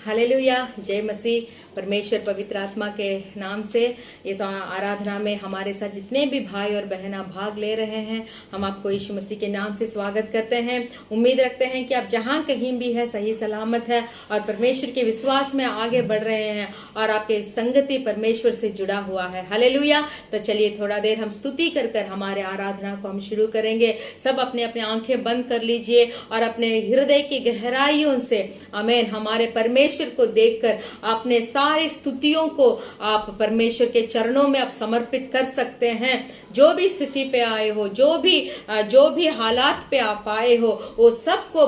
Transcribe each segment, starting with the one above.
Hallelujah, जय मसीह। परमेश्वर पवित्र आत्मा के नाम से इस आराधना में हमारे साथ जितने भी भाई और बहना भाग ले रहे हैं, हम आपको यीशु मसीह के नाम से स्वागत करते हैं। उम्मीद रखते हैं कि आप जहां कहीं भी है सही सलामत है और परमेश्वर के विश्वास में आगे बढ़ रहे हैं और आपके संगति परमेश्वर से जुड़ा हुआ है। हालेलुया। तो चलिए थोड़ा देर हम स्तुति कर कर हमारे आराधना को हम शुरू करेंगे। सब अपने अपने आंखें बंद कर लीजिए और अपने हृदय की गहराइयों से आमीन हमारे परमेश्वर को देखकर अपने सारी स्तुतियों को आप परमेश्वर के चरणों में आप समर्पित कर सकते हैं। जो भी स्थिति पे आए हो, जो भी हालात पे आप आए हो, वो सबको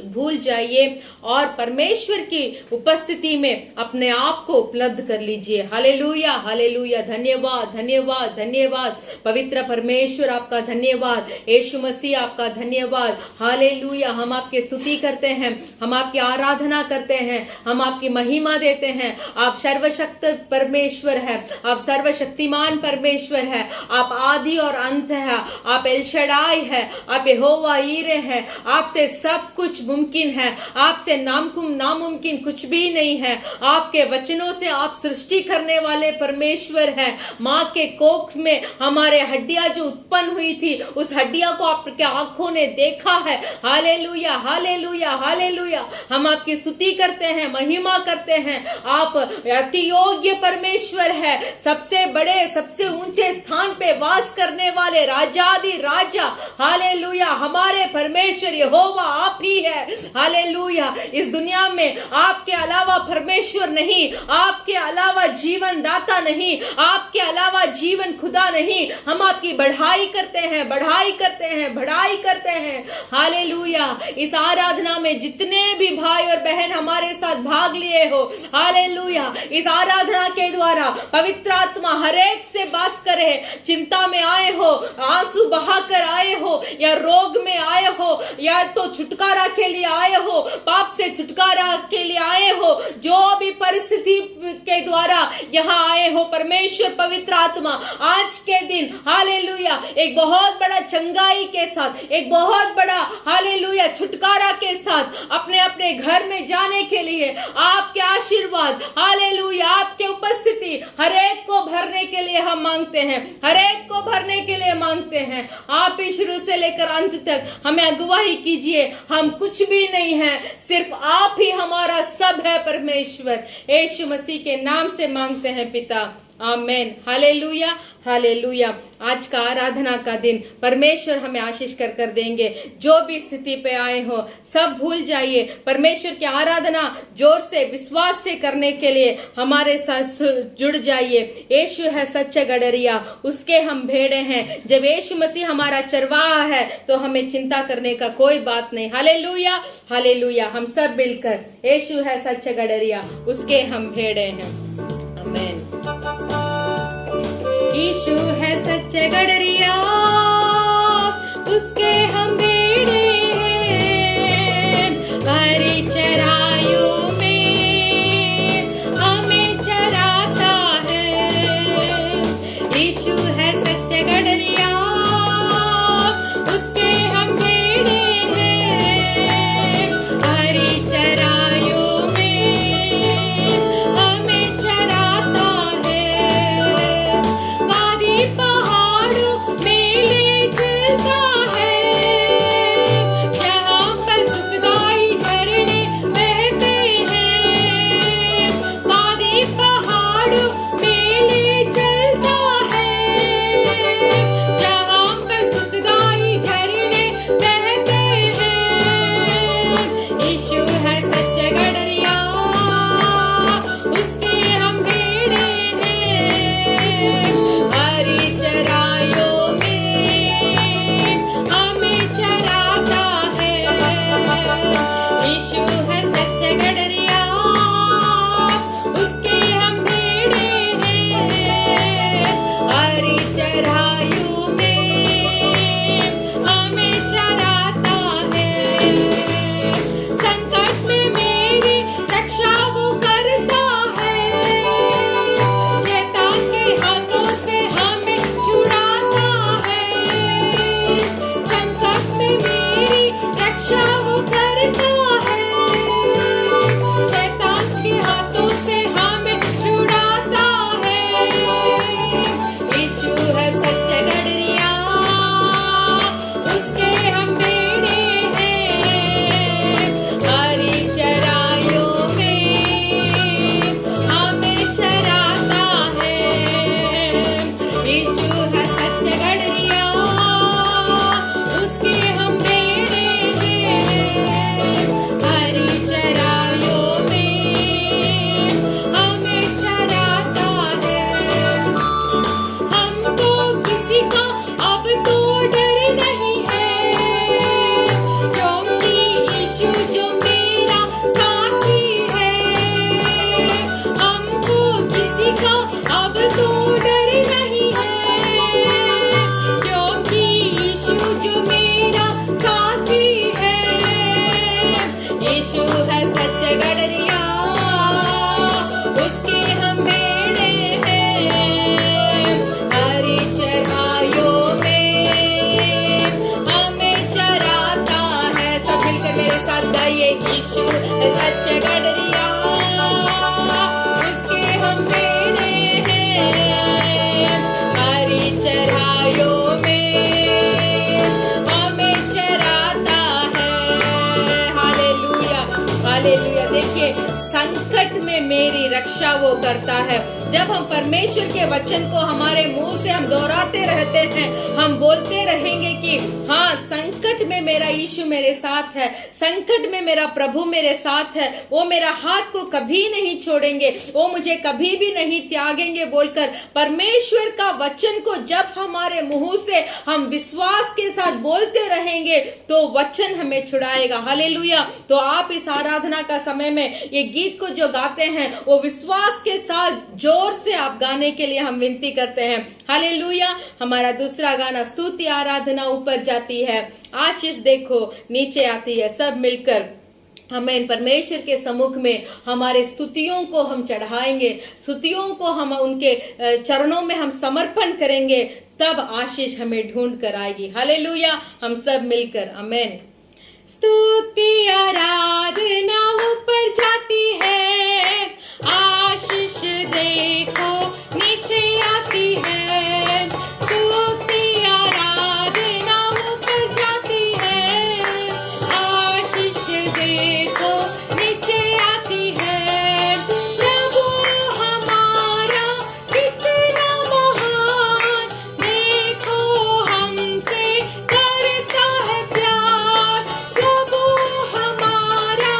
भूल जाइए और परमेश्वर की उपस्थिति में अपने आप को उपलब्ध कर लीजिए। Hallelujah, hallelujah. धन्यवाद, धन्यवाद, धन्यवाद पवित्र परमेश्वर, आपका धन्यवाद। यीशु मसीह आपका धन्यवाद। हालेलुया। हम आपकी स्तुति करते हैं, हम आपकी आराधना करते हैं, हम आपकी महिमा देते हैं। आप सर्वशक्त परमेश्वर है, आप सर्वशक्तिमान परमेश्वर है, आप आदि और अंत है, आप एल शडाई है, आप यहोवा यीरे है। आपसे सब कुछ मुमकिन है, आपसे नामुमकिन कुछ भी नहीं है। आपके वचनों से आप सृष्टि करने वाले परमेश्वर है। माँ के कोख में हमारे हड्डियां जो उत्पन्न हुई थी, उस हड्डियां को आपके आंखों ने देखा है। Hallelujah, hallelujah, hallelujah. हम आपकी स्तुति करते हैं, महिमा करते हैं। आप अति योग्य परमेश्वर है, सबसे बड़े सबसे ऊंचे स्थान पे वास करने वाले राजादि राजा। हालेलुया। हमारे परमेश्वर यहोवा आप ही है। हालेलुया। इस दुनिया में आपके अलावा परमेश्वर नहीं, आपके अलावा जीवन दाता नहीं, आपके अलावा जीवन खुदा नहीं। हम आपकी बढ़ाई करते हैं, बढ़ाई करते हैं, बढ़ाई करते हैं। हालेलुया। इस आराधना में जितने भी भाई और बहन हमारे साथ भाग लिए हो, हालेलुया, इस आराधना के द्वारा पवित्र आत्मा हर एक से बात करे। चिंता में आए हो, आंसू बहाकर आए हो, या रोग में आए हो, या तो छुटकारा के लिए आए हो, पाप से छुटकारा के लिए आए हो, जो भी परिस्थिति के द्वारा यहाँ आए हो, परमेश्वर पवित्र आत्मा आज के दिन हालेलुया एक बहुत बड़ा चंगाई के साथ, एक बहुत बड़ा हालेलुया छुटकारा के साथ अपने अपने घर में जाने के लिए आपके आशीर्वाद, हालेलुया आपके उपस्थिति हर एक को भरने के लिए हम मांगते हैं, हर एक को भरने के लिए मांगते हैं। आप ही शुरू से लेकर अंत तक हमें अगुवाई कीजिए। हम कुछ भी नहीं है, सिर्फ आप ही हमारा सब है परमेश्वर। यीशु मसीह के नाम से मांगते हैं पिता, आमीन। Hallelujah, hallelujah. आज का आराधना का दिन परमेश्वर हमें आशीष कर देंगे। जो भी स्थिति पे आए हो सब भूल जाइए। परमेश्वर की आराधना जोर से विश्वास से करने के लिए हमारे साथ जुड़ जाइए। यीशु है सच्चा गडरिया, उसके हम भेड़े हैं। जब यीशु मसीह हमारा चरवाहा है तो हमें चिंता करने का कोई बात नहीं। Hallelujah, hallelujah. हम सब मिलकर यीशु है सच्चा गडरिया, उसके हम भेड़े हैं। आमीन। यीशु है सच्चा गडरिया, उसके हम भेड़े हैं। हरी चराइयों में हमें चराता है। यीशु है सच्चा गडरिया, उसके हम भेड़े हैं। हरी चराइयों में हमें चराता है। वादी पहाड़ों में ले चलता है, जहाँ पर सुखदाई झरने बहते हैं। वादी पहाड़ों में ले चलता है, जहाँ पर सुखदाई झरने बहते हैं। यीशु है सच्चा गडरिया, उसके हम भेड़े हैं। हरी चराइयों में हमें चराता है। यीशु है सच्चा गडरिया, उसके हम भेड़े हैं। हरी चराइयों में हमें चराता है। संकट सच गडरिया, उसके हम भेड़े हैं। हरी चराइयों में हमें चराता है। सब मिलकर मेरे साथ गाइए, यीशु सच गडरिया, उसके हम भेड़े हैं। हरी चराइयों में हमें चराता है। Hallelujah, hallelujah. देखिए, संकट में मेरी रक्षा वो करता है। जब हम परमेश्वर के वचन को हमारे मुंह से हम दोहराते रहते हैं, हम बोलते रहेंगे कि हाँ, संकट में मेरा यीशु मेरे साथ है, संकट में मेरा प्रभु मेरे साथ है, वो मेरा हाथ को कभी नहीं छोड़ेंगे, वो मुझे कभी भी नहीं त्यागेंगे बोलकर परमेश्वर का वचन को जब हमारे मुंह से हम विश्वास के साथ बोलते रहेंगे तो वचन हमें छुड़ाएगा। हालेलुया। तो आप इस आराधना का समय में ये गीत को जो गाते हैं वो विश्वास के साथ जोर से आप गाने के लिए हम विनती करते हैं। हालेलुया। हमारा दूसरा गाना स्तुति आराधना ऊपर जाती है, आशीष देखो नीचे आती है। सब मिलकर हमें परमेश्वर के सम्मुख में हमारे स्तुतियों को हम चढ़ाएंगे, स्तुतियों को हम उनके चरणों में हम समर्पण करेंगे, तब आशीष हमें ढूंढ कर आएगी। हालेलुया। हम सब मिलकर आमेन। स्तुति आराधना ऊपर जाती है, आशीष देखो नीचे आती है। स्तुति आराधना ऊपर जाती है, आशीष देखो नीचे आती है। प्रभु हमारा कितना महान, देखो हमसे करता है प्यार। प्रभु हमारा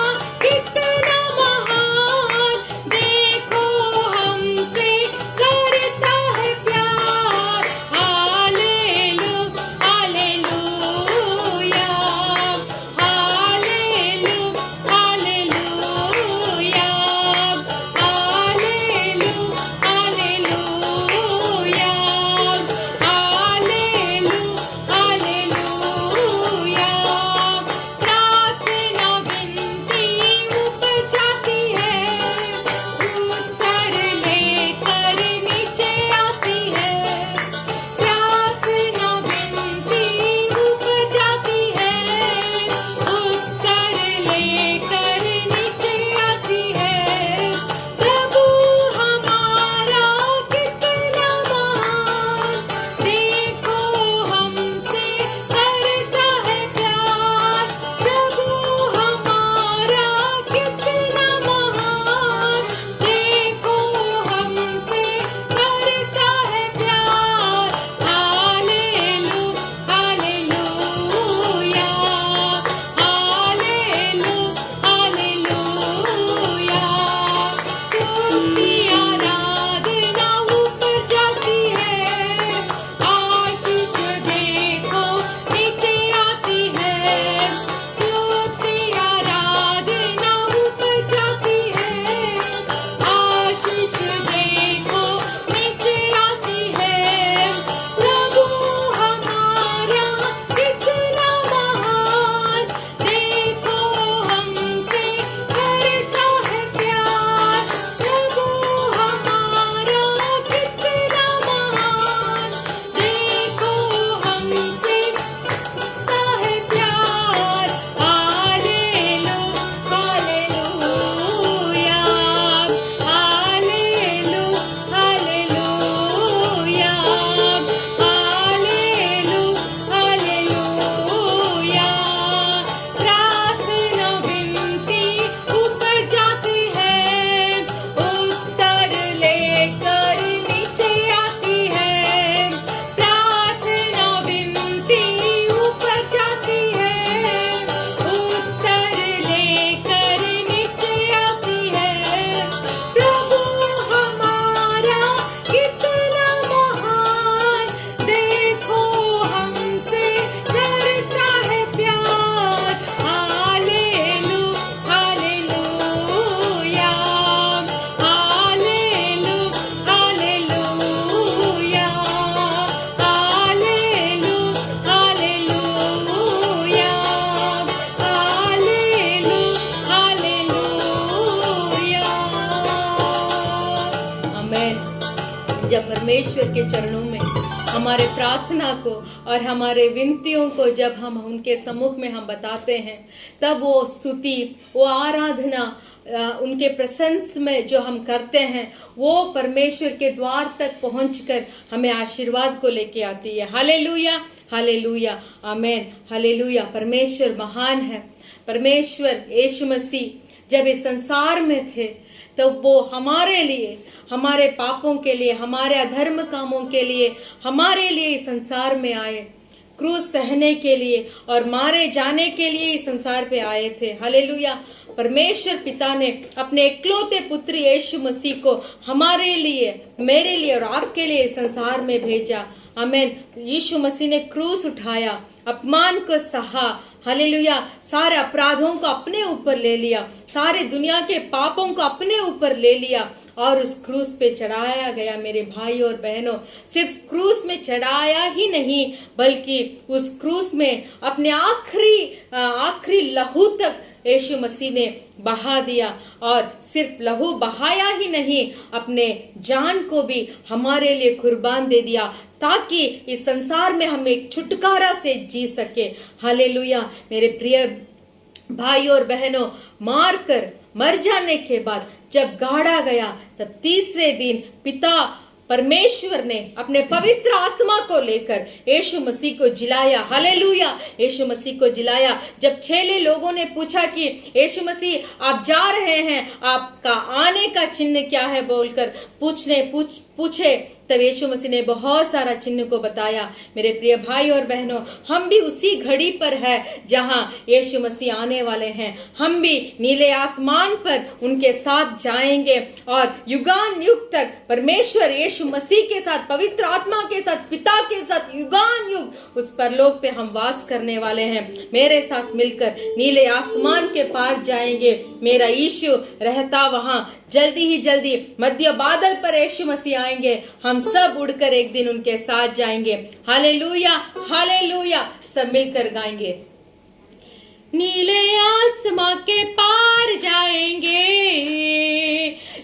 जब परमेश्वर के चरणों में हमारे प्रार्थना को और हमारे विनतियों को जब हम उनके सम्मुख में हम बताते हैं, तब वो स्तुति, वो आराधना उनके प्रशंस में जो हम करते हैं, वो परमेश्वर के द्वार तक पहुंचकर हमें आशीर्वाद को लेके आती है। हालेलुया, हालेलुया, आमेन, हालेलुया। परमेश्वर महान है। परमेश्वर यीशु मसीह जब इस संसार में थे तो वो हमारे लिए, हमारे पापों के लिए, हमारे अधर्म कामों के लिए, हमारे लिए इस संसार में आए, क्रूस सहने के लिए और मारे जाने के लिए इस संसार पे आए थे। हालेलुया। परमेश्वर पिता ने अपने इकलौते पुत्र यीशु मसीह को हमारे लिए, मेरे लिए और आपके लिए इस संसार में भेजा। आमीन। यीशु मसीह ने क्रूस उठाया, अपमान को सहा, हालेलुया, सारे अपराधों को अपने ऊपर ले लिया, सारे दुनिया के पापों को अपने ऊपर ले लिया और उस क्रूस पे चढ़ाया गया। मेरे भाई और बहनों, सिर्फ क्रूस में चढ़ाया ही नहीं, बल्कि उस क्रूस में अपने आखिरी लहू तक यीशु मसीह ने बहा दिया। और सिर्फ लहू बहाया ही नहीं, अपने जान को भी हमारे लिए कुर्बान दे दिया, ताकि इस संसार में हम एक छुटकारा से जी सके। हालेलुया। मेरे प्रिय भाई और बहनों, मर जाने के बाद जब गाड़ा गया, तब तीसरे दिन पिता परमेश्वर ने अपने पवित्र आत्मा को लेकर यीशु मसीह को जिलाया। हालेलुया, यीशु मसीह को जिलाया। जब चेले लोगों ने पूछा कि यीशु मसीह आप जा रहे हैं, आपका आने का चिन्ह क्या है बोलकर पूछे, तब यीशु मसीह ने बहुत सारा चिन्ह को बताया। मेरे प्रिय भाई और बहनों, हम भी उसी घड़ी पर है जहां यीशु मसीह आने वाले हैं। हम भी नीले आसमान पर उनके साथ जाएंगे और युगान युग तक परमेश्वर यीशु मसीह के साथ, पवित्र आत्मा के साथ, पिता के साथ युगान युग उस परलोक पे हम वास करने वाले हैं। मेरे साथ मिलकर नीले आसमान के पार जाएंगे। मेरा यीशु रहता वहां, जल्दी ही जल्दी मध्य बादल पर यीशु मसीह आएंगे। हम सब उड़कर एक दिन उनके साथ जाएंगे। Hallelujah, hallelujah. सब मिलकर गाएंगे। नीले आसमां के पार जाएंगे,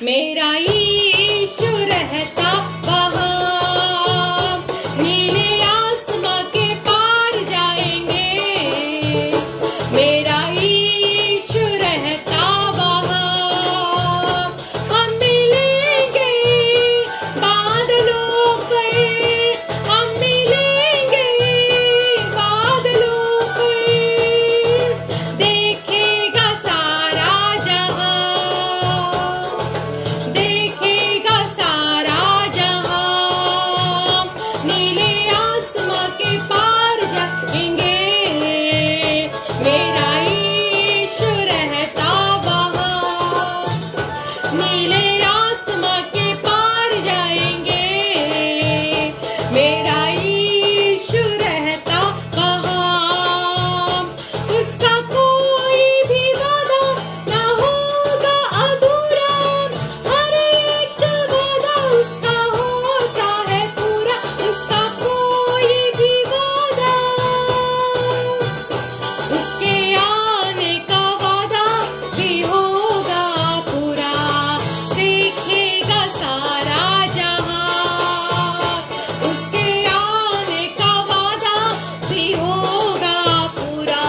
मेरा यीशु रहता वहां। नीले आसमां के पार जाएंगे, मेरा यीशु रहता वहां। हम मिलेंगे बादलों पर, हम मिलेंगे बादलों पर। देखेगा सारा जहां, देखेगा सारा जहां। नीले आसमां के पार जाएंगे, मेरा यीशु रहता वहां। नीले आसमां के पार जाएंगे, मेरा यीशु रहता वहां। उसका कोई भी वादा ना होगा अधूरा, हर एक वादा उसका होता है पूरा। उसका कोई भी वादा, उसके आने का वादा भी होगा पूरा। देखेगा सारा जहां, उसके आने का वादा भी होगा पूरा।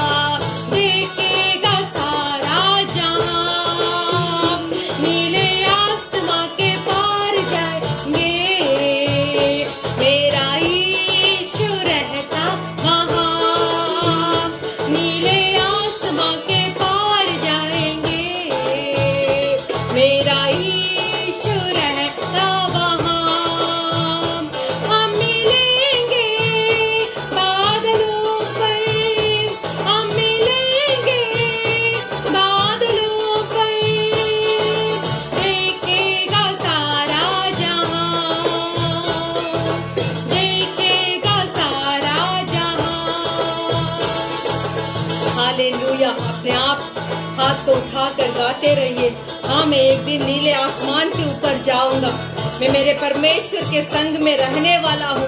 देखेगा सारा जहां, नीले आसमां के पार जाएंगे, मेरा यीशु रहता वहां। नीले आसमां के पार जाएंगे, मेरा यीशु रहता वहां। हम मिलेंगे बादलों पर, हम मिलेंगे बादलों पर। देखेगा सारा जहां, देखेगा सारा जहां। हालेलुया। अपने आप हाथ को उठाकर गाते रहिए, हाँ मैं एक दिन नीले आसमान के ऊपर जाऊंगा, मैं मेरे परमेश्वर के संग में रहने वाला हूँ।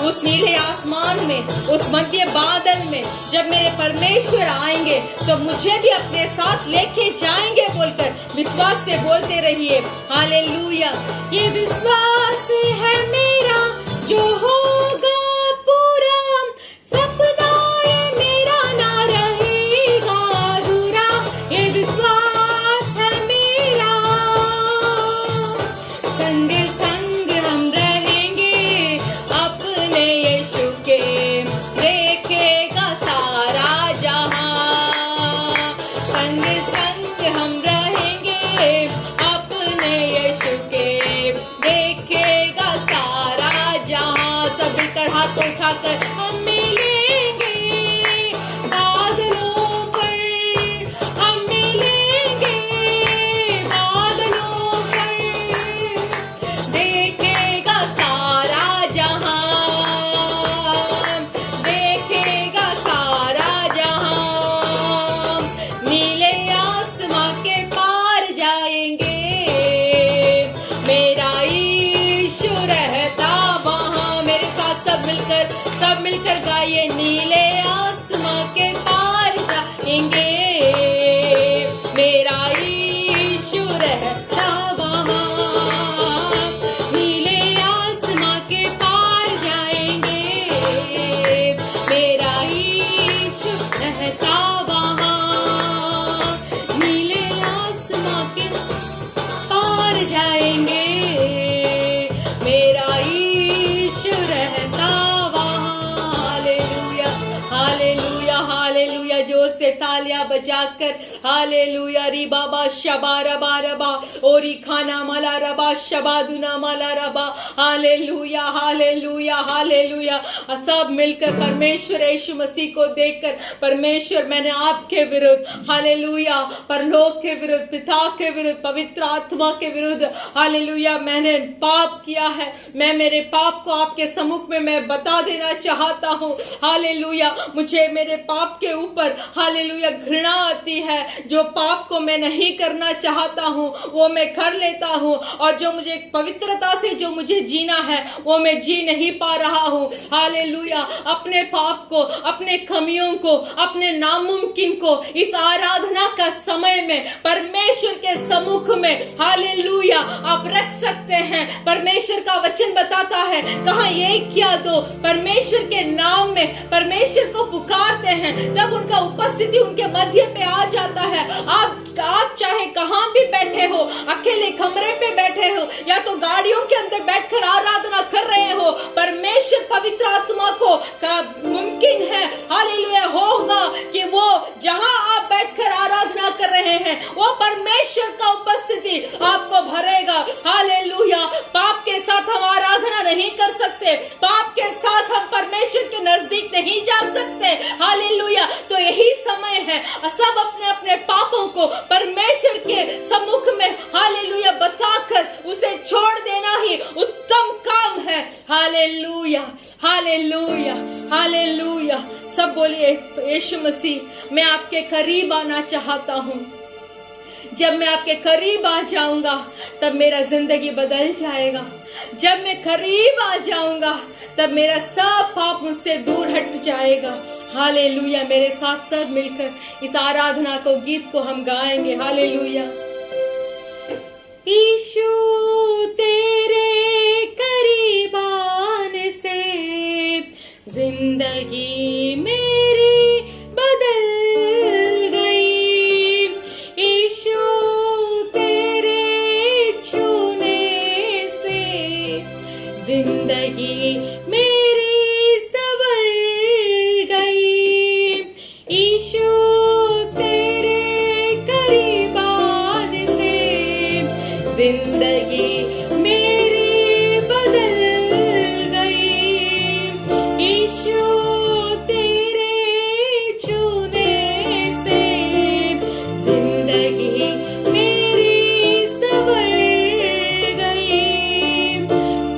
उस नीले आसमान में, उस मध्य बादल में जब मेरे परमेश्वर आएंगे तो मुझे भी अपने साथ लेके जाएंगे बोलकर विश्वास से बोलते रहिए हालेलुया। ये विश्वास है मेरा जो होगा पूरा, सपना ये मेरा ना रहेगा अधूरा। ये विश्वास है मेरा, संग संग हम रहेंगे अपने यीशु के, देखेगा सारा जहां। संग संग हम रहेंगे अपने यीशु के, देखेगा सारा जहां। सब कर हाथ उठाकर हम मिलेंगे बादलों पर, हम मिलेंगे बादलों पर, देखेगा सारा जहां, देखेगा सारा जहां। नीले आसमां के पार जाएंगे, मेरा यीशु रहता वहां। मेरे साथ सब मिलकर गाइए, नीले आसमां के पार जाएंगे, मेरा यीशु रहता वहां। नीले आसमां के पार जाएंगे, मेरा यीशु रहता वहां। नीले आसमां के पार जाएंगे, मेरा यीशु रहता वहां। Hallelujah hallelujah hallelujah. जोर से तालियां बजाकर हालेलुया। री बाबा शबा रबा रबा, ओरी खाना मला रबा शबादुना मला रबा। Hallelujah hallelujah hallelujah. सब मिलकर परमेश्वर यीशु मसीह को देखकर, परमेश्वर मैंने आपके विरुद्ध हालेलुया, परलोक के विरुद्ध, पिता के विरुद्ध, पवित्र आत्मा के विरुद्ध हालेलुया मैंने पाप किया है। मैं मेरे पाप को आपके सम्मुख में मैं बता देना चाहता हूँ हालेलुया। मुझे मेरे पाप के ऊपर हालेलुया घृणा आती है। जो पाप को मैं नहीं करना चाहता हूँ वो मैं कर लेता हूँ, और जो मुझे पवित्रता से जो मुझे जीना है वो मैं जी नहीं पा रहा हूँ हालेलुया। अपने पाप को, अपने कमियों को, अपने नामुमकिन को इस आराधना का समय में परमेश्वर के सम्मुख में हालेलुया आप रख सकते हैं। परमेश्वर का वचन बताता है, कहाँ ये क्या दो परमेश्वर के नाम में परमेश्वर को पुकारते हैं तब उनका उपस्थिति उनके मध्य पे आ जाता है। आप चाहे कहाँ भी बैठे हो, अकेले कमरे पे बैठे हो या तो गाड़ियों के अंदर बैठकर आराधना कर रहे हो, परमेश्वर पवित्र आत्मा को मुमकिन है हालेलुया होगा कि वो जहां आप बैठकर आराधना कर रहे हैं वो परमेश्वर का उपस्थिति आपको भरेगा हालेलुया। पाप के साथ हम आराधना नहीं कर सकते, पाप के साथ हम परमेश्वर के नजदीक नहीं जा सकते हालेलुया। तो यही समय है सब अपने अपने पापों को परमेश्वर के सम्मुख में हालेलुया बताकर उसे छोड़ देना ही उत्तम काम है हालेलुया हालेलुया हालेलुया। सब बोलिए, यीशु मसीह मैं आपके करीब आना चाहता हूँ। जब मैं आपके करीब आ जाऊंगा तब मेरा जिंदगी बदल जाएगा। जब मैं करीब आ जाऊंगा तब मेरा सब पाप मुझसे दूर हट जाएगा हालेलुया। मेरे साथ सब मिलकर इस आराधना को, गीत को हम गाएंगे हालेलुया। यीशु तेरे करीब आने से जिंदगी मेरी बदल गई। यीशु तेरे छूने से जिंदगी मेरी संवर गई। यीशु तेरे करीब आने से जिंदगी मेरी बदल गई। यीशु तेरे छूने से जिंदगी मेरी संवर गई।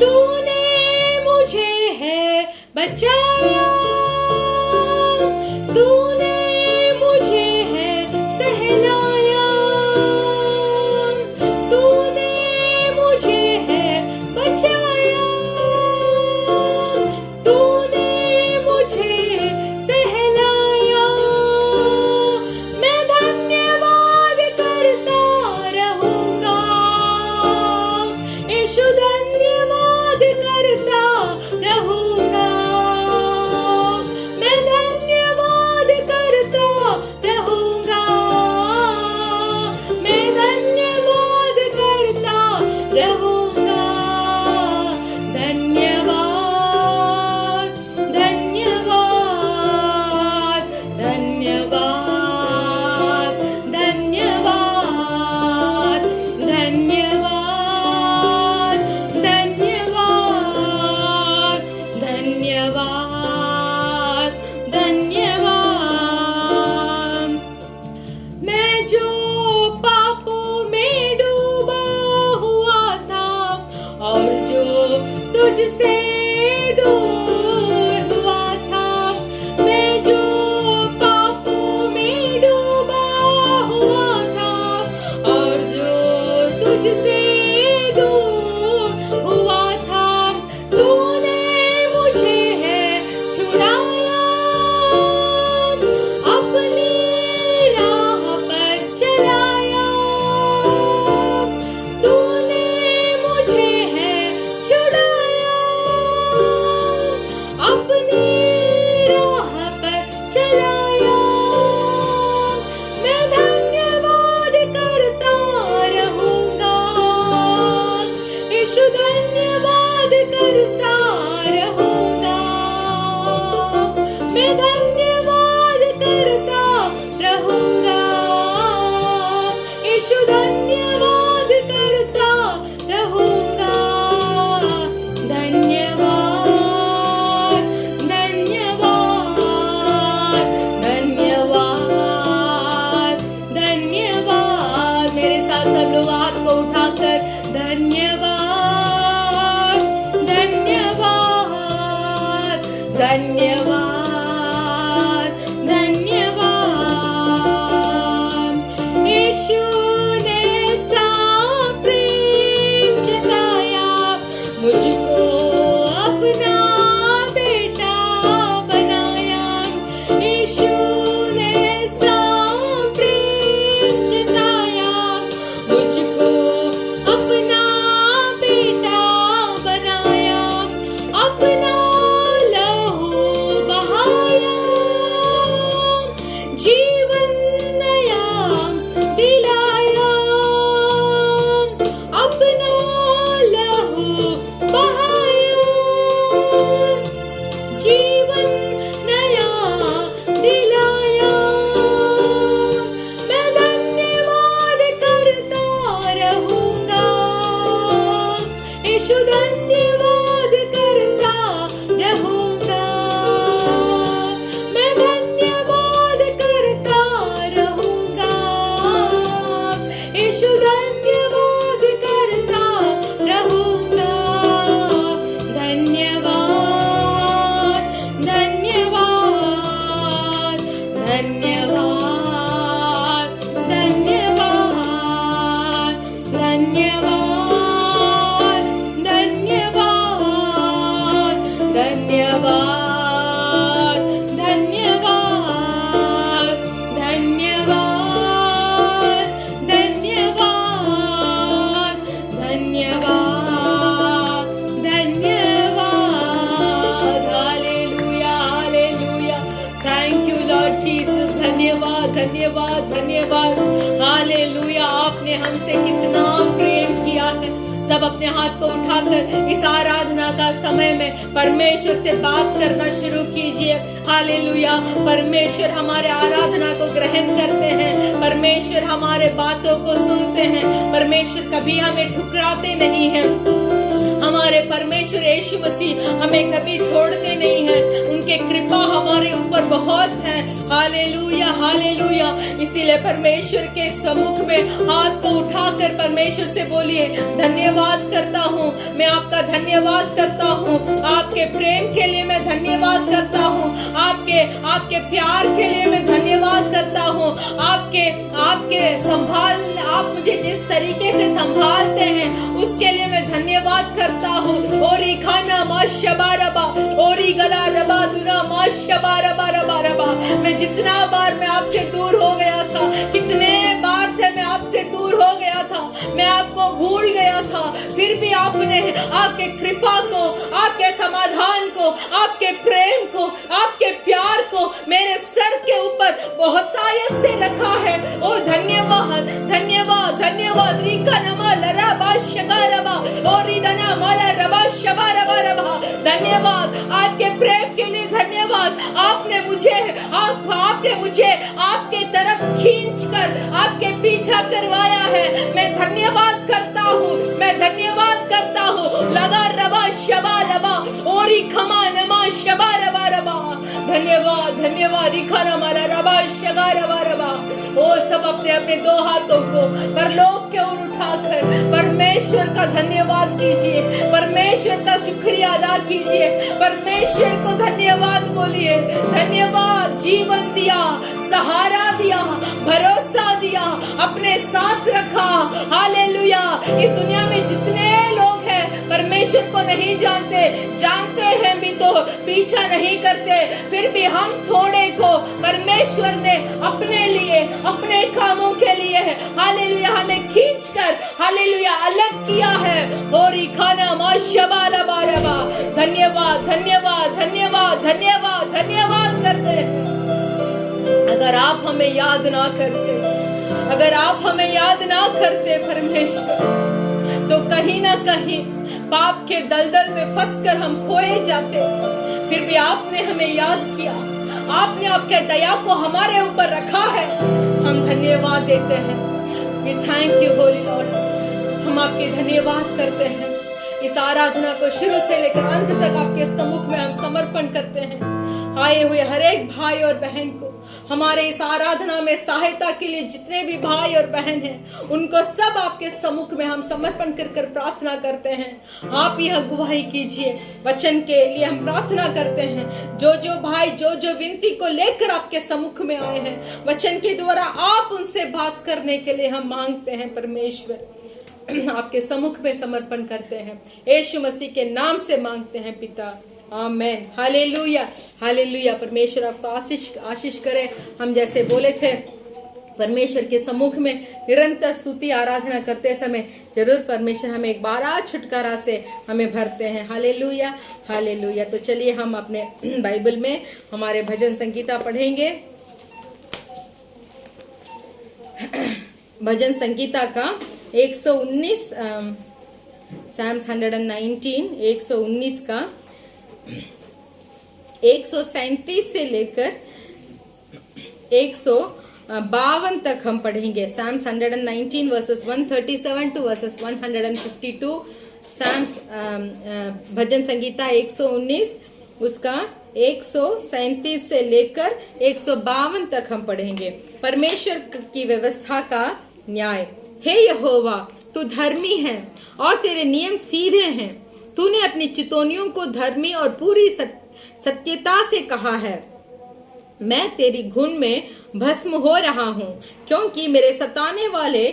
तूने मुझे है बचाया, तूने मुझे है सहलाया, तूने मुझे मुझसे दूर हुआ था, तूने मुझे है छुड़ाया, अपनी राह पर चलाया, तूने मुझे है छुड़ाया, अपनी राह पर चलाया। मैं धन्यवाद करता रहूंगा, यीशु धन्यवाद करता रहूंगा, मैं धन्यवाद करता रहूंगा, यीशु धन्यवाद करता रहूंगा। धन्यवाद, धन्यवाद, धन्यवाद, धन्यवाद। मेरे साथ सब लोग हाथ को उठाकर धन्यवाद, धन्यवाद, धन्यवाद, धन्यवाद। यीशु ने सा प्रेम जताया, मुझको अपना बेटा बनाया। यीशु ने सा प्रेम जताया, मुझको अपना बेटा बनाया, अपना लहू बहाया, जीवन नया दिलाया, अपना लहू बहाया, जीवन नया दिलाया। मैं धन्यवाद करता रहूंगा, यीशु धन्यवाद करता रहूंगा, मैं धन्यवाद करता रहूंगा, यीशु धन्यवाद करता रहूंगा। धन्यवाद, धन्यवाद, धन्यवाद, धन्यवाद, धन्यवाद, धन्यवाद, धन्यवाद, धन्यवाद, धन्यवाद, धन्यवाद, धन्यवाद, धन्यवाद। Hallelujah, hallelujah. Thank you Lord Jesus. धन्यवाद, धन्यवाद, धन्यवाद। हालेलुया। आपने हमसे कितना प्रेम किया है। सब अपने हाथ को उठाकर इस आराधना का समय में परमेश्वर से बात करना शुरू कीजिए। हालेलुया। परमेश्वर हमारे आराधना को ग्रहण करते हैं, परमेश्वर हमारे बातों को सुनते हैं, परमेश्वर कभी हमें ठुकराते नहीं हैं। हमारे परमेश्वर यीशु मसीह हमें कभी छोड़ते नहीं हैं। उनके कृपा हमारे ऊपर बहुत है। Hallelujah, hallelujah. इसीलिए परमेश्वर के सम्मुख में हाथ को उठाकर परमेश्वर से बोलिए, धन्यवाद करता हूँ, मैं आपका धन्यवाद करता हूँ, आपके प्रेम के लिए मैं धन्यवाद करता हूँ, आपके प्यार के लिए मैं धन्यवाद करता हूँ, आपके संभाल, आप मुझे जिस तरीके से संभालते हैं उसके लिए मैं धन्यवाद करता हूँ। ओरी खाना माशबारबा, ओरी गला रबा दुना माशबारबा रबा रबा। मैं जितना बार मैं आपसे दूर हो गया था, कितने बार थे मैं आपसे दूर हो गया था, मैं आपको भूल गया था, फिर भी आपने आपके कृपा को, आपके समाधान को, आपके प्रेम को, आपके प्यार को मेरे सर के ऊपर बहुतायत से रखा है। ओ धन्यवाद, धन्यवाद, धन्यवाद। रिका नमा लरा बाशगारबा, ओ रिदना माला रबा शबारबा रबा। धन्यवाद आपके प्रेम के लिए, धन्यवाद। आपने मुझे आपके तरफ खींचकर आपके पीछा करवाया है। मैं धन्यवाद करता हूँ, मैं धन्यवाद करता हूँ। लगा रबा शबा लबा, ओरी खमा नमा शबा रबा रबा। धन्यवाद, धन्यवाद। रिखा नमा रबा शगा रबा रबा। ओ सब अपने अपने दो हाथों को परलोक के ओर उठाकर परमेश्वर का धन्यवाद कीजिए, परमेश्वर का शुक्रिया अदा कीजिए, परमेश्वर को धन्यवाद बोलिए। धन्यवाद, जीवन दिया, सहारा दिया, भरोसा दिया, अपने साथ रखा। हालेलुया। इस दुनिया में जितने लोग हैं परमेश्वर को नहीं जानते, जानते हैं भी तो पीछा नहीं करते, फिर भी हम थोड़े को परमेश्वर ने अपने लिए, अपने कामों के लिए हालेलुया हमें खींचकर हालेलुया अलग किया है। होरी खाना माशबाला बारबा, धन्यवाद धन्यवाद धन्यवाद धन्यवाद धन्यवाद करते हैं। अगर आप हमें याद ना करते, अगर आप हमें याद ना करते परमेश्वर, तो कहीं ना कहीं पाप के दलदल में फंसकर हम खोए जाते। फिर भी आपने हमें याद किया, आपने आपके दया को हमारे ऊपर रखा है, हम धन्यवाद देते हैं। We thank you holy lord, हम आपके धन्यवाद करते हैं। इस आराधना को शुरू से लेकर अंत तक आपके सम्मुख में हम समर्पण करते हैं। आए हुए हर एक भाई और बहन को, हमारे इस आराधना में सहायता के लिए जितने भी भाई और बहन हैं, उनको सब आपके सम्मुख में हम समर्पण कर प्रार्थना करते हैं। आप ही अगुवाई कीजिए, वचन के लिए हम प्रार्थना करते हैं। जो भाई जो विनती को लेकर आपके सम्मुख में आए हैं, वचन के द्वारा आप उनसे बात करने के लिए हम मांगते हैं परमेश्वर, आपके सम्मुख में समर्पण करते हैं। यीशु मसीह के नाम से मांगते हैं पिता, आमेन। Hallelujah hallelujah. परमेश्वर आपको आशीष करे। हम जैसे बोले थे, परमेश्वर के सम्मुख में निरंतर स्तुति आराधना करते समय जरूर परमेश्वर हमें एक बार छुटकारा से हमें भरते हैं। Hallelujah hallelujah. तो चलिए हम अपने बाइबल में हमारे भजन संगीता पढ़ेंगे। भजन संगीता का 119 Psalms 119 119 का 137 से लेकर 152 तक हम पढ़ेंगे। Psalms 119 verses 137 to verses 152। Psalms भजन संगीता 119 उसका 137 से लेकर 152 तक हम पढ़ेंगे। परमेश्वर की व्यवस्था का न्याय। हे यहोवा, तू धर्मी है और तेरे नियम सीधे हैं। तूने अपनी चितौनियों को धर्मी और पूरी सत्यता से कहा है। मैं तेरी घुन में भस्म हो रहा हूँ, क्योंकि मेरे सताने वाले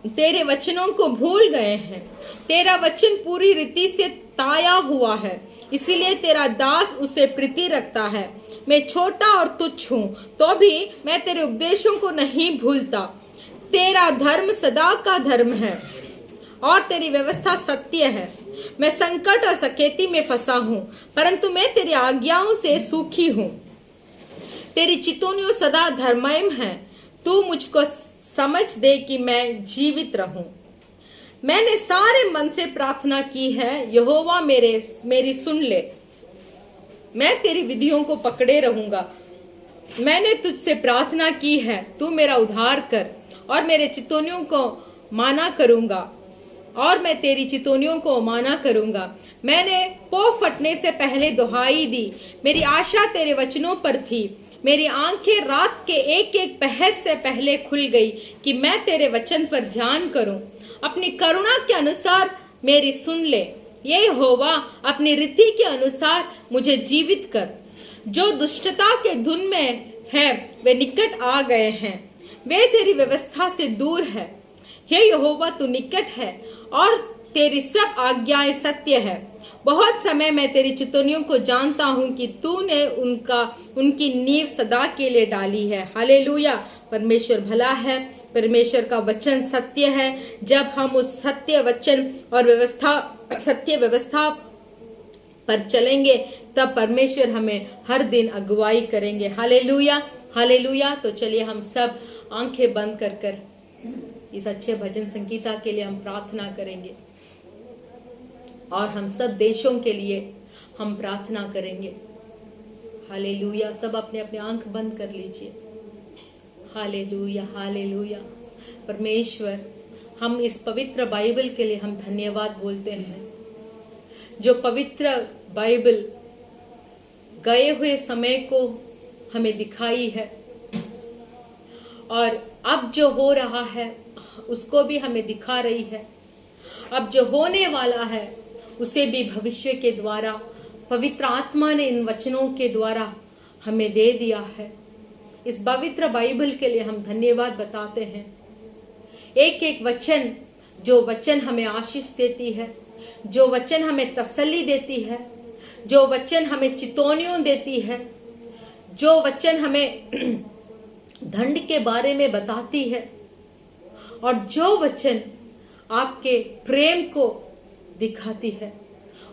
तेरे वचनों को भूल गए हैं। तेरा वचन पूरी रीति से ताया हुआ है, इसीलिए तेरा दास उसे प्रीति रखता है। मैं छोटा और तुच्छ हूँ, तो भी मैं तेरे उपदेशों को नहीं भूलता। तेरा धर्म सदा का धर्म है और तेरी व्यवस्था सत्य है। मैं संकट और सकेती में फंसा हूँ, परंतु मैं तेरी आज्ञाओं से सुखी हूँ। तेरी चितौनियां सदा धर्ममय है। तू मुझको समझ दे कि मैं जीवित रहूं। मैंने सारे मन से प्रार्थना की है, यहोवा मेरी सुन ले। मैं तेरी विधियों को पकड़े रहूंगा। मैंने तुझसे प्रार्थना की है, तू मेरा उद्धार कर और मेरे चितौनियों को माना करूंगा और मैं तेरी चितौनियों को माना करूंगा। मैंने पौ फटने से पहले दुहाई दी, मेरी आशा तेरे वचनों पर थी। मेरी आंखें रात के एक एक पहर से पहले खुल गई कि मैं तेरे वचन पर ध्यान करूं। अपनी करुणा के अनुसार मेरी सुन ले, ये यहोवा अपनी रीति के अनुसार मुझे जीवित कर। जो दुष्टता के धुन में है वे निकट आ गए हैं, वे तेरी व्यवस्था से दूर है। हे यहोवा, तू निकट है और तेरी सब आज्ञाएं सत्य है। बहुत समय मैं तेरी चितौनियों को जानता हूँ कि तूने उनकी नींव सदा के लिए डाली है। हालेलुया। परमेश्वर भला है, परमेश्वर का वचन सत्य है। जब हम उस सत्य वचन और सत्य व्यवस्था पर चलेंगे, तब परमेश्वर हमें हर दिन अगुवाई करेंगे। Hallelujah hallelujah. तो चलिए हम सब आंखें बंद कर इस अच्छे भजन संगीता के लिए हम प्रार्थना करेंगे और हम सब देशों के लिए हम प्रार्थना करेंगे। हालेलुया। सब अपने अपने आंख बंद कर लीजिए। Hallelujah hallelujah. परमेश्वर, हम इस पवित्र बाइबल के लिए हम धन्यवाद बोलते हैं। जो पवित्र बाइबल गए हुए समय को हमें दिखाई है और अब जो हो रहा है उसको भी हमें दिखा रही है। अब जो होने वाला है उसे भी भविष्य के द्वारा पवित्र आत्मा ने इन वचनों के द्वारा हमें दे दिया है। इस पवित्र बाइबल के लिए हम धन्यवाद बताते हैं। एक एक वचन जो वचन हमें आशीष देती है, जो वचन हमें तसल्ली देती है, जो वचन हमें चितौनियों देती है, जो वचन हमें दंड के बारे में बताती है, और जो वचन आपके प्रेम को दिखाती है,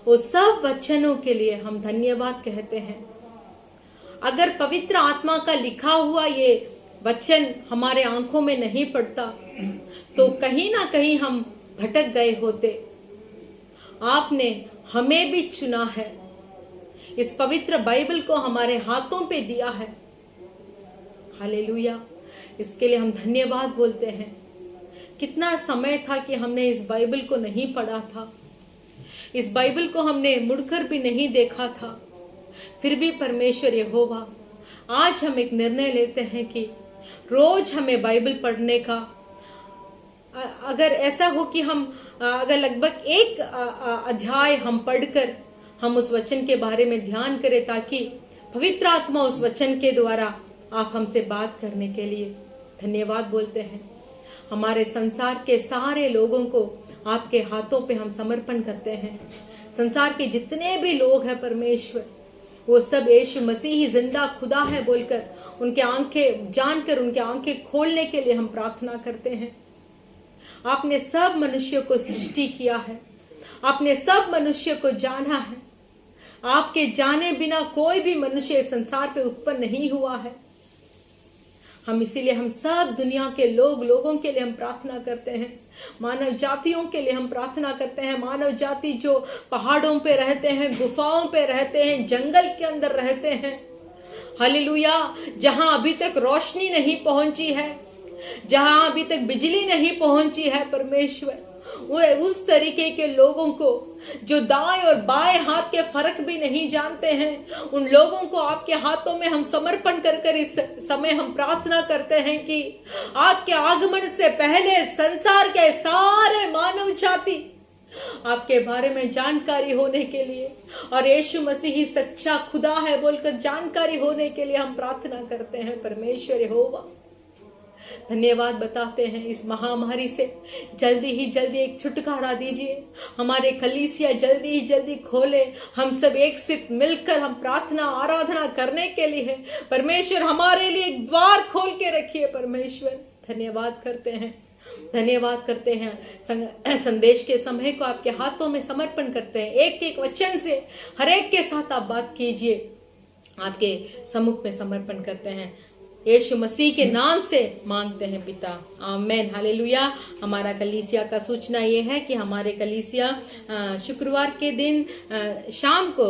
वो सब वचनों के लिए हम धन्यवाद कहते हैं। अगर पवित्र आत्मा का लिखा हुआ ये वचन हमारे आंखों में नहीं पड़ता तो कहीं ना कहीं हम भटक गए होते। आपने हमें भी चुना है, इस पवित्र बाइबल को हमारे हाथों पे दिया है। हालेलुया, इसके लिए हम धन्यवाद बोलते हैं। कितना समय था कि हमने इस बाइबल को नहीं पढ़ा था, इस बाइबल को हमने मुड़कर भी नहीं देखा था, फिर भी परमेश्वर यहोवा आज हम एक निर्णय लेते हैं कि रोज हमें बाइबल पढ़ने का, अगर ऐसा हो कि हम अगर लगभग एक अध्याय हम पढ़कर हम उस वचन के बारे में ध्यान करें, ताकि पवित्र आत्मा उस वचन के द्वारा आप हमसे बात करने के लिए धन्यवाद बोलते हैं। हमारे संसार के सारे लोगों को आपके हाथों पे हम समर्पण करते हैं। संसार के जितने भी लोग हैं परमेश्वर, वो सब यीशु मसीह ही जिंदा खुदा है बोलकर उनके आंखें जानकर उनके आंखें खोलने के लिए हम प्रार्थना करते हैं। आपने सब मनुष्यों को सृष्टि किया है, आपने सब मनुष्य को जाना है। आपके जाने बिना कोई भी मनुष्य संसार पे उत्पन्न नहीं हुआ है। हम इसीलिए हम सब दुनिया के लोगों के लिए हम प्रार्थना करते हैं। मानव जातियों के लिए हम प्रार्थना करते हैं। मानव जाति जो पहाड़ों पे रहते हैं, गुफाओं पे रहते हैं, जंगल के अंदर रहते हैं, हालेलुया, जहां अभी तक रोशनी नहीं पहुंची है, जहां अभी तक बिजली नहीं पहुंची है परमेश्वर, वो उस तरीके के लोगों को जो दाएं और बाएं हाथ के फर्क भी नहीं जानते हैं, उन लोगों को आपके हाथों में हम समर्पण कर इस समय हम प्रार्थना करते हैं कि आपके आगमन से पहले संसार के सारे मानव जाति आपके बारे में जानकारी होने के लिए और यीशु मसीह ही सच्चा खुदा है बोलकर जानकारी होने के लिए हम प्रार्थना करते हैं। परमेश्वर यहोवा धन्यवाद बताते हैं। इस महामारी से जल्दी ही जल्दी एक छुटकारा दीजिए, हमारे कलीसिया जल्दी ही जल्दी खोले, हम सब एक साथ मिलकर हम प्रार्थना आराधना करने के लिए परमेश्वर हमारे लिए एक द्वार खोल के रखिए। परमेश्वर धन्यवाद करते हैं, धन्यवाद करते हैं। संदेश के समय को आपके हाथों में समर्पण करते हैं। एक एक वचन से हर एक के साथ आप बात कीजिए, आपके सम्मुख में समर्पण करते हैं। यीशु मसीह के नाम से मांगते हैं पिता, आमेन, हालेलुया। हमारा कलीसिया का सूचना ये है कि हमारे कलीसिया शुक्रवार के दिन शाम को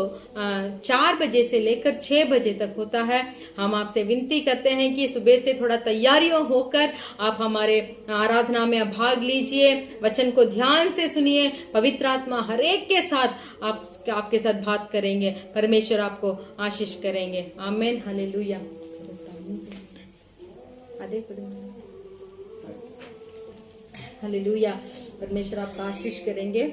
4 बजे से लेकर 6 बजे तक होता है। हम आपसे विनती करते हैं कि सुबह से थोड़ा तैयारियों होकर आप हमारे आराधना में भाग लीजिए, वचन को ध्यान से सुनिए। पवित्र आत्मा हर एक के साथ आपके साथ बात करेंगे। परमेश्वर आपको आशीष करेंगे, आमेन, हालेलुया। हालेलुया, परमेश्वर आपका आशीष करेंगे।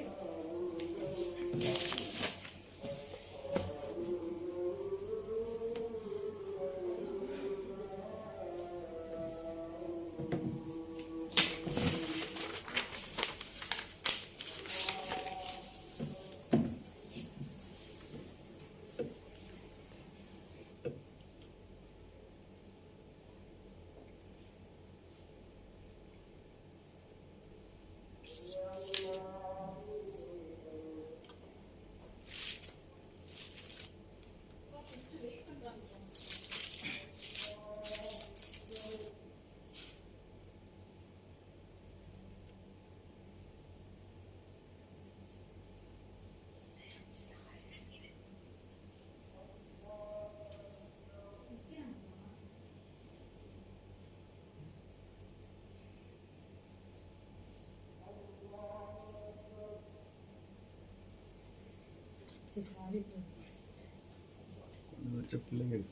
चप्पलें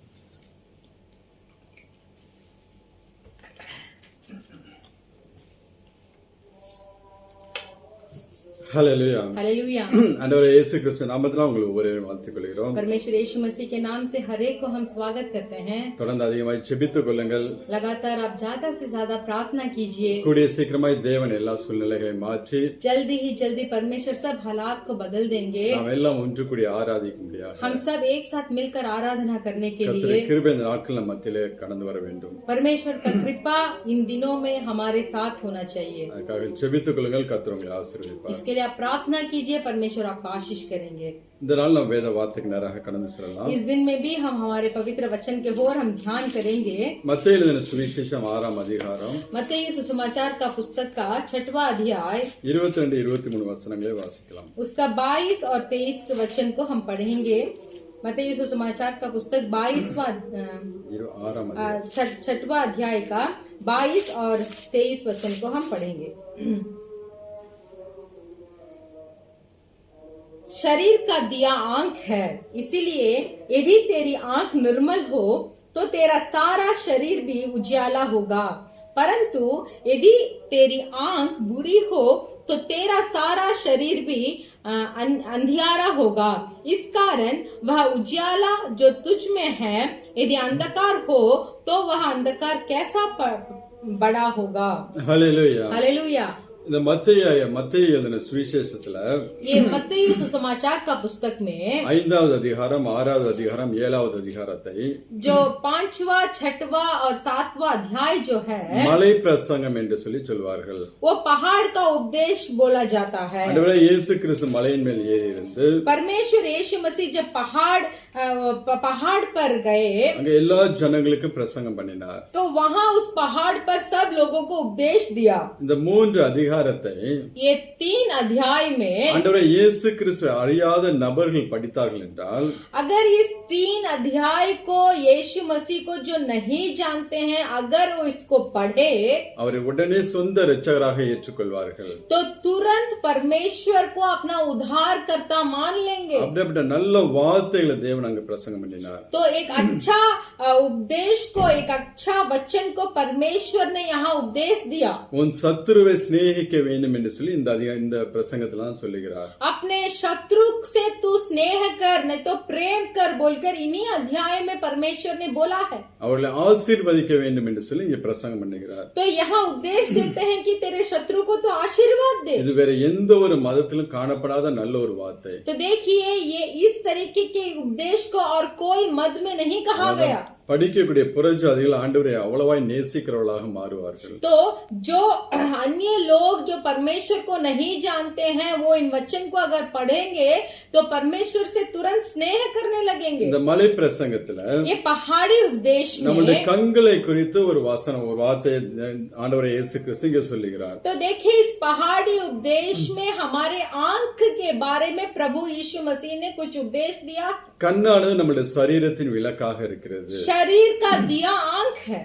ஹalleluya हालेलुया। ஆண்டவரே இயேசு கிறிஸ்து நாமத்தினால உங்களை ஒவ்வொரு வாழ்த்துக் கொள்கிறோம். परमेश्वर यीशु मसीह के नाम से हर एक को हम स्वागत करते हैं। தொடர்ந்து அதிகமாய் ஜெபித்துக் கொள்ளுங்கள். लगातार आप ज्यादा से ज्यादा प्रार्थना कीजिए। கூடிய சீக்கிரமாய் தேவன் எல்லா சூழ்நிலைகளை மாற்றி जल्दी ही जल्दी परमेश्वर सब हालात को बदल देंगे। நாம் எல்லாம் ஒன்று கூடி ஆராதிக்க முடியாது. हम सब एक साथ मिलकर आराधना करने के கர்த்தருடைய लिए கிருபை இந்த நாட்கள் நம்ம மத்தியிலே கடந்து வர வேண்டும். परमेश्वर का कृपा इन दिनों में हमारे साथ होना चाहिए। அதுக்காக ஜெபித்துக் கொள்ளுங்கள். கர்த்தர் உங்களை ஆசீர்வதிப்பார். इसके लिए आप प्रार्थना कीजिए, परमेश्वर आपको आशीष करेंगे। இந்த நாள் நாம் வேத வார்த்தைக்கு நேராக கடந்து செல்லலாம். इस दिन में भी हम हमारे पवित्र वचन के ओर हम ध्यान करेंगे। மத்தேயு எழுதின சுவிசேஷம் 6ஆம் அதிகாரம் मत्ती सुसमाचार का पुस्तक का 6वां अध्याय 22-23 वचनங்களை वासिக்கலாம். उसका 22 और 23 वचन को हम पढ़ेंगे। मत्ती सुसमाचार का पुस्तक 22वां 6ஆம் அதிகாரம் 6वां अध्याय का 22 और 23 वचन को हम पढ़ेंगे। शरीर का दिया आंख है, इसीलिए यदि तेरी आंख निर्मल हो तो तेरा सारा शरीर भी उजाला होगा, परंतु यदि तेरी आंख बुरी हो तो तेरा सारा शरीर भी अंधियारा होगा। इस कारण वह उजाला जो तुझ में है यदि अंधकार हो तो वह अंधकार कैसा बड़ा होगा। Hallelujah hallelujah. இந்த மத்தேயு எழுதின சுவிசேஷத்துல ये मत्ती सुसमाचार का पुस्तक में 5வது அதிகாரம் 6வது அதிகாரம் 7வது அதிகாரத்தை जो 5वां 6वां और 7वां अध्याय जो है மலை பிரசங்கம் என்று சொல்லி சொல்வார்கள். वो पहाड़ का उपदेश बोला जाता है। ஆண்டவரே இயேசு கிறிஸ்து மலையின் மேல் ஏறி இருந்து परमेश्वर यीशु मसीह जब पहाड़ पर गए அங்க எல்லா ஜனங்களுக்கும் பிரசங்கம் பண்ணினார். तो वहां उस पहाड़ पर सब लोगों को उपदेश दिया। இந்த 3 அதிகாரத்தை ये 3 अध्याय में ஆண்டவரே இயேசு கிறிஸ்து அறியாத நபர்கள் படித்தார்கள் என்றால் अगर इस 3 अध्याय को यीशु मसीह को जो नहीं जानते हैं अगर वो इसको पढ़े அவரை உடனே சொந்த இரட்சகராக ஏற்றுக்கொள்வார்கள். तो तुरंत परमेश्वर को अपना उद्धारकर्ता मान लेंगे। அப்படிப்பட்ட நல்ல வார்த்தைகளை தேவன் அங்க பிரசங்கம் பண்ணினார். तो एक अच्छा उपदेश को, एक अच्छा वचन को परमेश्वर ने यहाँ उपदेश दिया। உன் சத்துருவை சிநேகிக்க வேண்டும் என்று சொல்லி இந்த பிரசங்கத்துல சொல்லுகிறார். अपने शत्रु से तू स्नेह कर नहीं तो प्रेम कर बोलकर इन्हीं अध्याय में परमेश्वर ने बोला है। அவர்களை ஆசீர்வதிக்க வேண்டும் என்று சொல்லி இங்க பிரசங்கம் பண்ணுகிறார். तो यहाँ उपदेश देते हैं कि तेरे शत्रु को तो आशीर्वाद दे। இது வேற எந்த ஒரு மதத்திலும் காணப்படாத நல்ல ஒரு வார்த்தை. तो देखिए ये इस तरीके के उपदेश को और कोई मत में नहीं कहा गया। படிக்கக்கூடிய புறஜாதிகள் ஆண்டவரை அவ்வளவாய் நேசிக்கிறவர்களாக மாறுவார்கள். तो जो अन्य लोग जो परमेश्वर को नहीं जानते हैं वो इन वचन को अगर पढ़ेंगे तो परमेश्वर से तुरंत स्नेह करने लगेंगे। இந்த மலை பிரசங்கத்துல ये पहाड़ी उपदेश நம்முடைய में கண்களை குறித்து ஒரு வார்த்தை ஆண்டவரை இயேசு கிறிஸ்து இங்கே சொல்லுகிறார். तो देखिए इस पहाड़ी उपदेश में हमारे आंख के बारे में प्रभु यीशु मसीह ने कुछ उपदेश दिया। கண்ணானது நம்முடைய சரீரத்தின் விளக்காக இருக்கிறது. शरीर का दिया आंख है।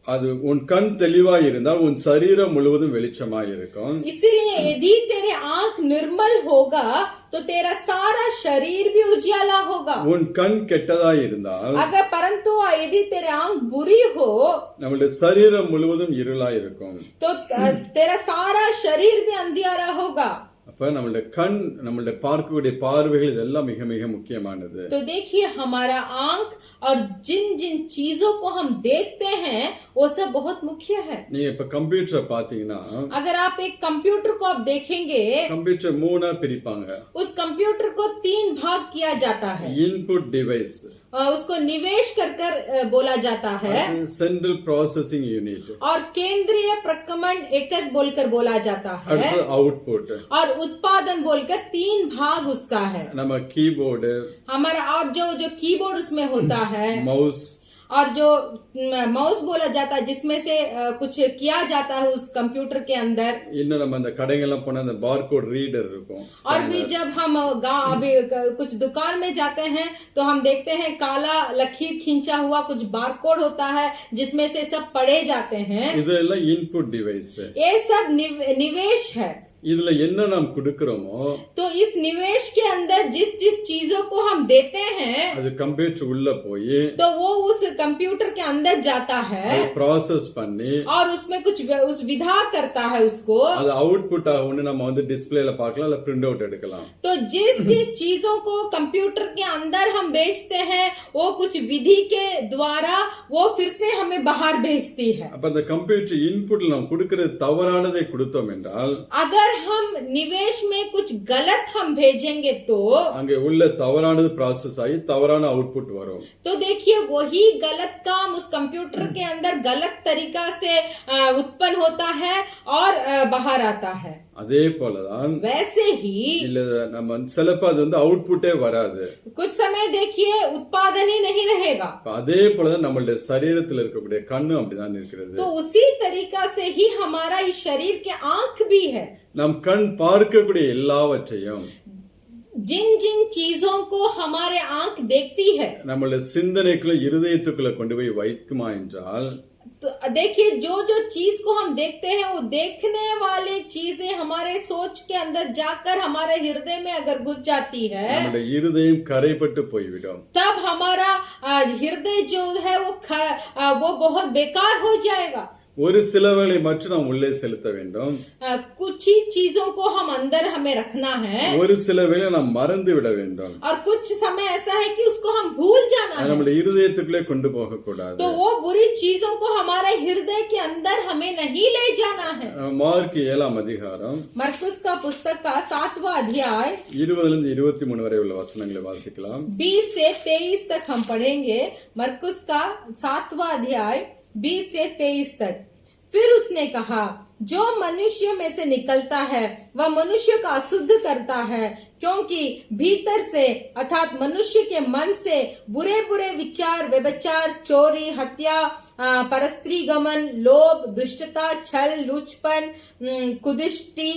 அது உன் கண் தெளிவாய் இருந்தால் உன் சரீரம் முழுவதும் வெளிச்சமாய் இருக்கும். इसीलिए यदि तेरे आंख निर्मल होगा तो तेरा सारा शरीर भी उजाला होगा। உன் கண் கெட்டதாய் இருந்தால் अगर परंतु यदि तेरे आंख बुरी हो நம்முடைய சரீரம் முழுவதும் இருளாய் இருக்கும். तो तेरा सारा शरीर भी अंधियारा होगा। அப்ப நம்மளுடைய கண், நம்மளுடைய பார்க்கக்கூடிய பார்வைகள் இதெல்லாம் மிக மிக முக்கியமானது. तो देखिए हमारा आंख और जिन जिन चीजों को हम देखते हैं वो सब बहुत मुख्य है। நீங்க இப்ப கம்ப்யூட்டரை பாத்தீங்கன்னா अगर आप एक कंप्यूटर को आप देखेंगे கம்ப்யூட்டர் 3ஆ பிரிப்பாங்க. उस कंप्यूटर को 3 भाग किया जाता है। இன்புட் டிவைஸ், उसको निवेश कर कर बोला जाता है, सेंट्रल प्रोसेसिंग यूनिट और केंद्रीय प्रक्रमण एकक बोलकर बोला जाता है, आउटपुट और उत्पादन बोलकर 3 भाग उसका है। நம்ம कीबोर्ड हमारा और जो कीबोर्ड उसमें होता है, माउस और जो माउस बोला जाता है जिसमें से कुछ किया जाता है उस कंप्यूटर के अंदर। இன்னும் நம்ம அந்த கடைங்கெல்லாம் போனா அந்த बारकोड ரீடர் இருக்கும். और भी जब हम अभी कुछ दुकान में जाते हैं तो हम देखते हैं काला लकीर खींचा हुआ कुछ बारकोड होता है जिसमें से सब पढ़े जाते हैं। இதெல்லாம் இன்புட் டிவைஸ். ये सब निवेश है। இதுல என்ன நாம் கொடுக்கிறோமோ तो इस निवेश के अंदर जिस जिस चीजों को हम देते हैं அது கம்ப்யூட்டர் உள்ள போய் तो वो उस कंप्यूटर के अंदर जाता है அதை ப்ராசஸ் பண்ணி और उसमें कुछ उस विधा करता है उसको। அது அவுட்புட் ஆக ஒண்ணு நம்ம வந்து டிஸ்பிளேல பார்க்கலாம் இல்ல பிரிண்ட் அவுட் எடுக்கலாம்। तो जिस जिस चीजों को कंप्यूटर के अंदर हम बेचते हैं वो कुछ विधि के द्वारा वो फिर से हमें बाहर भेजती है। அப்ப அந்த கம்ப்யூட்டர் இன்புட்ல நாம் கொடுக்கிறது தவறானதை கொடுத்தோம் என்றால் अगर हम निवेश में कुछ गलत हम भेजेंगे तो அங்கே உள்ள தவறானது ப்ராசஸ் ஆகி தவறான அவுட்புட் வரும்। तो देखिए वही गलत काम उस कंप्यूटर के अंदर गलत तरीका से उत्पन्न होता है और बाहर आता है। அதே போலதான் वैसे ही இல்ல நம்ம சிலப்ப அது வந்து அவுட்புட்டே வராது। कुछ समय देखिए उत्पादन ही नहीं रहेगा। அதே போலதான் நம்மளுடைய சரீரத்தில் இருக்கக்கூடிய கண்ணு அப்படிதான் இருக்கிறது। तो उसी तरीका से ही हमारा इस शरीर के आंख भी है। நம் கண் பார்க்கக்கூடிய எல்லாவற்றையும் जिन जिन चीजों को हमारे आंख देखती है நம்மளுடைய சிந்தனைக்குள்ள இருதயத்துக்குள்ள கொண்டு போய் வைக்குமா என்றால் तो देखिए जो जो चीज को हम देखते हैं वो देखने वाले चीजें हमारे सोच के अंदर जाकर हमारे हृदय में अगर घुस जाती है நம்மளுடைய இருதயம் கரைப்பட்டு போய்விடும்। तब हमारा हृदय जो है वो बहुत बेकार हो जाएगा। ஒரு சிலவகளை மட்டும் நாம் உள்ளே செலுத்த வேண்டும்। कुछ ही चीजों को हम अंदर हमें रखना है ஒரு சிலவகளை நாம் மறந்து விட வேண்டும்। और कुछ समय ऐसा है कि उसको हम भूल जाना है। நம்மளுடைய இருதயத்துக்குள்ளே கொண்டு போக கூடாது। तो वो बुरी चीजों को हमारे हृदय के अंदर हमें नहीं ले जाना है। மார்க் 7ஆம் அதிகாரம் मरकुस का पुस्तक का 7वां अध्याय 20 இருந்து 23 वரை उள்ள वचनங்களை வாசிக்கலாம்। 20 से 23 तक हम पढ़ेंगे। मरकुस का 7वां अध्याय 20 से 23 तक। फिर उसने कहा जो मनुष्य में से निकलता है वह मनुष्य का अशुद्ध करता है, क्योंकि भीतर से अर्थात मनुष्य के मन से बुरे बुरे विचार, व्यभिचार, चोरी, हत्या, परस्त्री गमन, लोभ, दुष्टता, छल, लुचपन, कुदिष्टि,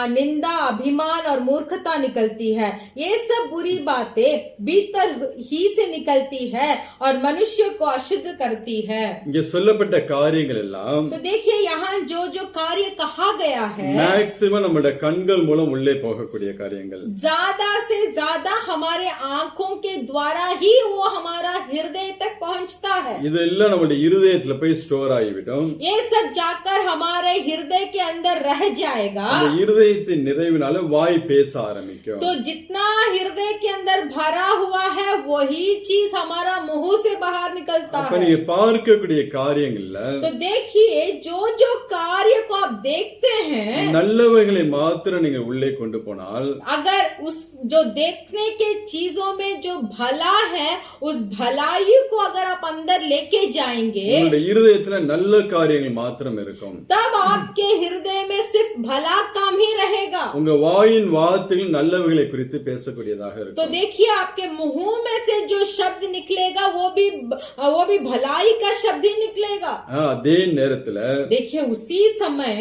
निंदा, अभिमान और मूर्खता निकलती है। ये सब बुरी बातें भीतर ही से निकलती है और मनुष्य को अशुद्ध करती है। இங்கே சொல்லப்பட்ட காரியங்கள் எல்லாம் तो देखिए यहाँ जो जो कार्य कहा गया है மேக்ஸிமம் நம்மளுடைய கண்கள் மூலம் உள்ளே போகக்கூடிய காரியங்கள்। ज्यादा से ज्यादा हमारे आंखों के द्वारा ही वो हमारा हृदय तक पहुंचता है। இதெல்லாம் நம்மளுடைய இருதயத்துல போய் ஸ்டோர் ஆகிவிடும்। ये सब जाकर हमारे हृदय के अंदर रह जाएगा। அந்த இருதயத்தின் நிறைவினால வாய் பேச ஆரம்பிக்கும்। तो जितना हृदय के अंदर भरा हुआ है वही चीज हमारा मुंह से बाहर निकलता அப்ப है। நீங்க பார்க்கக்கூடிய காரியங்கள்ல तो देखिए जो जो कार्य को आप देखते हैं நல்லவைகளை மாத்திரம் நீங்க உள்ளே கொண்டு போனால் अगर उस जो देखने के चीजों में जो भला है उस भलाई को अगर आप अंदर लेके जाएंगे உங்களுடைய இருதயத்துல நல்ல காரியங்கள் மாத்திரம் இருக்கும்। तब आपके हृदय में सिर्फ भला काम ही रहेगा। உங்க வாயின் வார்த்தைகள் நல்லவைகளை குறித்து பேசக்கூடியதாக तो இருக்கும்। देखिए आपके मुंह में से जो शब्द निकलेगा वो भी भलाई का शब्द ही निकलेगा। அதே நேரத்துல देखिए उसी समय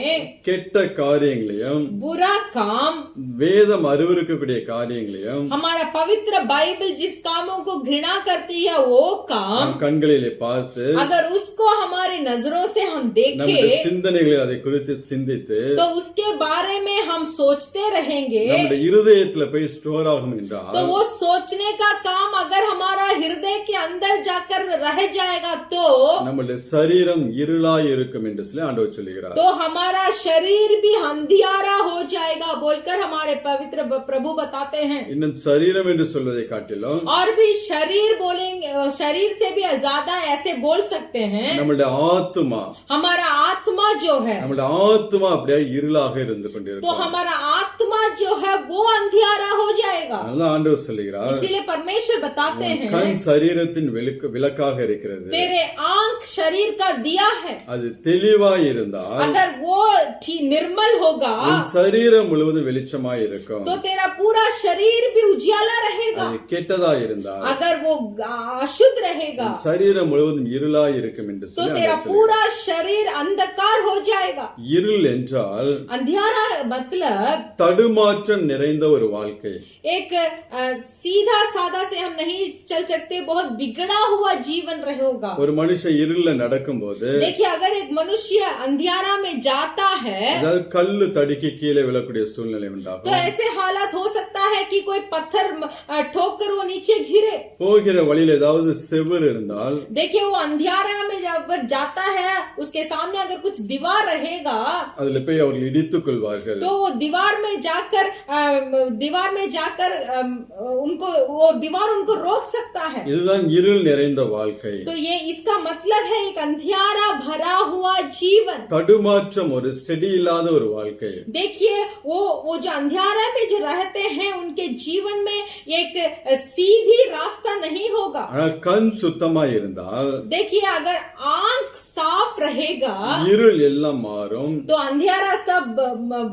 கெட்ட காரியங்களையும் बुरा काम வேதம் அறிவிக்கக்கூடிய காரியங்களையும் हमारा पवित्र बाइबल जिस कामों को घृणा करती है वो काम நாம் கண்களிலே பார்த்து अगर उसको हमारी नजरों से हम நம்முடைய देखें சிந்தனைகளில் அதை குறித்து சிந்தித்து तो उसके बारे में हम सोचते रहेंगे। நம்முடைய இருதயத்துல போய் ஸ்டோர் ஆகும் என்றால் तो वो सोचने का काम अगर हमारा हृदय के अंदर जाकर रह जाएगा तो நம்முடைய சரீரம் இருளாய் இருக்கும் என்று சொல்லி ஆண்டவர் சொல்கிறார்। तो हमारा शरीर भी अंधियारा हो जाएगा बोलकर हमारे पवित्र प्रभु बताते हैं। இன்னும் சரீரம் என்று சொல்வதை காட்டிலும் और भी शरीर बोलेंगे, शरीर से भी ज्यादा ऐसे बोल सकते हैं நம்முடைய ஆத்துமா हमारा आत्मा जो है நம்முடைய ஆத்துமா அப்படியே இருளாக இருந்து तो கொண்டிருக்கும்। हमारा आत्मा जो है वो अंधियारा हो जाएगा। அதனால ஆண்டவர் சொல்கிறார் इसीलिए परमेश्वर बताते हैं கண் சரீரத்தின் விளக்காக இருக்கிறது, तेरे आंख शरीर का दिया है। அது தெளிவாய் இருந்தால் अगर वो निर्मल होगा உன் சரீரம் முழுவதும் முழுவதும் வெளிச்சமாய் இருக்கும். तो तेरा पूरा शरीर भी उजियाला रहेगा. அது கெட்டதா இருந்தால் अगर वो अशुद्ध रहेगा சரீரம் முழுவதும் இருளாய் இருக்கும் என்று तो சொல்லி तेरा ஆண்டவர் சொல்கிறார். पूरा शरीर अंधकार हो जाएगा. இருள் என்றால் अंधियारा मतलब தடுமாற்றம் நிறைந்த ஒரு வாழ்க்கை. एक सीधा सादा से हम नहीं चल सकते, बहुत बिगड़ा हुआ जीवन रहेगा. ஒரு மனுஷன் இருள்ல நடக்கும்போது देखिए अगर एक मनुष्य अंधियारा में जाता है அதாவது கல்லு தடுக்கி கீழே விழக்கூடிய சூழ்நிலை तो உண்டாகும். ऐसे हालत हो सकता है कि कोई पत्थर ठोक कर वो नीचे गिरे. போகிற வழியில் ஏதாவது செவுரு இருந்தால் देखिए वो अंधियारा में जब जाता है उसके सामने अगर कुछ दीवार रहेगा அதுல போய் அவர்கள் இடித்துக் கொள்வார்கள். तो वो दीवार में जाकर उनको वो दीवार उनको रोक सकता है. இதுதான் இருள் நிறைந்த வாழ்க்கை. तो ये इसका मतलब है एक अंधियारा भरा हुआ जीवन. தடுமாற்றம் ஒரு ஸ்டெடி இல்லாத ஒரு வாழ்க்கை. देखिए वो जो अंधियारा में जो रहते हैं उनके जीवन में एक सीधी रास्ता नहीं होगा. ஆனால் கண் சுத்தமா இருந்தால் देखिए अगर आंख साफ रहेगा இருள் எல்லாம் மாறும். तो अंधियारा सब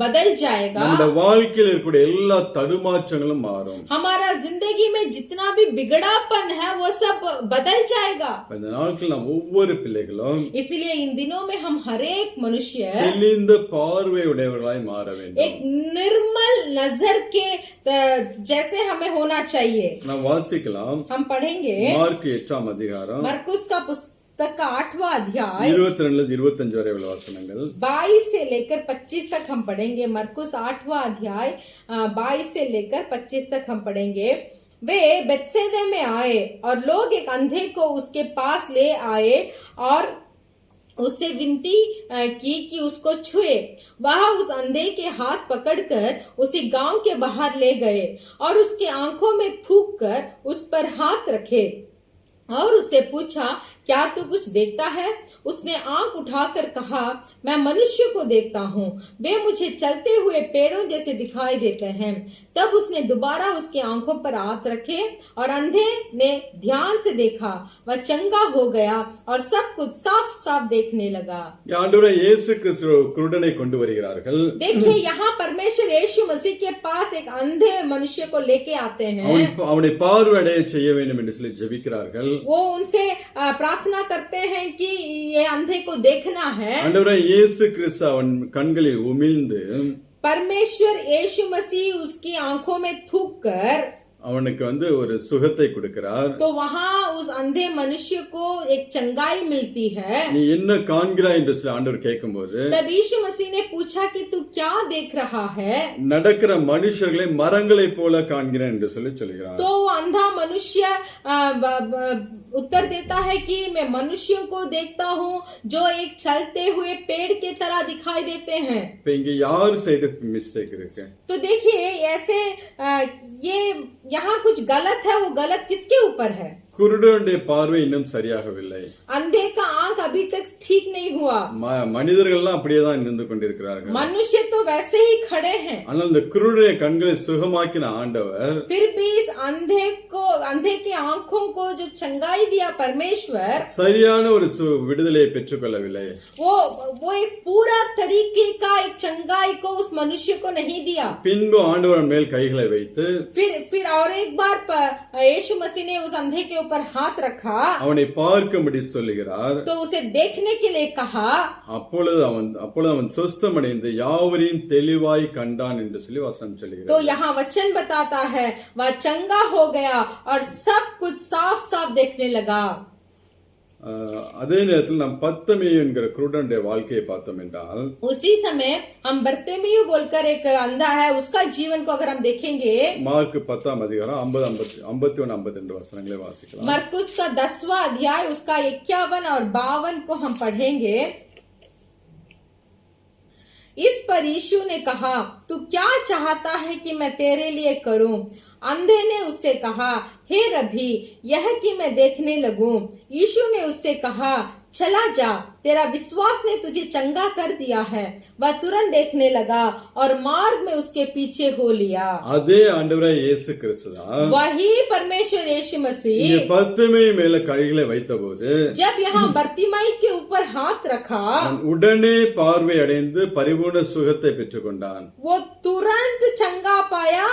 बदल जाएगा. நம்முடைய வாழ்க்கையில் இருக்கக்கூடிய எல்லா தடுமாற்றங்களும் மாறும். हमारा जिंदगी में जितना भी बिगड़ापन है वो सब बदल जाएगा. இந்த நாட்கள் நாம் ஒவ்வொரு பிள்ளைகளும் इसलिए इन दिनों में हम हर एक मनुष्य தெளிந்த பார்வை உடையவர்களாய் மாற வேண்டும். एक निर्मल नजर के जैसे हमें होना चाहिए. நாம் வாசிக்கலாம். हम पढ़ेंगे மார்க் 8ஆம் அதிகாரம் मरकुस का पुस्तक का 8वां अध्याय 22 25 வரை உள்ள வசனங்கள். 22 से लेकर 25 तक हम पढ़ेंगे. मरकुस 8वां अध्याय 22 से लेकर 25 तक हम पढ़ेंगे. वे बेत्सैदा में आए और लोग एक अंधे को उसके पास ले आए और उससे विनती की कि उसको छुए. वह उस अंधे के हाथ पकड़कर उसी गांव के बाहर ले गए और उसके आंखों में थूक कर उस पर हाथ रखे और उससे पूछा, क्या तू कुछ देखता है? उसने आंख उठाकर कहा, मैं मनुष्य को देखता हूँ, वे मुझे चलते हुए पेड़ों जैसे दिखाई देते हैं. तब उसने दोबारा उसकी आंखों पर हाथ रखे और अंधे ने ध्यान से देखा. वह चंगा हो गया और सब कुछ साफ साफ देखने लगा. ஆண்டவரே இயேசு கிறிஸ்து குருடனை கொண்டு வருகிறார்கள். देखिए यहाँ परमेश्वर यीशु मसीह के पास एक अंधे मनुष्य को लेके आते हैं. அவனை பார்வையடைய செய்ய வேண்டும் என்று சொல்லி ஜெபிக்கிறார்கள். वो उनसे प्रार्थना करते हैं कि ये अंधे को देखना है. ஆண்டவரே இயேசு கிறிஸ்து அவன் கண்களில் உமிழ்ந்து परमेश्वर यीशु मसीह उसकी आंखों में थूक कर அவனுக்கு ஒரு சுகத்தை கொடுக்கிறார். तो वहाँ उस अंधे मनुष्य को एक चंगाई मिलती है. நீ என்ன காண்கிறாய் என்று சொல்லி ஆண்டவர் கேட்கும்போது तब यीशु मसीह ने पूछा कि तू क्या देख रहा है? நடக்கிற மனுஷர்களை மரங்களைப் போல காண்கிறேன் என்று சொல்லி சொல்கிறார். तो अंधा मनुष्य उत्तर देता है कि मैं मनुष्यों को देखता हूँ जो एक चलते हुए पेड़ के तरह दिखाई देते हैं. இப்ப இங்க யார் சைடு மிஸ்டேக் இருக்கு? तो देखिए ऐसे ये यहाँ कुछ गलत है. वो गलत किसके ऊपर है? குருடனுடைய பார்வை இன்னும் சரியாகவில்லை. अंधे का आंख अभी तक ठीक नहीं हुआ. மனிதர்கள்லாம் அப்படியே தான் நின்று கொண்டிருக்கிறார்கள். मनुष्य तो वैसे ही खड़े हैं. ஆனால் இந்த குருடைய கண்களை சுகமாக்கின ஆண்டவர் फिर भी इस अंधे के आंखों को जो चंगाई दिया परमेश्वर சரியான ஒரு விடுதலையை பெற்றுக்கொள்ளவில்லை. वो एक पूरा तरीके का एक चंगाई को उस मनुष्य को नहीं दिया. பின்பு ஆண்டவர் மேல் கைகளை வைத்து फिर और एक बार यीशु मसीह ने उस अंधे के ऊपर हाथ रखा. அவனை பார்க்கும்படி சொல்லுகிறார். तो उसे देखने के लिए कहा. அப்பொழுது அவன் சொஸ்தமடைந்து யாவரையும் தெளிவாய் கண்டான் என்று சொல்லி வசனம் சொல்லுகிறார். तो यहाँ वचन बताता है वह चंगा हो गया और सब कुछ साफ साफ देखने लगा. அதே நேரத்தில் நாம் பத்தமேயு என்கிற குருடனுடைய வாழ்க்கையை பார்த்தோம் என்றால் उसी समय हम बर्तिमेयु बोलकर एक अंधा है उसका जीवन को अगर हम देखेंगे மார்க் 10ஆம் அதிகாரம் 50 51 52 வசனங்களை வாசிக்கலாம். मरकुस का 10वां अध्याय उसका 51 और 52 को हम पढ़ेंगे. इस पर यीशु ने कहा, तू क्या चाहता है कि मैं तेरे लिए करूं? अंधे ने उससे कहा, हे रब्बी, यह कि मैं देखने लगूं. यीशु ने उससे कहा, चला जा, तेरा विश्वास ने तुझे चंगा कर दिया है। वह तुरंत देखने लगा और मार्ग में उसके पीछे हो लिया। அதே ஆண்டவராய் இயேசு கிறிஸ்து தான் वही परमेश्वर यीशु मसीह இங்க பத்துமை மேல கைகளை வைத்தபோது जब यहाँ बर्तिमाई के ऊपर हाथ रखा, அவன் உடனே பார்வை அடைந்து பரிபூர்ண சுகத்தை பெற்றுக்கொண்டான். वो तुरंत चंगा पाया,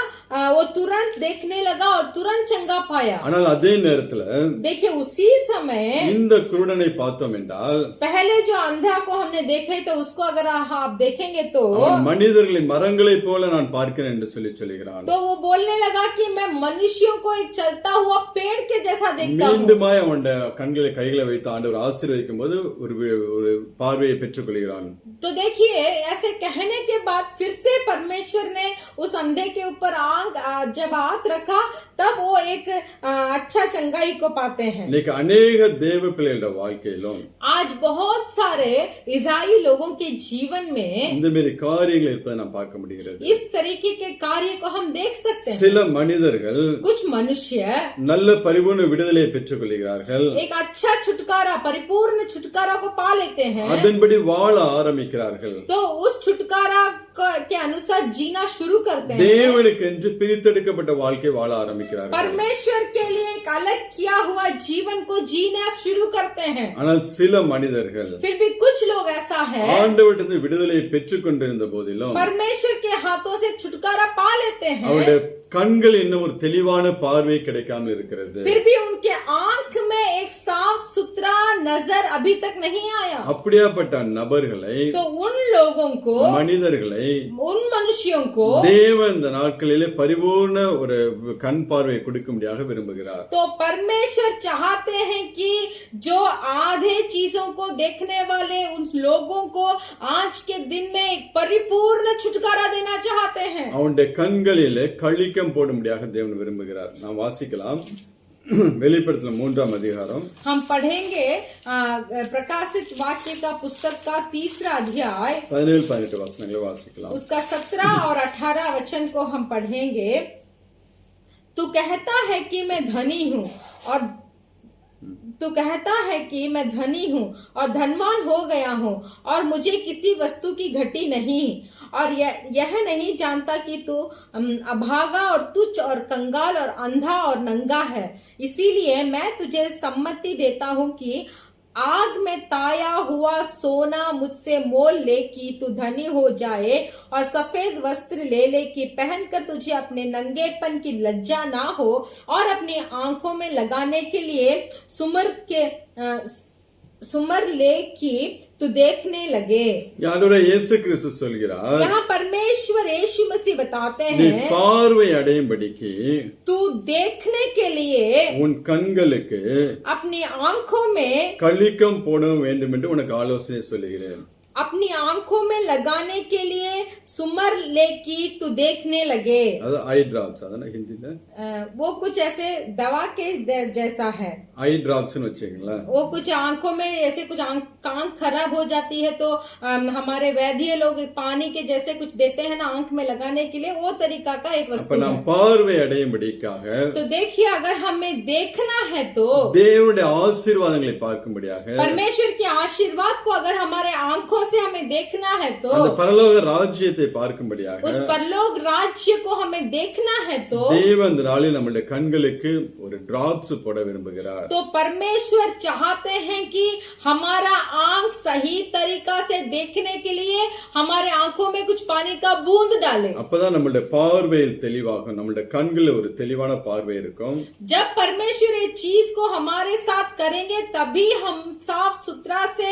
वो तुरंत देखने लगा और तुरंत चंगा पाया। ஆனால் அதே நேரத்துல देखिए उसी समय இந்த குருடனை பார்த்தோம் என்றால் पहले जो अंधा को हमने देखे तो उसको अगर आप देखेंगे तो அவன் மனிதர்களை மரங்களைப் போல நான் பார்க்கிறேன் என்று சொல்லுகிறான். वो बोलने लगा कि मैं मनुष्यों को एक चलता हुआ पेड़ के जैसा देखता हूँ। மீண்டுமாய் அவனுடைய கண்களை கைகளை வைத்து ஆண்டவர் ஆசீர்வதிக்கும் போது ஒரு பார்வையை பெற்றுக் கொள்கிறான். तो देखिए ऐसे कहने के बाद फिर से परमेश्वर ने उस अंधे के ऊपर आंख जब हाथ रखा तब वो एक अच्छा चंगाई को पाते हैं। இன்னைக்கு अनेक தேவ பிள்ளைகளோட வாழ்க்கையிலும் आज बहुत सारे ईसाई लोगों के जीवन में இந்த மாதிரி காரியங்கள் இருப்பதை நாம் பார்க்க முடிகிறது. इस तरीके के कार्य को हम देख सकते हैं। சில மனிதர்கள் कुछ मनुष्य நல்ல பரிபூர்ண விடுதலையை பெற்றுக் கொள்கிறார்கள், एक अच्छा छुटकारा, परिपूर्ण छुटकारा को पा लेते हैं, அதன்படி வாழ ஆரம்பிக்கிறார்கள். तो उस छुटकारा के अनुसार जीना शुरू करते हैं। தேவனுக்கென்று பிரித்தெடுக்கப்பட்ட வாழ்க்கை வாழ ஆரம்பிக்கிறார்கள். परमेश्वर के लिए एक अलग किया हुआ जीवन को जीना शुरू करते हैं। ஆனால் சில மனிதர்கள் फिर भी कुछ लोग ऐसा है ஆண்டவரிடமிருந்து விடுதலையை பெற்றுக் கொண்டிருந்த போதிலும் परमेश्वर के हाथों से छुटकारा पा लेते हैं, அவருடைய கண்கள் இன்னும் ஒரு தெளிவான பார்வை கிடைக்காமல் இருக்கிறது. फिर भी उनके आंख में एक साफ सुथरा नजर अभी तक नहीं आया। அப்படியாப்பட்ட நபர்களை, तो उन लोगों को, மனிதர்களை उन मनुष्यों को தேவன் இந்த நாட்களிலே பரிபூர்ண ஒரு கண் பார்வையை கொடுக்கும்படியாக விரும்புகிறார். तो परमेश्वर चाहते हैं कि जो आधे चीजों को देखने वाले उन लोगों को आज के दिन में एक परिपूर्ण छुटकारा देना चाहते हैं। அவனுடைய கண்களிலே கழிக்கம் போடும்படியாக தேவன் விரும்புகிறார். நாம் வாசிக்கலாம் வெளிப்படுத்தல் 3ஆம் அதிகாரம். हम पढ़ेंगे प्रकाशित वाक्य का पुस्तक का 3रा अध्याय 17-18 वचनங்களை வாசிக்கலாம். उसका 17 और 18 वचन को हम पढ़ेंगे। तू कहता है कि मैं धनी हूँ और तू कहता है कि मैं धनी हूँ और धनवान हो गया हूँ और मुझे किसी वस्तु की घटी नहीं, और यह नहीं जानता कि तू अभागा और तुच्छ और कंगाल और अंधा और नंगा है। इसीलिए मैं तुझे सम्मति देता हूँ कि आग में ताया हुआ सोना मुझसे मोल ले कि तू धनी हो जाए, और सफेद वस्त्र ले ले कि पहनकर तुझे अपने नंगेपन की लज्जा ना हो, और अपनी आंखों में लगाने के लिए सुमर ले कि तू देखने लगे। ஆண்டவராய் இயேசு கிறிஸ்து சொல்கிறார், यहाँ परमेश्वर यीशु मसीह बताते நீ हैं பார்வை அடையும்படிக்கு तू देखने के लिए உன் கண்களுக்கு अपनी आंखों में கழிக்கம் போட வேண்டும் என்று உனக்கு ஆலோசனை சொல்லுகிறேன். अपनी आंखों में लगाने के लिए सुमर ले की तू देखने लगे। அது ஐ டிராப்ஸ், அதான ஹிந்தில वो कुछ ऐसे दवा के जैसा है। ஐ டிராப்ஸ்னு வச்சுக்கீங்களா. वो कुछ आंखों में ऐसे कुछ आंख खराब हो जाती है तो हमारे वैद्य लोग पानी के जैसे कुछ देते हैं ना आंख में लगाने के लिए, वो तरीका का एक அப்ப वस्तु நாம் है। பார்வை அடையும்படிக்காக तो देखिए अगर हमें देखना है तो தேவனுடைய ஆசீர்வாதங்களை பார்க்கும்படியாக परमेश्वर के आशीर्वाद को अगर हमारे आंखों से हमें देखना है तो அந்த பரலோக ராஜ்யத்தை பார்க்கும்படியாக उस परलोक राज्य को हमें देखना है तो தேவன் இந்த நாளில் நம்முடைய கண்களுக்கு ஒரு டிராப்ஸ் போட விரும்புகிறார். तो परमेश्वर चाहते हैं कि हमारा आंख सही तरीका से देखने के लिए हमारे आंखों में कुछ पानी का बूंद डाले। அப்பதான் நம்முடைய பார்வையில் தெளிவாகும், நம்முடைய கண்களில் ஒரு தெளிவான பார்வை இருக்கும். जब परमेश्वर ये चीज को हमारे साथ करेंगे तभी हम साफ सुथरा से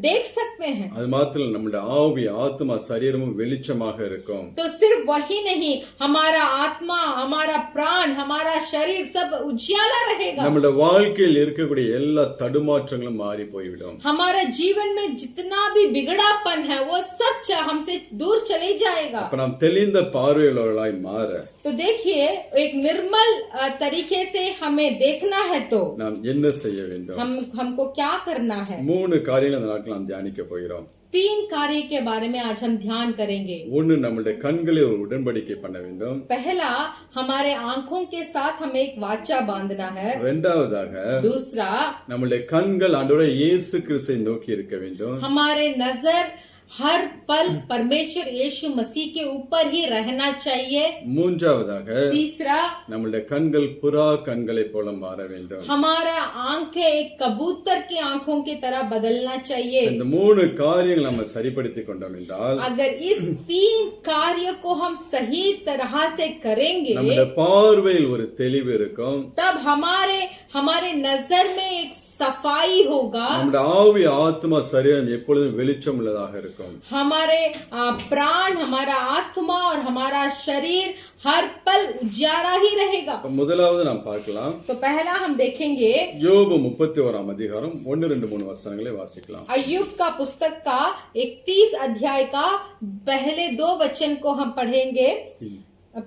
देख सकते हैं। அது மாத்திரம் நம்முடைய ஆவி, ஆத்மா, சரீரமும் வெளிச்சமாக இருக்கும். तो सिर्फ वही नहीं, हमारा आत्मा, हमारा प्राण, हमारा शरीर सब उजियाला रहेगा। நம்முடைய வாழ்க்கையில் இருக்கக்கூடிய எல்லா தடுமாற்றங்களும் மாறி போய்விடும். हमारा जीवन में जितना भी बिगड़ापन है वो सब हमसे दूर चले जाएगा। அப்ப நாம் தெளிந்த பார்வையுள்ளவர்களாய் மாற तो देखिए एक निर्मल तरीके से हमें देखना है तो நாம் என்ன செய்ய வேண்டும்? हमको क्या करना है? 3 காரியங்களை இந்த நாட்கள் நாம் தியானிக்க போகிறோம். 3 कार्य के बारे में आज हम ध्यान करेंगे। ஒன்னு நம்மளுடைய கண்களை ஒரு உடன்படிக்கை பண்ண வேண்டும். पहला, हमारे आंखों के साथ हमें एक वाचा बांधना है। இரண்டாவதாக दूसरा, நம்மளுடைய கண்கள் ஆண்டவராகிய இயேசு கிறிஸ்துவை நோக்கி இருக்க வேண்டும். हमारे नजर हर पल परमेश्वर यीशु मसीह के ऊपर ही रहना चाहिए। மூன்றாவதாக तीसरा, நம்மளுடைய கண்கள் புறா கண்களை போல மாற வேண்டும். हमारा आंखें एक कबूतर की आंखों की तरह बदलना चाहिए। இந்த மூணு காரியங்களை நம்ம சரிப்படுத்திக் கொண்டோம் என்றால் अगर इस 3 कार्य को हम सही तरह से करेंगे, நம்முடைய பார்வையில் ஒரு தெளிவு இருக்கும். तब हमारे नजर में एक सफाई होगा। நம்முடைய ஆவி ஆத்மா சரீரம் எப்பொழுதும் வெளிச்சம் உள்ளதாக இருக்கும். हमारे प्राण, हमारा आत्मा और हमारा शरीर हर पल उजाला ही रहेगा। முதலாவது நாம் பார்க்கலாம். तो पहला हम देखेंगे யோபு 31 அதிகாரம் 1 2 3 வசனங்களை வாசிக்கலாம். अय्यूब का पुस्तक का 31 अध्याय का पहले 2 वचन को हम पढ़ेंगे।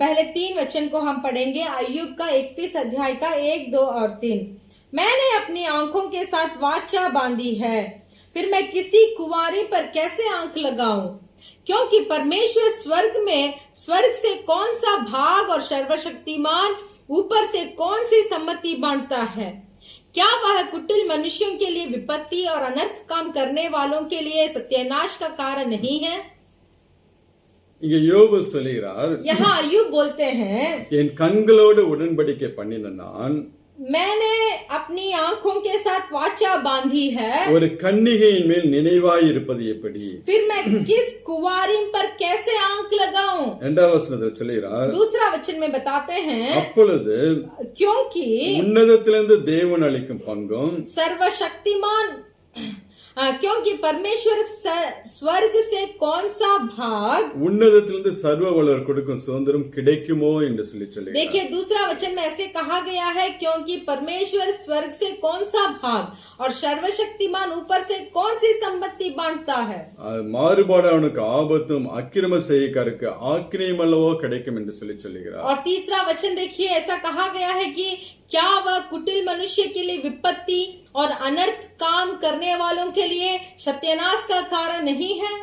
पहले 3 वचन को हम पढ़ेंगे। अय्यूब का 31 अध्याय का 1, 2 और 3। मैंने अपनी आंखों के साथ वाचा बांधी है, फिर मैं किसी कुंवारी पर कैसे आंख लगाऊं? क्योंकि परमेश्वर स्वर्ग से कौन सा भाग और सर्वशक्तिमान ऊपर से कौन सी सम्मति बांटता है? क्या वह कुटिल मनुष्यों के लिए विपत्ति और अनर्थ काम करने वालों के लिए सत्यानाश का कारण नहीं है? இங்க யோபு சொல்கிறார், यहाँ अय्यूब बोलते हैं, என் கண்களோடு உடன்படிக்கை பண்ணின நான் मैंने अपनी आंखों के साथ वाचा बांधी है, ஒரு கன்னிகையின் மேல் நினைவாய் இருப்பது எப்படி? फिर मैं किस कुंवारी पर कैसे आंख लगाऊं? இரண்டாவது வசனத்தில் சொல்கிறார், दूसरा वचन में बताते हैं, அப்பொழுது क्योंकि உன்னதத்திலிருந்து தேவன் அளிக்கும் பங்கும் सर्वशक्तिमान क्योंकि परमेश्वर स्वर्ग से कौन सा भाग, உன்னதத்திலிருந்து சர்வ வல்லவர் கொடுக்கும் சுதந்திரம் கிடைக்குமோ என்று சொல்கிறார். देखिए दूसरा वचन में ऐसे कहा गया है, क्योंकि परमेश्वर स्वर्ग से कौन सा भाग और सर्वशक्तिमान ऊपर से कौन सी संपत्ति बांटता है? மாறுபாடானுக்கு ஆபத்தும் அக்கிரம செய்யக்காருக்கு ஆக்கினையும் அல்லவோ கிடைக்கும் என்று சொல்கிறார். और तीसरा वचन देखिए, ऐसा कहा गया है कि क्या वह कुटिल मनुष्य के लिए विपत्ति और अनर्थ काम करने वालों के लिए सत्यानाश का कारण नहीं है?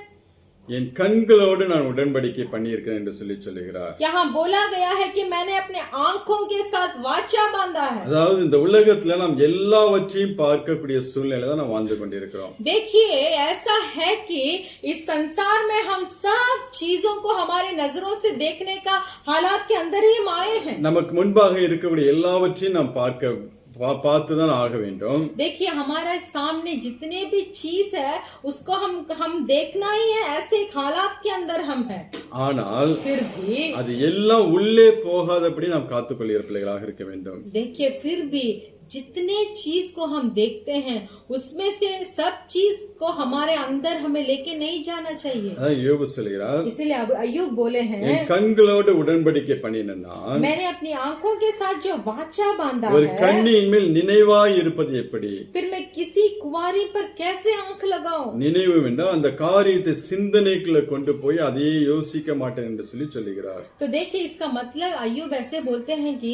என் கண்களோடு நான் உடன்படிக்கை பண்ணியிருக்கிறேன் என்று சொல்கிறார். यहाँ बोला गया है कि मैंने अपने आंखों के साथ वाचा बांधा है। அதாவது இந்த உலகத்துல நாம் எல்லாவற்றையும் பார்க்கக்கூடிய சூழ்நிலை தான் நாம் வாழ்ந்து கொண்டிருக்கிறோம். देखिए ऐसा है कि इस संसार में हम सब चीजों को हमारी नजरों से देखने का हालात के अंदर ही हम आए हैं। நமக்கு முன்பாக இருக்கக்கூடிய எல்லாவற்றையும் நாம் பார்த்துதான் ஆக வேண்டும். देखिए हमारे सामने जितने भी चीज है उसको हम देखना ही है, ऐसे हालात के अंदर हम हैं। ஆனால் फिर भी அது எல்லாம் உள்ளே போகாதபடி நாம் காத்துக்கொள்கிற பிள்ளைகளாக இருக்க வேண்டும். देखिए फिर भी जितने चीज को हम देखते हैं उसमें से सब चीज को हमारे अंदर हमें लेके नहीं जाना चाहिए। அதான் யோபு சொல்கிறார், इसलिए अब अय्यूब बोले हैं, என் கண்களோடு உடன்படிக்கை பண்ணின நான் मैंने अपनी आंखों के साथ जो वाचा बांधा ஒரு है, கன்னியின் மேல் நினைவாய் இருப்பது எப்படி? फिर मैं किसी कुंवारी पर कैसे आंख लगाऊं? நினைவு என்றால் அந்த காரியத்தை சிந்தனைக்குள்ள கொண்டு போய் அதையே யோசிக்க மாட்டேன் என்று சொல்லுகிறார். तो देखिए इसका मतलब अय्यूब ऐसे बोलते हैं कि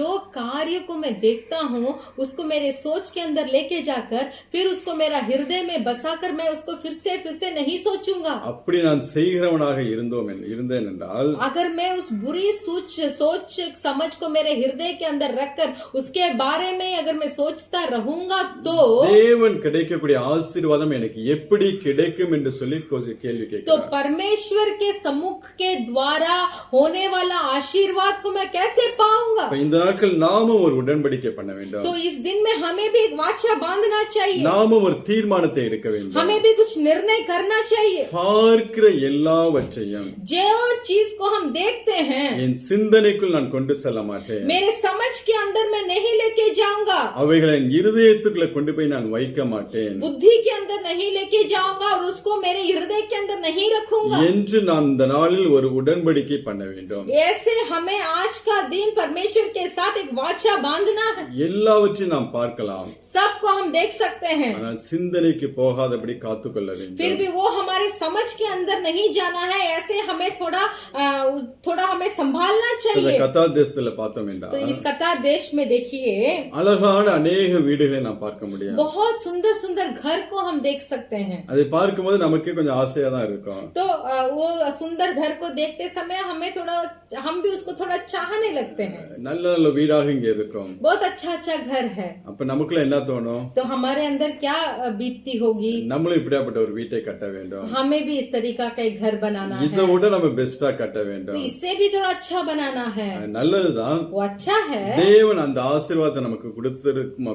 जो कार्य को मैं देखता हूँ उसको मेरे सोच के अंदर लेके जाकर फिर उसको मेरा हृदय में बसाकर मैं उसको फिर से नहीं सोचूंगा। அப்படி நான் செய்கிறவனாக இருந்தேன் என்றால், अगर मैं उस बुरी सोच समझ को मेरे हृदय के अंदर रखकर उसके बारे में अगर मैं सोचता रहूंगा तो தேவன் கிடைக்கக்கூடிய ஆசீர்வாதம் எனக்கு எப்படி கிடைக்கும் என்று சொல்லி கேள்வி तो கேட்கிறார். परमेश्वर के सम्मुख के द्वारा होने वाला आशीर्वाद को मैं कैसे पाऊंगा? இந்த நாட்கள் நாமும் ஒரு உடன்படிக்கை பண்ண வேண்டும். तो इस दिन में हमें भी एक वाचा बांधना चाहिए, நாமும் ஒரு தீர்மானத்தை எடுக்க வேண்டும். हमें भी कुछ निर्णय करना चाहिए। பார்க்கிற எல்லாவற்றையும் जो चीज को हम देखते हैं என் சிந்தனைக்குள் நான் கொண்டு செல்ல மாட்டேன், मेरे समझ के अंदर मैं नहीं लेके जाऊंगा, அவைகளை என் இருதயத்துக்குள்ள கொண்டு போய் நான் வைக்க மாட்டேன் बुद्धि के अंदर नहीं लेके जाऊंगा और उसको मेरे हृदय के अंदर नहीं रखूंगा என்று நான் இந்த நாளில் ஒரு உடன்படிக்கை பண்ண வேண்டும். ऐसे हमें आज का दिन परमेश्वर के साथ एक वाचा बांधना है। எல்லாவற்றையும் நாம் பார்க்கலாம், सबको हम देख सकते हैं, ஆனால் சிந்தனைக்கு போகாதபடி காத்துக்கொள்ள வேண்டும். फिर भी वो हमारे समझ के अंदर नहीं जाना है, ऐसे हमें थोड़ा हमें संभालना இந்த चाहिए। கத்தார் தேசத்துல பார்த்தோம் तो என்றால் इस कतार देश में देखिए அழகான அநேக வீடுகளை நாம் பார்க்க முடியும். बहुत सुंदर सुंदर घर को हम देख सकते हैं। அதை பார்க்கும்போது நமக்கே கொஞ்சம் ஆசையா தான் இருக்கும். तो वो सुंदर घर को देखते समय हम भी उसको थोड़ा चाहने लगते हैं। நல்ல நல்ல வீடாக இங்க இருக்கும். बहुत अच्छा घर है। அப்ப நமக்குள்ள என்ன தோணும்? तो हमारे अंदर क्या बीतती होगी? நம்மளும் இப்படியாப்பட்ட ஒரு வீட்டை கட்ட வேண்டும். हमें भी इस तरीका का एक घर बनाना है। இதை விட நம்ம பெஸ்டா கட்ட तो வேண்டும். इससे भी थोड़ा अच्छा बनाना है। நல்லதுதான். वो अच्छा है। தேவன் அந்த ஆசீர்வாதத்தை நமக்கு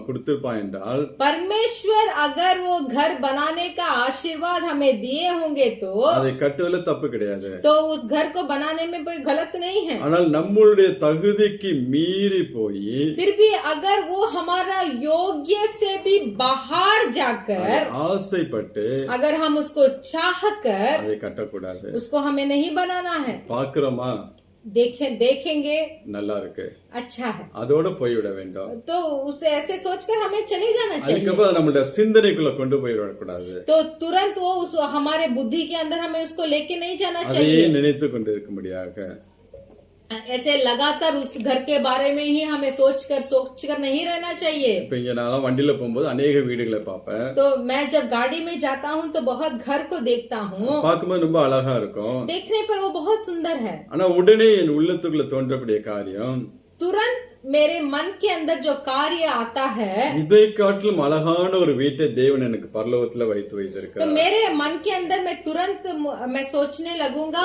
கொடுத்திருப்பான் என்றால் परमेश्वर अगर वो घर बनाने का आशीर्वाद हमें दिए होंगे तो அதை கட்டுவதில் தப்பு கிடையாது. तो उस घर को बनाने में कोई गलत नहीं है। ஆனால் நம்மளுடைய தகுதிக்கு மீறி போய் फिर भी अगर वो हमारा योग्य से भी बाहर जाकर ஆசைப்பட்டு अगर हम उसको चाह कर அதை கட்டக்கூடாது. उसको हमें नहीं बनाना है। பாக்குறோமா देखेंगे நல்லா இருக்கு अच्छा है அதோட போய்விட வேண்டும். तो उसे ऐसे सोचकर हमें चले जाना चाहिए। அதுக்கப்புறம் நம்மளுடைய சிந்தனைக்குள்ள கொண்டு போய்விடக்கூடாது. तो तुरंत वो हमारे बुद्धि के अंदर हमें उसको लेके नहीं जाना அதையே चाहिए। நினைத்து கொண்டு இருக்கும்படியாக ऐसे लगातार उस घर के बारे में ही हमें सोचकर नहीं रहना चाहिए। இப்ப இங்க நான் வண்டியில போகும்போது அநேக வீடுகளை பார்ப்பேன். तो मैं जब गाड़ी में जाता हूँ तो बहुत घर को देखता हूँ। பார்க்கும்போது ரொம்ப அழகா இருக்கும். देखने पर वो बहुत सुंदर है। ஆனா உடனே என் உள்ளத்துக்குள்ள தோன்றக்கூடிய காரியம் तुरंत मेरे मन के अंदर जो कार्य आता है இதை காட்டிலும் அழகான ஒரு வீட்டை தேவன் எனக்கு பரலோகத்துல வைத்து तो வைத்திருக்கிறார். मेरे मन के अंदर मैं सोचने लगूंगा,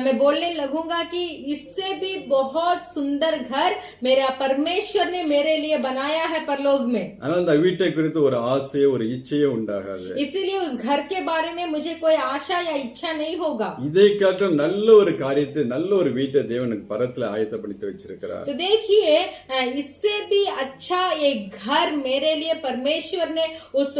मैं बोलने लगूंगा कि इससे भी बहुत सुंदर घर मेरा परमेश्वर ने मेरे लिए बनाया है परलोक में। ஆனா அந்த வீட்டை குறித்து ஒரு ஆசையோ ஒரு இச்சையோ உண்டாகாது. इसीलिए उस घर के बारे में मुझे कोई आशा या इच्छा नहीं होगा। இதை காட்டிலும் நல்ல ஒரு காரியத்தை நல்ல ஒரு வீட்டை தேவனுக்கு பரத்துல ஆயத்தப்படுத்தி வச்சிருக்கிறார். तो देखिए इससे भी अच्छा एक घर मेरे लिए परमेश्वर ने उस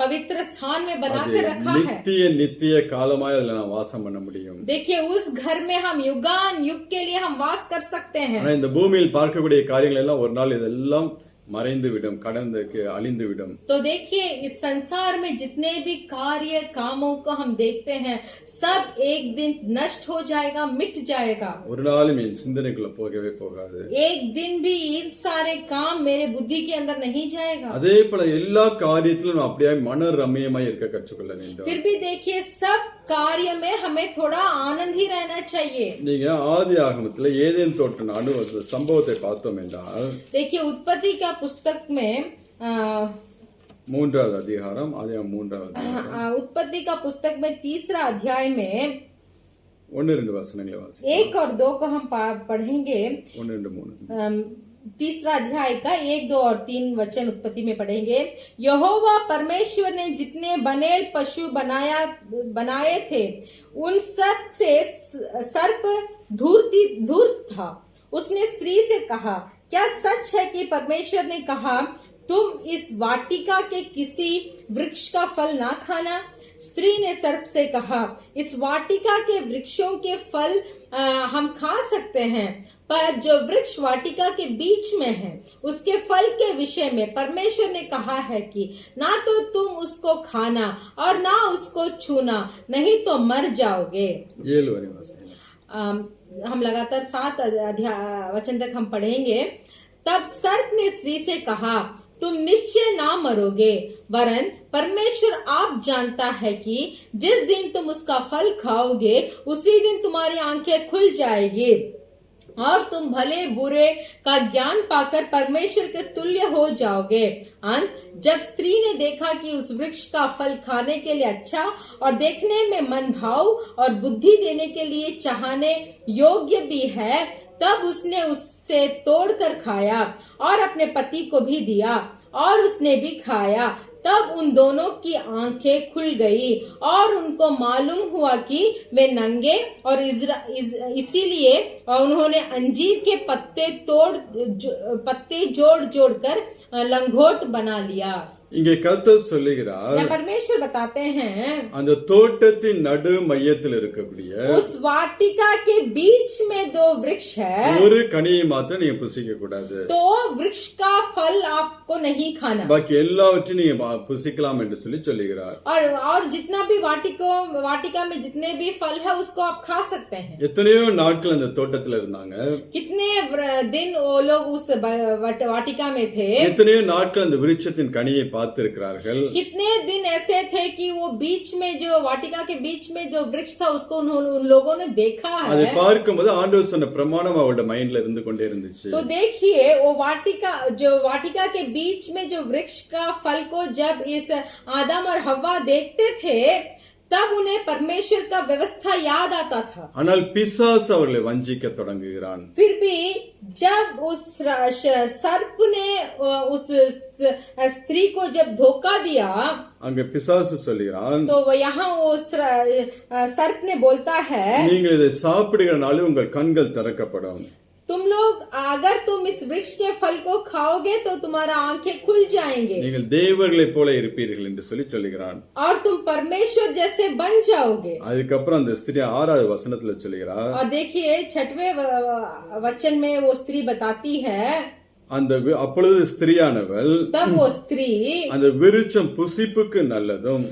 पवित्र स्थान में बनाकर रखा है। நித்திய காலமாய் அதுல நான் வாசம் பண்ண முடியும். देखिए उस घर में हम युगान युग के लिए हम वास कर सकते हैं। ஆனா இந்த பூமியில் பார்க்கக்கூடிய காரியங்கள் எல்லாம் ஒரு நாள் இதெல்லாம் மறைந்து விடும், கடந்து அழிந்து விடும். तो देखिए इस संसार में जितने भी कार्य कामों को हम देखते हैं सब एक दिन नष्ट हो जाएगा, मिट जाएगा। ஒரு நாளும் என் சிந்தனைக்குள்ள போகவே போகாது. एक दिन भी इन सारे काम मेरे बुद्धि के अंदर नहीं जाएगा। அதே போல எல்லா காரியத்திலும் அப்படியே மனரம்யமாய் இருக்க கற்றுக்கொள்ள வேண்டும். फिर भी देखिए सब कार्य में हमें थोड़ा आनंद ही रहना चाहिए। நீங்க ஆதி ஆகமத்துல ஏதேன் தோட்டம் சம்பவத்தை பார்த்தோம் என்றால் देखिए उत्पत्ति का पुस्तक में 3வது அதிகாரம் ஆதியாகமம் 3வது அதிகாரம் उत्पत्ति का पुस्तक में 3रा अध्याय में 1-2 வசனங்களை வாசிப்போம். 1 और 2 को हम पढ़ेंगे। 1-2-3 3रा अध्याय का 1, 2 और 3 वचन उत्पत्ति में पढ़ेंगे। यहोवा परमेश्वर ने जितने बनेल पशु बनाए थे उन सब से सर्प धूर्त था। उसने स्त्री से कहा, क्या सच है कि परमेश्वर ने कहा तुम इस वाटिका के किसी वृक्ष का फल ना खाना? स्त्री ने सर्प से कहा, इस वाटिका के वृक्षों के फल हम खा सकते हैं, पर जो वृक्ष वाटिका के बीच में है उसके फल के विषय में परमेश्वर ने कहा है कि ना तो तुम उसको खाना और ना उसको छूना, नहीं तो मर जाओगे। 7 வரை வாசிப்போம். हम लगातार 7 वचन तक हम पढ़ेंगे। तब सर्प ने स्त्री से कहा, तुम निश्चय ना मरोगे, वरन परमेश्वर आप जानता है कि जिस दिन तुम उसका फल खाओगे उसी दिन तुम्हारी आंखें खुल जाएगी और तुम भले बुरे का ज्ञान पाकर परमेश्वर के तुल्य हो जाओगे। जब स्त्री ने देखा कि उस वृक्ष का फल खाने के लिए अच्छा और देखने में मन भाव और बुद्धि देने के लिए चाहने योग्य भी है, तब उसने उससे तोड़कर खाया और अपने पति को भी दिया और उसने भी खाया। तब उन दोनों की आंखें खुल गई और उनको मालूम हुआ कि वे नंगे और इसीलिए उन्होंने अंजीर के पत्ते जोड़ जोड़ कर लंगोट बना लिया। இங்கே கர்த்தர் சொல்லுகிறார், यहाँ परमेश्वर बताते हैं அந்த தோட்டத்தின் நடு மையத்தில் இருக்கக்கூடிய उस वाटिका के बीच में दो वृक्ष है, ஒரு கனியை மாத்திரம் நீங்க புசிக்க கூடாது, तो वृक्ष का फल आपको नहीं खाना, பாக்கி எல்லாவற்றையும் நீங்க புசிக்கலாம் என்று சொல்லுகிறார். और जितना भी वाटिका में जितने भी फल है उसको आप खा सकते हैं. எத்தனையோ நாட்கள் அந்த தோட்டத்துல இருந்தாங்க, कितने दिन वो लोग उस वाटिका में थे, எத்தனையோ நாட்கள் அந்த விருட்சத்தின் கனியை பார்த்திருக்கிறார்கள். कितने दिन ऐसे थे कि वो बीच में जो वाटिका के बीच में जो वृक्ष था उसको उन लोगों ने देखा அதை है. பார்க்கும்போது ஆண்டவர் சொன்ன பிரமாணம் அவரோட மைண்ட்ல இருந்து கொண்டே இருந்துச்சு. तो देखिए वो वाटिका के बीच में जो वृक्ष का फल को जब इस आदम और हव्वा देखते थे तब उन्हें परमेश्वर का व्यवस्था याद आता था. ஆனால் பிசாசு அவர்களை வஞ்சிக்க தொடங்குகிறான். फिर भी जब उस सर्प ने उस स्त्री को जब धोखा दिया அங்க பிசாசு சொல்கிறான், तो यहाँ वो सर्प ने बोलता है நீங்கள் இதை சாப்பிடுகிறனாலே உங்கள் கண்கள் திறக்கப்படும், तुम लोग अगर तुम इस वृक्ष के फल को खाओगे तो तुम्हारा आंखें खुल जाएंगे நீங்கள் தேவர்களைப் போல இருப்பீர்கள் என்று சொல்லுகிறான். और तुम परमेश्वर जैसे बन जाओगे. அதுக்கப்புறம் அந்த ஸ்திரீ 6வது வசனத்துல சொல்லுகிறார், और देखिए 6वें वचन में वो स्त्री बताती है, அந்த அப்பொழுது ஸ்திரியானவள் तब वो स्त्री அந்த விருட்சம் புசிப்புக்கு நல்லதும்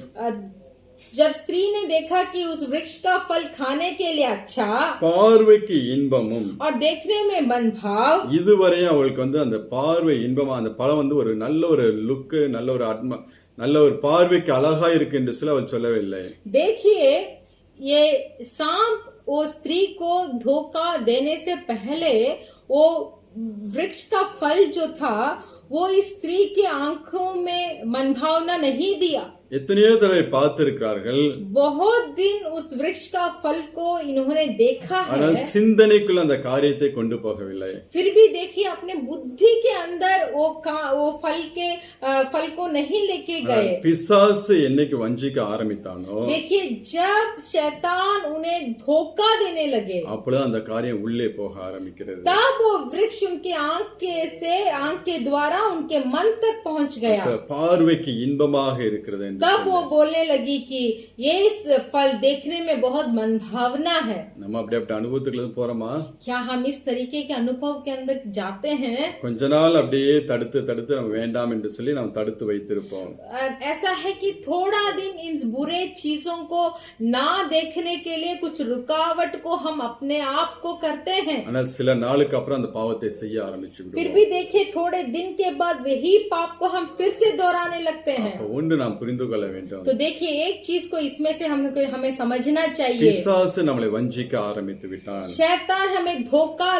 जब स्त्री ने देखा कि उस वृक्ष का फल खाने के लिए अच्छा பார்வைக்கு இன்பமும் और देखने में मनभाव, இதுவரையும் அவளுக்கு அந்த பார்வை இன்பமா அந்த பழம் ஒரு நல்ல ஒரு லுக், நல்ல ஒரு ஆத்மா, நல்ல ஒரு பார்வைக்கு அழகா இருக்கு என்று சொல்ல அவள் சொல்லவில்லை. देखिए ये सांप वो स्त्री को धोखा देने से पहले वो वृक्ष का फल जो था वो इस स्त्री की आंखों में मनभावना नहीं दिया. எத்தனையோ தடவை பார்த்திருக்கிறார்கள், बहुत दिन उस वृक्ष का फल को इन्होंने देखा है, ஆனால் சிந்தனைக்குள் அந்த காரியத்தை கொண்டு போகவில்லை. फिर भी देखिए अपने बुद्धि के अंदर वो फल को नहीं लेके गए. பிசாசு என்னைக்கு வஞ்சிக்க ஆரம்பித்தானோ देखिए जब शैतान उन्हें धोखा देने लगे அப்பொழுது அந்த காரியம் உள்ளே போக ஆரம்பிக்கிறது. तब वो वृक्ष उनके आंख के द्वारा उनके मन तक पहुंच गया. பார்வைக்கு இன்பமாக இருக்கிறது என்று तब वो बोलने लगी कि ये इस फल देखने में बहुत मनभावना है. நம்ம அப்படி அனுபவத்துக்கு போறோமா? क्या हम इस तरीके के अनुभव के अंदर जाते हैं? கொஞ்ச நாள் அப்படியே தடுத்து நம்ம வேண்டாம் என்று சொல்லி நாம் தடுத்து வைத்திருப்போம். ऐसा है कि थोड़ा दिन इन बुरे चीजों को ना देखने के लिए कुछ रुकावट को हम अपने आप को करते हैं. ஆனால் சில நாளுக்கு அப்புறம் அந்த பாவத்தை செய்ய ஆரம்பிச்சு फिर விடுவோம். भी देखिए थोड़े दिन के बाद वही पाप को हम फिर से दोहराने लगते हैं. ஒன்று நாம் புரிந்து கொள்ள வேண்டும், तो देखिए एक चीज को इसमें से हमें समझना चाहिए, பிசாசு நம்மளை வஞ்சிக்க ஆரம்பித்து விட்டான். शैतान हमें धोखा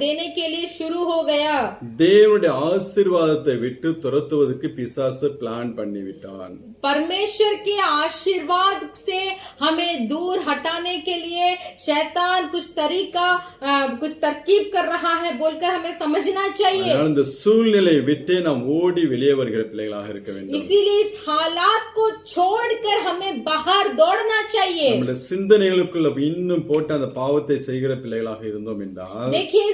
देने के लिए शुरू हो गया. தேவனுடைய ஆசீர்வாதத்தை விட்டு துரத்துவதற்கு பிசாசு பிளான் பண்ணி விட்டான். परमेश्वर के आशीर्वाद से हमें दूर हटाने के लिए शैतान कुछ तरकीब कर रहा है बोलकर हमें समझना चाहिए. அதனால இந்த சூழ்நிலையை விட்டு நாம் ஓடி வெளியே வருகிற பிள்ளைகளாக இருக்க வேண்டும். इसीलिए इस हालात को छोड़कर हमें बाहर दौड़ना चाहिए. நம்முடைய சிந்தனைகளுக்குள்ள இன்னும் போட்டு அந்த பாவத்தை செய்கிற பிள்ளைகளாக இருந்தோம் என்றால், देखिए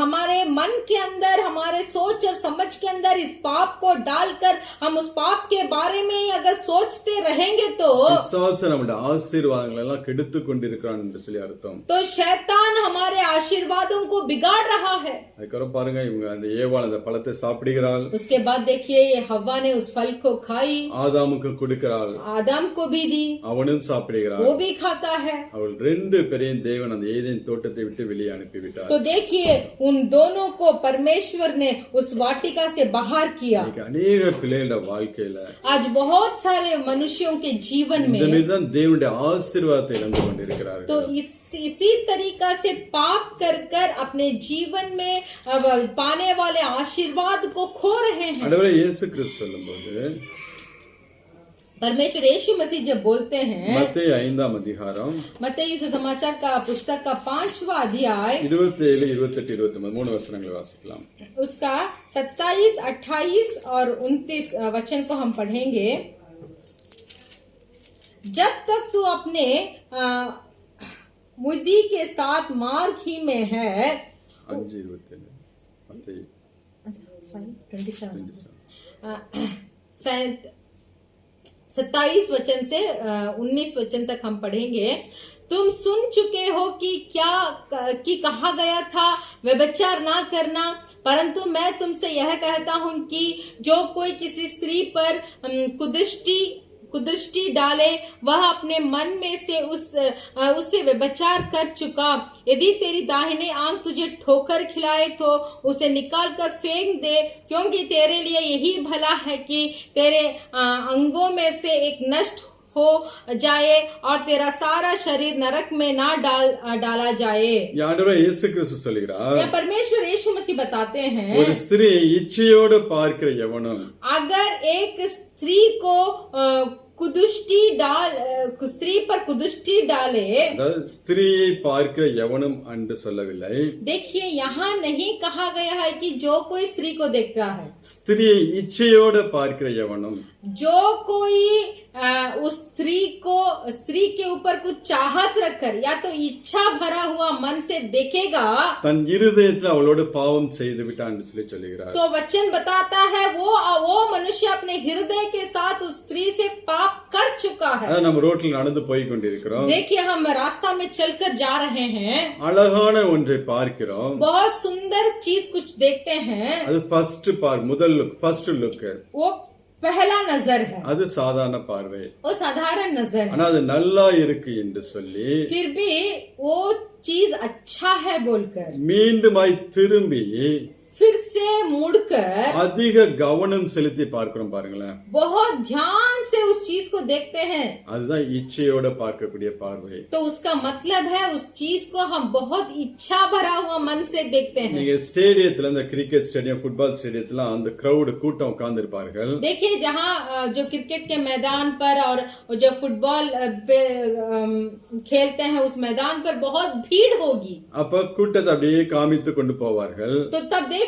हमारे मन के अंदर हमारे सोच और समझ के अंदर इस पाप को डालकर हम उस पाप के बारे में अगर सोचते रहेंगे तो பிசாசு நம்முடைய ஆசீர்வாதங்களை எல்லாம் கெடுத்து கொண்டிருக்கிறான் என்று சொல்லி அர்த்தம். तो शैतान हमारे आशीर्वादों को बिगाड़ रहा है. அதுக்கப்புறம் பாருங்க, இவங்க அந்த ஏவாள் அந்த பழத்தை சாப்பிடுகிறாள், उसके बाद देखिए ये हव्वा ने उस फल को खाई, ஆதாமுக்கு கொடுக்கிறாள், आदम को भी दी, அவனும் சாப்பிடுகிறான். वो भी खाता है. அவள் 2 பேரையும் தேவன் அந்த ஏதேன் தோட்டத்தை விட்டு வெளியே அனுப்பிவிட்டார். तो देखिए उन दोनों को परमेश्वर ने उस वाटिका से बाहर किया. अनेक பிள்ளைகளோட வாழ்க்கையில आज बहुत सारे मनुष्यों के जीवन में இந்த மாதிரி தான் தேவனுடைய ஆசீர்வாதத்தை இழந்து கொண்டிருக்கிறார்கள். तो इसी तरीका से पाप कर अपने जीवन में पाने वाले आशीर्वाद को खो रहे हैं. ஆண்டவரே இயேசு கிறிஸ்து சொல்லும்போது, परमेश्वर यीशु मसीह जब बोलते हैं, மத்தேயு 5ஆம் அதிகாரம் मत्ती सुसमाचार का पुस्तक का 5वां अध्याय 27, 28, 29 3 வசனங்களை வாசிக்கலாம். उसका 27, 28 और 29 वचन को हम पढ़ेंगे. जब तक तू अपने मुद्दी के साथ मार्ग ही में है. 5:27 மத்தேயு 27. 27 वचन से 19 वचन तक हम पढ़ेंगे। तुम सुन चुके हो कि कहा गया था व्यभिचार ना करना, परंतु मैं तुमसे यह कहता हूं कि जो कोई किसी स्त्री पर कुदृष्टि डाले वह अपने मन में से उससे व्यभिचार कर चुका। यदि तेरी दाहिनी आंख तुझे ठोकर खिलाए तो उसे निकाल कर फेंक दे, क्योंकि तेरे लिए यही भला है कि तेरे अंगों में से एक नष्ट हो जाए और तेरा सारा शरीर नरक में ना डाला जाए। ஆண்டவரே இயேசு கிறிஸ்து சொல்கிறார், या परमेश्वर यीशु मसीह बताते हैं, ஒரு ஸ்திரீ இச்சையோடு பார்க்கிற எவனும், अगर एक स्त्री को स्त्री पर कुदृष्टि डाले, ஸ்திரீயை பார்க்கிற எவனும் என்று சொல்லவில்லை। देखिए यहाँ नहीं कहा गया है कि जो कोई स्त्री को देखता है, ஸ்திரியை இச்சையோடு பார்க்கிற எவனும், जो कोई उस स्त्री के ऊपर कुछ चाहत रखकर या तो इच्छा भरा हुआ मन से देखेगा, தன் இருதயத்தில் அவளோடு பாவம் செய்து விட்டான் என்று சொல்லி சொல்கிறார்। तो वचन बताता है वो मनुष्य अपने हृदय के साथ उस स्त्री से पाप कर चुका है। அத நம்ம ரோட்ல நடந்து போய் கொண்டிருக்கிறோம், देखिए हम रास्ता में चलकर जा रहे हैं, அழகான ஒன்றை பார்க்கிறோம், बहुत सुंदर चीज कुछ देखते हैं, அது ஃபர்ஸ்ட் லுக், वो पहला नजर है, அது சாதாரண பார்வை, वो साधारण नजर है, ஆனா அது நல்லா இருக்கு என்று சொல்லி फिर भी वो चीज अच्छा है बोलकर மீண்டுமாய் திரும்பி फिर से मुड़कर அதிக கவனம் செலுத்தி பார்க்கிறோம் பாருங்களேன், बहुत ध्यान से उस चीज को देखते हैं, அதுதான் இச்சையோட பார்க்கக்கூடிய பார்வை। तो उसका मतलब है उस चीज को हम बहुत इच्छा भरा हुआ मन से देखते हैं। நீங்க ஸ்டேடியத்துல, இந்த கிரிக்கெட் ஸ்டேடியம், ஃபுட்பால் ஸ்டேடியத்துல அந்த கிரவுட் கூட்டம் உட்கார்ந்து இருப்பார்கள்। देखिए जहाँ जो क्रिकेट के मैदान पर और जो फुटबॉल पे खेलते हैं उस मैदान पर बहुत भीड़ होगी, அப்ப கூட்டத்தை அப்படியே காமித்து கொண்டு போவார்கள்। तो तब देखिए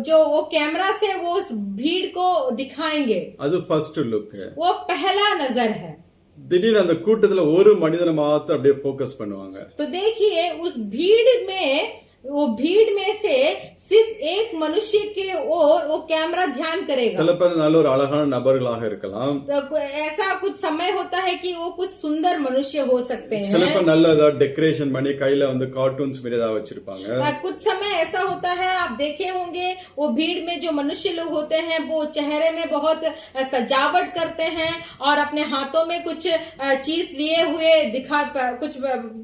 जो वो कैमरा से वो उस भीड़ को दिखाएंगे, அது ஃபர்ஸ்ட் லுக், वो पहला नजर है। திடீர்னு அந்த கூட்டத்துல ஒரு மனிதனை மாத்திரம் அப்படியே ஃபோக்கஸ் பண்ணுவாங்க, तो देखिए उस भीड़ में से सिर्फ एक मनुष्य के ओर वो कैमरा ध्यान करेगा। சில பேர் நல்ல ஒரு அழகான நபர்களாக இருக்கலாம், तो ऐसा कुछ समय होता है कि वो कुछ सुंदर मनुष्य हो सकते हैं, சில பேர் நல்ல ஏதாவது டெக்கரேஷன் பண்ணி கையில வந்து கார்ட்டூன்ஸ் மாதிரி ஏதாவது வச்சிருப்பாங்க। कुछ समय ऐसा होता है, आप देखे होंगे वो भीड़ में जो मनुष्य लोग होते हैं वो चेहरे में बहुत सजावट करते हैं और अपने हाथों में कुछ चीज लिए हुए कुछ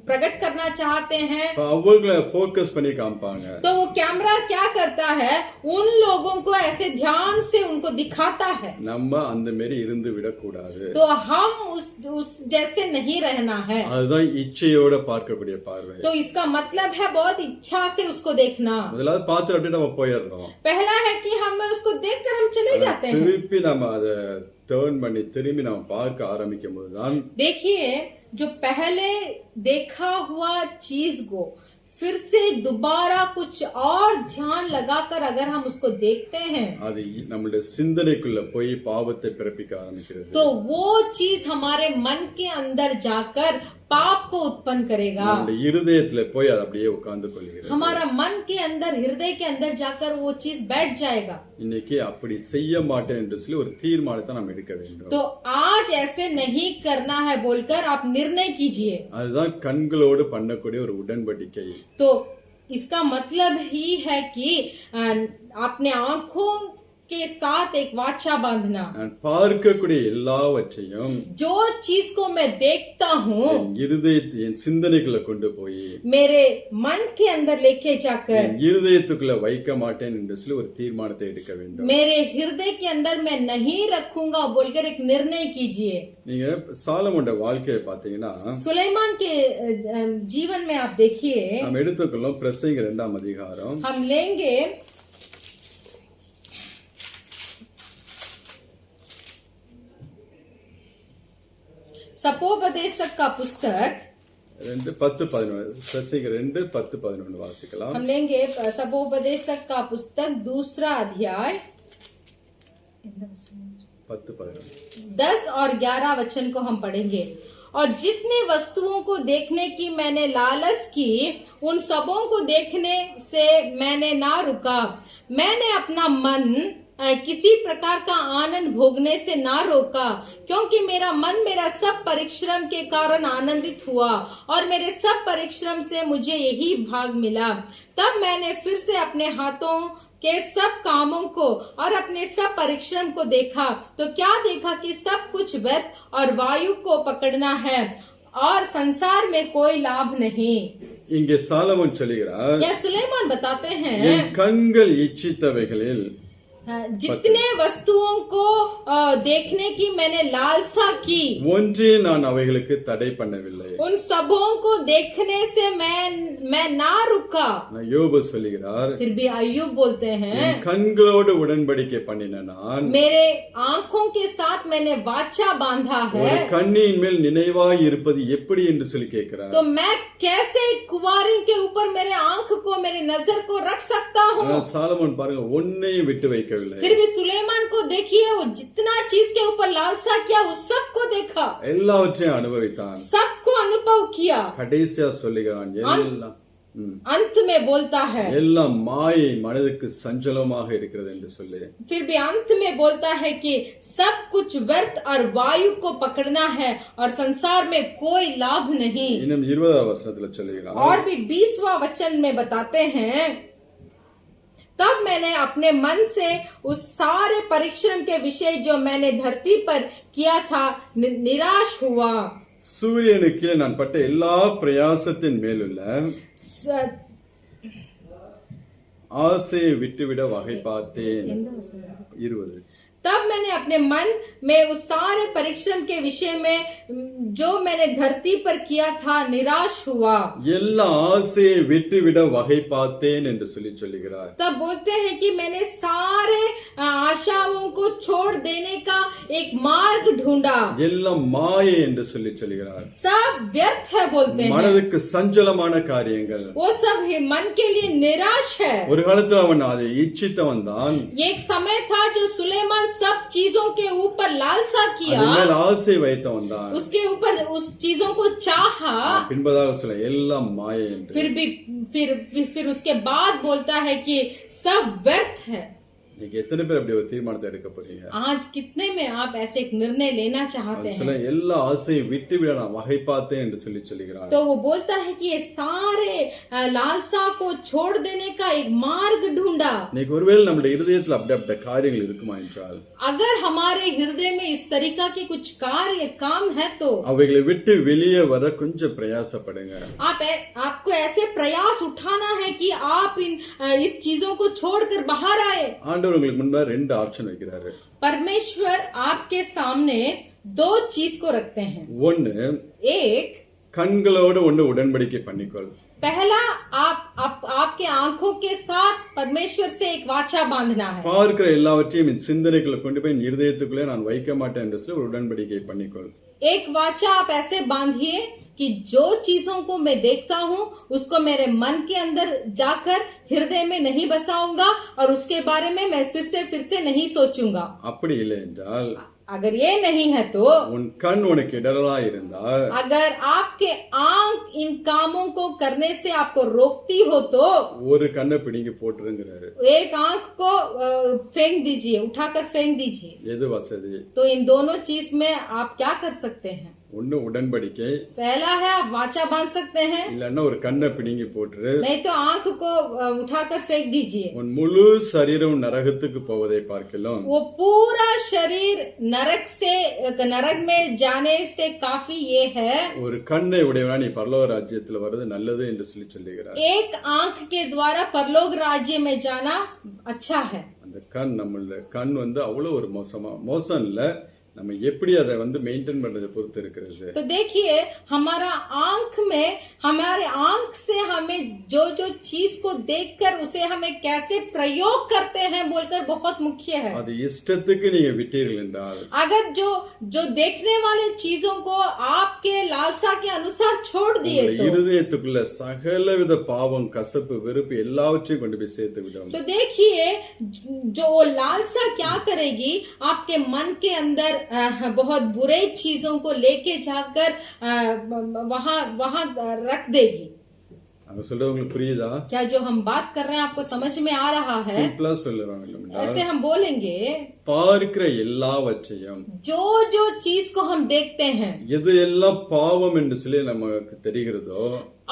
प्रकट करना चाहते हैं, அவங்களை ஃபோக்கஸ் பண்ணி காமிப்பாங்க। तो वो कैमरा क्या करता है, उन लोगों को ऐसे ध्यान से उनको दिखाता है। நம்ம அந்த மாதிரி இருந்து விடக்கூடாது, तो हम उस जैसे नहीं रहना है, அதுதான் இச்சையோட பார்க்கக்கூடிய பார்வை। तो इसका मतलब है बहुत इच्छा से उसको देखना। முதலாவது பார்த்து அப்படியே நம்ம போயிடுறோம், पहला है कि हम उसको देखकर हम चले जाते हैं, திருப்பி நம்ம அதை டர்ன் பண்ணி திரும்பி நம்ம பார்க்க ஆரம்பிக்கும் போதுதான், देखिए जो पहले देखा हुआ चीज को फिर से दोबारा कुछ और ध्यान लगाकर अगर हम उसको देखते हैं, அது நம்மளுடைய சிந்தனைக்குள்ள போய் பாவத்தை பிறப்பிக்க ஆரம்பிக்கிறது, तो वो चीज हमारे मन के अंदर जाकर पाप को उत्पन्न करेगा, நம்மளுடைய இருதயத்துல போய் அது அப்படியே உட்கார்ந்து கொள்கிறது, हमारा मन के अंदर हृदय के अंदर जाकर वो चीज बैठ जाएगा। இன்னைக்கு அப்படி செய்ய மாட்டேன் என்று சொல்லி ஒரு தீர்மானத்தை நாம் எடுக்க வேண்டும்। तो आज ऐसे नहीं करना है बोलकर आप निर्णय कीजिए, அதுதான் கண்களோடு பண்ணக்கூடிய ஒரு உடன்படிக்கை। तो इसका मतलब ही है कि अपने आंखों के साथ एक वाचा बांधना, நான் பார்க்கக்கூடிய எல்லாவற்றையும் जो चीज को मैं देखता हूँ என் இருதயத்தை என் சிந்தனைக்குள்ள கொண்டு போய் मेरे मन के अंदर लेके जाकर என் இருதயத்துக்குள்ள வைக்க மாட்டேன் என்று சொல்லி ஒரு தீர்மானத்தை எடுக்க வேண்டும்। मेरे हृदय के अंदर मैं नहीं रखूंगा बोलकर एक निर्णय कीजिए। நீங்க சாலமோனுடைய வாழ்க்கையை பாத்தீங்கன்னா, सुलेमान के जीवन में आप देखिए, நாம் எடுத்துக்கொள்ளும் பிரசங்க 2ஆம் அதிகாரம், हम लेंगे सपोपदेशक का पुस्तक 2:10-11 பிரசங்க 2:10-11 வாசிக்கலாம்। हम लेंगे सपोपदेशक का पुस्तक 2 अध्याय 10 और 11 वचन को हम पढ़ेंगे। और जितने वस्तुओं को देखने की मैंने लालच की, उन सबों को देखने से मैंने ना रुका। मैंने अपना मन किसी प्रकार का आनंद भोगने से ना रोका, क्योंकि मेरा मन मेरा सब परिश्रम के कारण आनंदित हुआ और मेरे सब परिश्रम से मुझे यही भाग मिला। तब मैंने फिर से अपने हाथों के सब कामों को और अपने सब परिश्रम को देखा, तो क्या देखा कि सब कुछ व्यर्थ और वायु को पकड़ना है और संसार में कोई लाभ नहीं। இங்கே சாலமோன் சொல்லுகிறார், यह सुलेमान बताते हैं, என் கண்கள் இச்சித்தவைகளில் जितने वस्तुओं को देखने की मैंने लालसा की, ஒன்றே நான் அவைகளுக்கு தடை பண்ணவில்லை। उन सबों को देखने से मैं ना रुका। யோபு சொல்லுகிறார், फिर भी अय्यूब बोलते हैं, என் கண்களோடு உடன்படிக்கை பண்ணின நான் मेरे आंखों के साथ मैंने वाचा बांधा है, ஒரு கண்ணியின் மேல் நினைவாய் இருப்பது எப்படி என்று சொல்லி கேட்கிறார்। तो मैं कैसे कुंवारी के ऊपर मेरे आंख को मेरे नजर को रख सकता हूँ। சாலமோன் பாருங்க, ஒன்னையும் விட்டு வைக்கவில்லை। फिर भी सुलेमान को देखिए, वो जितना चीज के ऊपर लालसा किया वो सबको देखा, எல்லாவற்றையும் அனுபவித்தான்। सबको अनुभव किया। கடைசியா சொல்லுகிறான், எல்லாம் अंत में बोलता है, எல்லாம் மாயை, மனதுக்கு சஞ்சலமாக இருக்கிறது என்று சொல்லி। फिर भी अंत में बोलता है कि सब कुछ व्यर्थ और वायु को पकड़ना है और संसार में कोई लाभ नहीं। இன்னும் 20வது வசனத்துல சொல்லுகிறான், और भी 20वां वचन में बताते हैं, तब मैंने अपने मन से उस सारे परिश्रम के विषय जो मैंने धरती पर किया था निराश हुआ। சூரியனுக்கு நான் பட்ட எல்லா பிரயாசத்தின் மேலுள்ள ஆசையை விட்டுவிட வகை பார்த்தேன்। 20 तब मैंने अपने मन में उस सारे परिश्रम के विषय में जो मैंने धरती पर किया था निराश हुआ। எல்லா ஆசையை விட்டுவிட வகை பார்த்தேன் என்று சொல்லுகிறார்। तब बोलते हैं कि मैंने सारे आशाओं को छोड़ देने का एक मार्ग ढूंढा। எல்லாம் மாயை என்று சொல்லுகிறார்। सब व्यर्थ है बोलते हैं, மனதுக்கு சஞ்சலமான காரியங்கள், वो सब मन के लिए निराश है। ஒரு காலத்துல அவன் அதை இச்சித்தவன் தான்। एक समय था जो सुलेमान सब चीजों के ऊपर लालसा किया, அதன் மேல் ஆசை வைத்தவன் தான்। उसके ऊपर उस चीजों को चाहा। பின்பதாக சொல்ல எல்லாம் மாயை என்று। फिर उसके बाद बोलता है कि सब व्यर्थ है। நீங்க எத்தனை பேர் அப்படி ஒரு தீர்மானத்தை எடுக்க போறீங்க? आज कितने में आप ऐसे एक निर्णय लेना चाहते हैं? சொல்ல எல்லா ஆசையை விட்டுவிட நான் வகை பார்த்தேன் என்று சொல்லுகிறார்। तो वो बोलता है कि ये सारे लालसा को छोड़ देने का एक मार्ग ढूंढा। இன்னைக்கு ஒருவேளை நம்முடைய இதயத்துல அப்படி காரியங்கள் இருக்குமா என்றால், अगर हमारे हृदय में इस तरीका के कुछ कार्य काम है तो அவைகளை விட்டு வெளியே வர கொஞ்சம் பிரயாசப்படுங்க। आपको ऐसे प्रयास उठाना है कि आप इस चीजों को छोड़कर बाहर आए। ஆண்டவர் உங்களுக்கு முன்பாக 2 ஆப்ஷன் வைக்கிறாரு। परमेश्वर आपके सामने 2 चीज को रखते हैं। ஒன்னு, एक, கண்களோடு ஒன்று உடன்படிக்கை பண்ணிக்கொள்। पहला आपके आंखों के साथ परमेश्वर से एक वाचा बांधना है। பார்க்கிற எல்லாவற்றையும் என் சிந்தனைக்குள்ள கொண்டு போய் இதயத்துக்குள்ளே நான் வைக்க மாட்டேன் என்று சொல்லி ஒரு உடன்படிக்கை பண்ணிக்கொள்। एक वाचा आप ऐसे बांधिए कि जो चीजों को मैं देखता हूँ उसको मेरे मन के अंदर जाकर हृदय में नहीं बसाऊंगा और उसके बारे में मैं फिर से नहीं सोचूंगा। அப்படி இல்லை என்றால், अगर ये नहीं है तो, உன் கண் உனக்கு இடரலா இருந்தால், अगर आपके आंख इन कामों को करने से आपको रोकती हो तो ஒரு கண்ணை பிடிங்கி போட்டுருங்கிறாரு। एक आंख को फेंक दीजिए, उठाकर फेंक दीजिए। எது வசதி? तो इन दोनों चीज में आप क्या कर सकते हैं? ஒன்னு உடன்படிக்கை, पहला है आप वाचा बांध सकते हैं, இல்லன்னா ஒரு கண்ணை பிடிங்கி போட்டுரு, नहीं तो आंख को उठाकर फेंक दीजिए। உன் முழு சரீரம் நரகத்துக்கு போவதை பார்க்கலாம், वो पूरा शरीर नरक में जाने से काफी ये है, ஒரு கண்ணை உடையவனா நீ பரலோக ராஜ்யத்துல வர்றது நல்லது என்று சொல்லுகிறார்। एक आंख के द्वारा परलोक राज्य में जाना अच्छा है। அந்த கண் நம்மள கண் அவ்வளவு ஒரு மோசம் இல்ல, நம்ம எப்படி அதை மெயின்டைன் பண்றதை பொறுத்து இருக்கிறது। तो देखिए हमारे आंख से हमें जो चीज को देखकर उसे हमें कैसे प्रयोग करते हैं बोलकर बहुत मुख्य है। அது இஷ்டத்துக்கு நீங்க விட்டீர்கள் என்றால், अगर जो देखने वाले चीजों को आपके लालसा के अनुसार छोड़ दिए तो இருதயத்துக்குள்ள சகலவித பாவம், கசப்பு, வெறுப்பு எல்லாவற்றையும் கொண்டு போய் சேர்த்து விடும்। तो देखिए जो लालसा क्या करेगी, आपके मन के अंदर बहुत बुरे चीजों को लेके जाकर वहां रख देगी। அவங்க சொல்றது உங்களுக்கு புரியுதா? क्या जो हम बात कर रहे हैं आपको समझ में आ रहा है? சிம்பிளா சொல்லுறாங்க. ऐसे हम बोलेंगे, பார்க்கிற எல்லாவற்றையும் जो जो चीज को हम देखते हैं எது எல்லாம் பாவம் என்று சொல்லி நமக்கு தெரிகிறதோ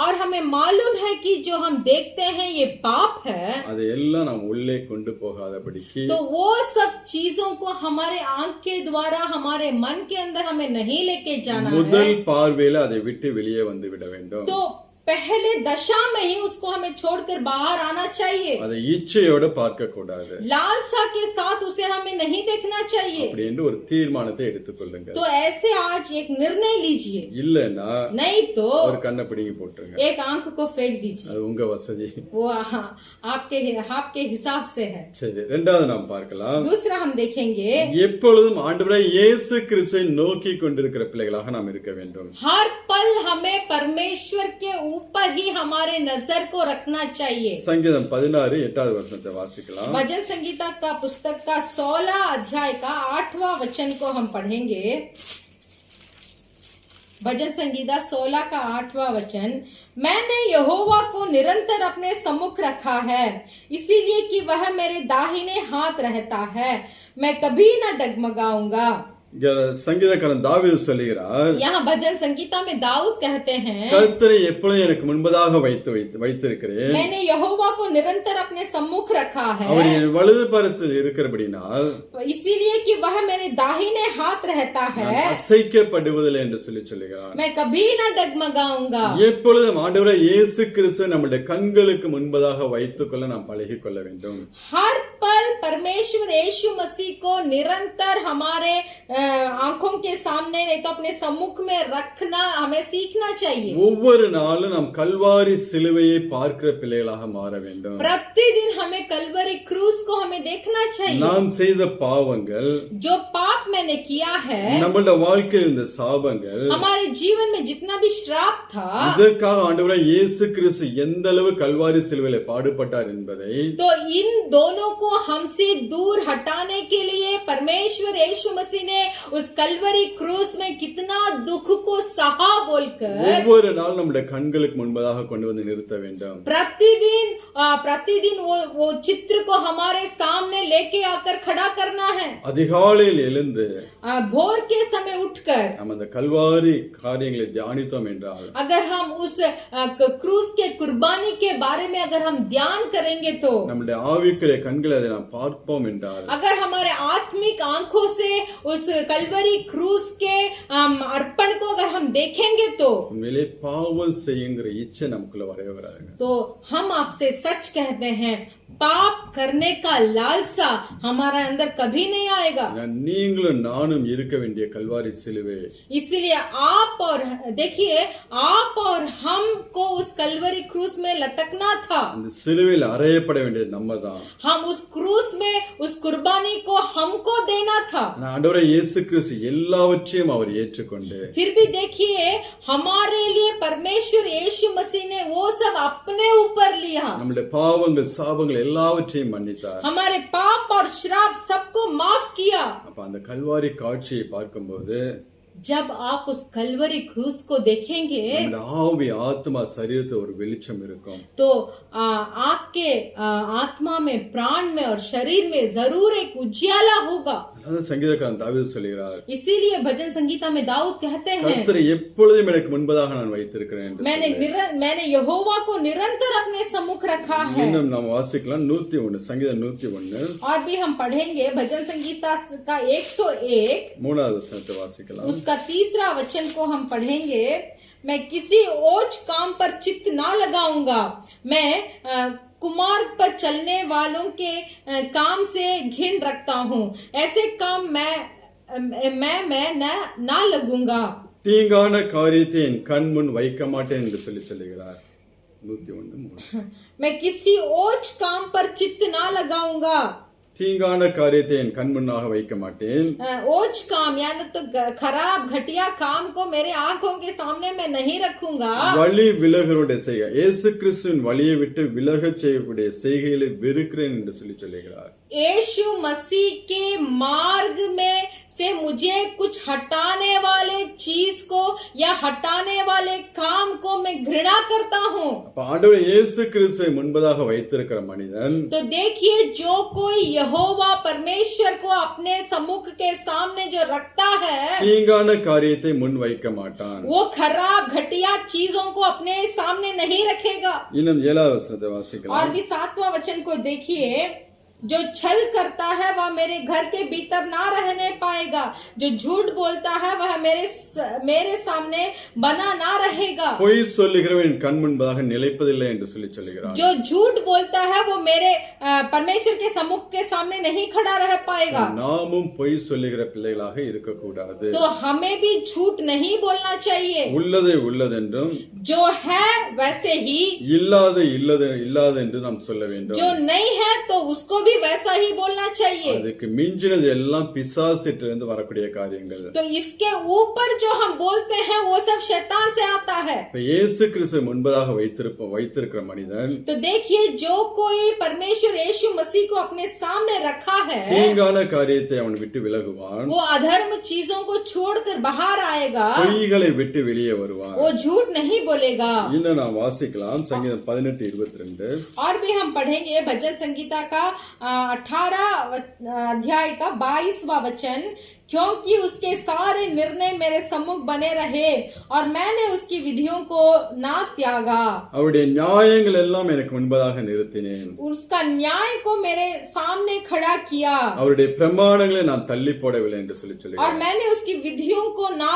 और हमें मालूम है कि जो हम देखते हैं ये पाप है, அதையெல்லாம் நாம் உள்ளே கொண்டு போகாதபடிக்கு तो वो सब चीजों को हमारे आंख के द्वारा हमारे मन के अंदर हमें नहीं लेके जाना है। முதல் பார்வையில அதை விட்டு வெளியே வந்து விட வேண்டும். तो पहले दशा में ही उसको हमें छोड़कर बाहर आना चाहिए। அதை இச்சையோட பார்க்க கூடாது. लालसा के साथ उसे हमें नहीं देखना चाहिए। அப்படி என்று ஒரு தீர்மானத்தை எடுத்துக்கொள்ளுங்க. तो ऐसे आज एक निर्णय लीजिए, இல்லனா नहीं तो ஒரு கண்ணை பிடிங்கி போட்டுருங்க. एक आंख को फेंक दीजिए, அது உங்க வசதி. वो आपके हिसाब से है। சரி, இரண்டாவது நாம் பார்க்கலாம். दूसरा हम देखेंगे, எப்பொழுதும் ஆண்டவராய் இயேசு கிறிஸ்துவை நோக்கி கொண்டிருக்கிற பிள்ளைகளாக நாம் இருக்க வேண்டும். हर पल हमें परमेश्वर के ऊपर ही हमारे नजर को रखना चाहिए। சங்கீதம் 16 8வது வசனத்தை வாசிக்கலாம். भजन संगीता का पुस्तक का 16 अध्याय का 8वां वचन को हम पढ़ेंगे। भजन संगीता 16 का 8वां वचन, मैंने यहोवा को निरंतर अपने सम्मुख रखा है, इसीलिए कि वह मेरे दाहिने हाथ रहता है, मैं कभी न डगमगाऊंगा। சங்கீதக்காரன் தாவீது சொல்லுகிறார், यहाँ भजन संगीता में दाऊद कहते हैं, கர்த்தரை எப்பொழுதும் எனக்கு முன்பதாக வைத்திருக்கிறேன், मैंने यहोवा को निरंतर अपने सम्मुख रखा है, அவர் என் வலது பரிசில் இருக்கிறபடினால் इसीलिए कि वह मेरे दाहिने हाथ रहता है, அசைக்கப்படுவதில்லை என்று சொல்லுகிறார். मैं कभी न डगमगाऊंगा। எப்பொழுதும் ஆண்டவராய் இயேசு கிறிஸ்துவை நம்முடைய கண்களுக்கு முன்பதாக வைத்துக்கொள்ள நாம் பழகிக் கொள்ள வேண்டும். हर पल परमेश्वर यीशु मसीह को निरंतर हमारे आंखों के सामने नहीं तो अपने सम्मुख में रखना हमें सीखना चाहिए। ஒவ்வொரு நாளும் நாம் கல்வாரி சிலுவையை பார்க்கிற பிள்ளைகளாக மாற வேண்டும். प्रतिदिन हमें कलवरी क्रूस को हमें देखना चाहिए। நாம் செய்த பாவங்கள், जो पाप मैंने किया है, நம்முடைய வாழ்க்கையில் இருந்த சாபங்கள், हमारे जीवन में जितना भी श्राप था, இதற்காக ஆண்டவராய் இயேசு கிறிஸ்து எந்த அளவு கல்வாரி சிலுவையிலே பாடுபட்டார் என்பதை, तो इन दोनों को हमसे दूर हटाने के लिए परमेश्वर यीशु मसीह ने उस कलवरी क्रूस में कितना दुख को सहा बोलकर ஒவ்வொரு நாள் நம்முடைய கண்களுக்கு முன்பதாக கொண்டு வந்து நிறுத்த வேண்டும். प्रतिदिन वो चित्र को हमारे सामने लेके आकर खड़ा करना है। அதிகாலையில் எழுந்து भोर के समय उठकर நம்ம அந்த கல்வாரி காரியங்களை தியானித்தோம் என்றால், अगर हम उस क्रूस के कुर्बानी के बारे में अगर हम ध्यान करेंगे तो, நம்முடைய ஆவிக்குரிய கண்களை அதை நாம் பார்ப்போம் என்றால், अगर हमारे आत्मिक आंखों से उस कलवरी क्रूस के अर्पण को अगर हम देखेंगे तो உண்மையிலே பாவம் செய்யுங்கிற இச்சை நமக்குள்ள வரவே வராது. तो हम आपसे सच कहते हैं, पाप करने का लालसा हमारे अंदर कभी नहीं आएगा। நீங்களும் நானும் இருக்க வேண்டிய கல்வாரி சிலுவை, इसलिए आप और देखिए, आप और हमको उस कलवरी क्रूस में लटकना था। அந்த சிலுவையில் அறையப்பட வேண்டியது நம்ம தான். हम उस क्रूस में उस कुर्बानी को हमको देना था। ஆண்டவரே இயேசு கிறிஸ்து எல்லாவற்றையும் அவர் ஏற்றுக்கொண்டு, फिर भी देखिए, हमारे लिए परमेश्वर यीशु मसीह ने वो सब अपने ऊपर लिया। நம்முடைய பாவங்கள் சாபங்கள் எல்லாவற்றையும் மன்னித்தார். हमारे पाप और श्राप सबको माफ किया। அப்ப அந்த கல்வாரி காட்சியை பார்க்கும்போது जब आप उस कलवरी क्रूस को देखेंगे நம்முடைய ஆவி ஆத்மா சரீரத்துல ஒரு வெளிச்சம் இருக்கும். तो आपके आत्मा में, प्राण में और शरीर में जरूर एक उजियाला होगा। அதாவது சங்கீதக்காரன் தாவீது சொல்கிறார், इसीलिए भजन संगीता में दाऊद कहते हैं, கர்த்தரை எப்பொழுதும் எனக்கு முன்பதாக நான் வைத்திருக்கிறேன் என்று मैंने यहोवा को निरंतर अपने सम्मुख रखा है। இன்னும் நாம் வாசிக்கலாம் 101 சங்கீதம் 101 और भी हम पढ़ेंगे भजन संगीता का 101 மூணாவது வசனத்தை வாசிக்கலாம். उसका तीसरा वचन को हम पढ़ेंगे। मैं किसी ओछ काम पर चित्त ना लगाऊंगा, मैं कुमार पर चलने वालों के काम से घिन रखता हूँ, ऐसे काम मैं ना लगूंगा। தீங்கான காரியத்தை என் கண் முன் வைக்க மாட்டேன் என்று சொல்லுகிறார். 101 मैं किसी ओछ काम पर चित्त ना लगाऊंगा, தீங்கான காரியத்தை என் கண் முன்னாக வைக்க மாட்டேன். ओछ काम यानी तो खराब घटिया काम को मेरे आंखों के सामने मैं नहीं रखूंगा। வழி விலகருடைய செய்கை, இயேசு கிறிஸ்துவின் வழியை விட்டு விலகச் செய்யக்கூடிய செய்கைகளை வெறுக்கிறேன் என்று சொல்லுகிறார். यीशु मसीह के मार्ग में से मुझे कुछ हटाने वाले चीज को या हटाने वाले काम को मैं घृणा करता हूँ. அப்ப ஆண்டவர் இயேசு கிறிஸ்துவை முன்பதாக வைத்திருக்கிற மனிதன் तो देखिए, जो कोई यहोवा परमेश्वर को अपने सम्मुख के सामने जो रखता है, தீங்கான காரியத்தை முன் வைக்க மாட்டான். वो खराब घटिया चीजों को अपने सामने नहीं रखेगा। இன்னும் 7வது வசனத்தை வாசிக்கலாம். और भी 7वां वचन को देखिए, जो छल करता है वह मेरे घर के भीतर ना रहने पाएगा, जो झूठ बोलता है वह मेरे सामने बना ना रहेगा। பொய் சொல்லுகிறவன் கண் முன்பதாக நிலைப்பதில்லை என்று சொல்லுகிறார். जो झूठ बोलता है वो मेरे परमेश्वर के सम्मुख के सामने नहीं खड़ा रह पाएगा। நாமும் பொய் சொல்லுகிற பிள்ளைகளாக இருக்கக்கூடாது. तो हमें भी झूठ नहीं बोलना चाहिए। உள்ளதை உள்ளதென்றும் जो है वैसे ही, இல்லாத என்று நாம் சொல்ல வேண்டும். जो नहीं है तो उसको भी वैसा ही बोलना चाहिए। அதுக்கு மிஞ்சினது எல்லாம் பிசாசிலிருந்து வரக்கூடிய காரியங்கள். तो इसके ऊपर जो हम बोलते हैं वो सब शैतान से आता है। இயேசு கிறிஸ்து முன்பதாக வைத்திருக்கிற மனிதன், तो देखिए, जो कोई परमेश्वर यीशु मसीह को अपने सामने रखा है, தீங்கான காரியத்தை அவன் விட்டு விலகுவான். वो अधर्म चीजों को छोड़कर बाहर आएगा, பொய்களை விட்டு வெளியே வருவான். वो झूठ नहीं बोलेगा। இன்னும் நாம் வாசிக்கலாம் சங்கீதம் 18:22. और भी हम पढ़ेंगे भजन संगीता का 18 अध्याय का 22वां वचन, क्योंकि उसके सारे निर्णय मेरे सम्मुख बने रहे और मैंने उसकी विधियों को ना त्यागा। அவருடைய நியாயங்கள் எல்லாம் எனக்கு முன்பதாக நிறுத்தினேன். उसका न्याय को मेरे सामने खड़ा किया அவருடைய பிரமாணங்களை நான் தள்ளி போடவில்லை என்று और சொல்லுகிறார். मैंने उसकी विधियों को ना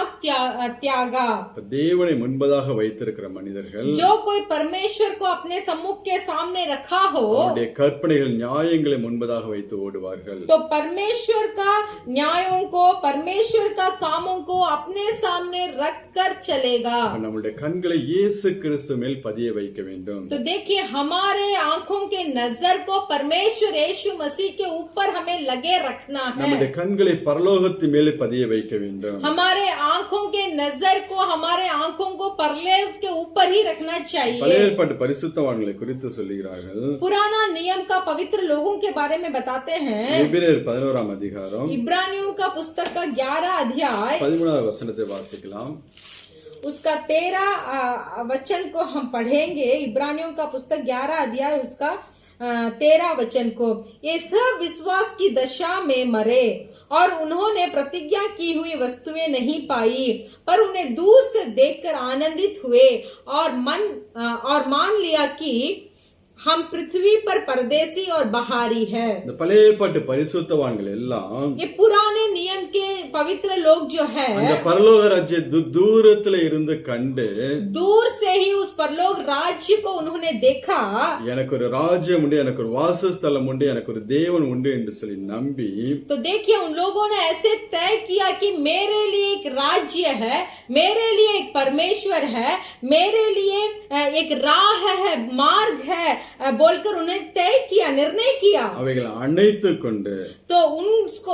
त्यागा। தேவனை முன்பதாக வைத்திருக்கிற மனிதர்கள், जो कोई परमेश्वर को अपने सम्मुख के सामने रखा हो, அவருடைய கற்பனைகள் நியாயங்களை முன்பதாக வைத்து ஓடுவார்கள். तो परमेश्वर का न्यायों को, परमेश्वर का कामों को अपने सामने रख कर चलेगा। நம்முடைய கண்களை இயேசு கிறிஸ்து மேல் பதிய வைக்க வேண்டும். तो देखिए, हमारे आंखों के नजर को परमेश्वर यीशु मसीह के ऊपर हमें लगे रखना है। நம்முடைய கண்களை பரலோகத்தின் மேலே பதிய வைக்க வேண்டும். हमारे आंखों के नजर को, हमारे आंखों को परलोक के ऊपर ही रखना चाहिए। பழைய ஏற்பாட்டு பரிசுத்தவான்களை குறித்து சொல்லுகிறார்கள். पुराना नियम का पवित्र लोगों के बारे में बताते हैं। எபிரேயர் 11ஆம் அதிகாரம் इब्रानियों का पुस्तक का 11 अध्याय 13வது வசனத்தை வாசிக்கலாம். उसका 13 वचन को हम पढ़ेंगे। इब्रानियों का पुस्तक 11 अध्याय उसका 13 वचन को, ये सब विश्वास की दशा में मरे और उन्होंने प्रतिज्ञा की हुई वस्तुएं नहीं पाई, पर उन्हें दूर से देखकर आनंदित हुए और मान लिया कि हम पृथ्वी पर परदेसी और बहारी है। இந்த பழைய ஏற்பாட்டு பரிசுத்தவான்கள் எல்லாம் ये पुराने नियम के पवित्र लोग जो है, அந்த பரலோக ராஜ்யத்தை தூரத்துல இருந்து கண்டு, दूर से ही उस परलोक राज्य को उन्होंने देखा। எனக்கு ஒரு ராஜ்யம் உண்டு, எனக்கு ஒரு வாசஸ்தலம் உண்டு, எனக்கு ஒரு தேவன் உண்டு என்று சொல்லி நம்பி, तो देखिए, उन लोगों ने ऐसे तय किया कि मेरे लिए एक राज्य है, मेरे लिए एक परमेश्वर है, मेरे लिए एक राह है, मार्ग है, बोलकर उन्हें तय किया, निर्णय किया। அவைகளை அணைத்துக் கொண்டு, तो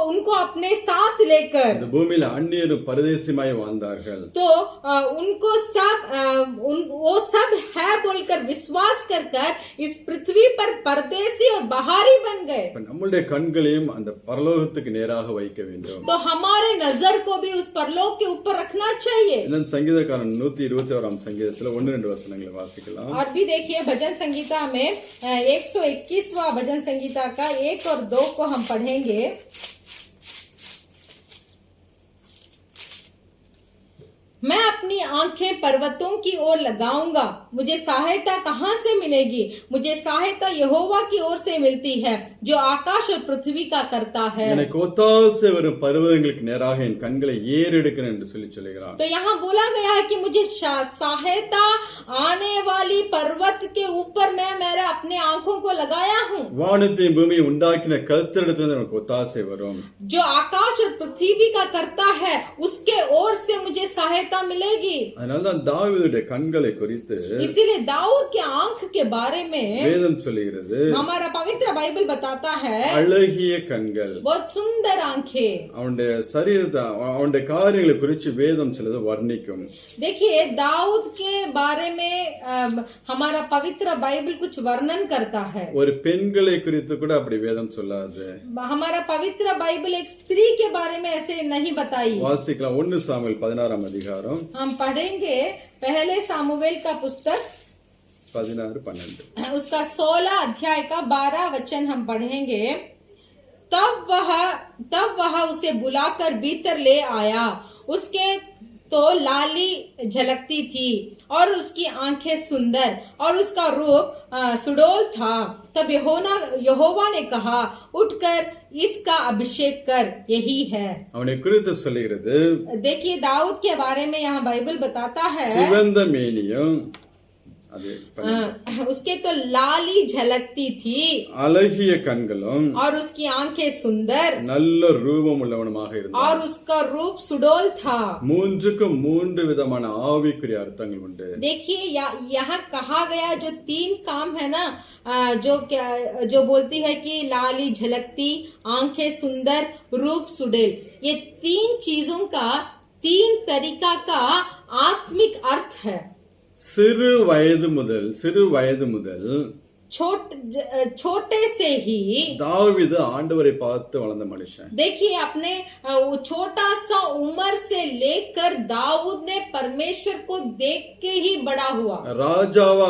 उनको अपने साथ लेकर இந்த பூமியில அந்நியரும் பரதேசிமாய் வாழ்ந்தார்கள். तो उनको वो सब है बोलकर विश्वास कर इस पृथ्वी पर परदेसी और बहारी बन गए। நம்முடைய கண்களையும் அந்த பரலோகத்துக்கு நேராக வைக்க வேண்டும். तो हमारे नजर को भी उस परलोक के ऊपर रखना चाहिए। இன்னும் சங்கீதக்காரன் 121ஆம் சங்கீதத்துல 1-2 வசனங்களை வாசிக்கலாம். और भी देखिए, भजन संगीता में 121वां भजन संगीता का 1 और 2 को हम पढ़ेंगे। मैं अपनी आंखें पर्वतों की ओर लगाऊंगा, मुझे सहायता कहां से मिलेगी? मुझे सहायता यहोवा की ओर से मिलती है, जो आकाश और पृथ्वी का करता है। எனக்கு ஒத்தாசை வரும் பர்வதங்களுக்கு நேராக என் கண்களை ஏறெடுக்கிறேன் என்று சொல்லுகிறார். तो यहाँ बोला गया है कि मुझे सहायता आने वाली पर्वत के ऊपर मैं मेरे अपने आंखों को लगाया हूँ। வானத்தையும் பூமியை உண்டாக்கின கர்த்தரிடத்திலிருந்து எனக்கு ஒத்தாசை வரும். जो आकाश और पृथ्वी का करता है उसके ओर से मुझे सहायता मिलेगी। அதனால்தான் தாவீதுடைய கண்களை குறித்து इसीलिए दाऊद के आंख के बारे में வேதம் சொல்லுகிறது, हमारा पवित्र बाइबल बताता है அழகிய கண்கள். बहुत सुंदर आंखें। அவனுடைய சரீரத்தை, அவனுடைய காரியங்களை குறித்து வேதம் சிலது வர்ணிக்கும். देखिए, दाऊद के बारे में हमारा पवित्र बाइबल कुछ वर्णन करता है। ஒரு பெண்களை குறித்து கூட அப்படி வேதம் சொல்லாது. हमारा पवित्र बाइबल एक स्त्री के बारे में ऐसे नहीं बताई। வாசிக்கலாம் 1 சாமுவேல் 16ஆம் அதிகாரம் हम पढ़ेंगे पहले सामुवेल का पुस्तक 16-12 उसका 16 अध्याय का 12 वचन हम पढ़ेंगे। तब वह उसे बुलाकर भीतर ले आया। उसके तो लाली झलकती थी और उसकी आंखें सुंदर और उसका रूप सुडौल था। तब यहोवा ने कहा, उठकर इसका अभिषेक कर, यही है। அவனை குறித்து சொல்லுகிறது, देखिए दाऊद के बारे में यहाँ बाइबल बताता है, சிவந்த மேனியும் அது उसके तो लाली झलकती थी அழகிய கண்களும் और उसकी आंखें सुंदर நல்ல ரூபம் உள்ளவனுமாக இருந்தான். और उसका रूप सुडौल था। மூன்றுக்கும் மூன்று விதமான ஆவிக்குரிய அர்த்தங்கள் உண்டு. देखिए यहाँ कहा गया जो 3 काम है ना, जो बोलती है कि लाली झलकती, आंखें सुंदर, रूप सुडौल, ये 3 चीजों का 3 तरीका का आत्मिक अर्थ है। சிறு வயது முதல் छोटे से ही தாவீது ஆண்டவரை பார்த்து வளர்ந்த மனுஷன். देखिए अपने छोटा सा उम्र से लेकर दाऊद ने परमेश्वर को देख के ही बड़ा हुआ। ராஜாவா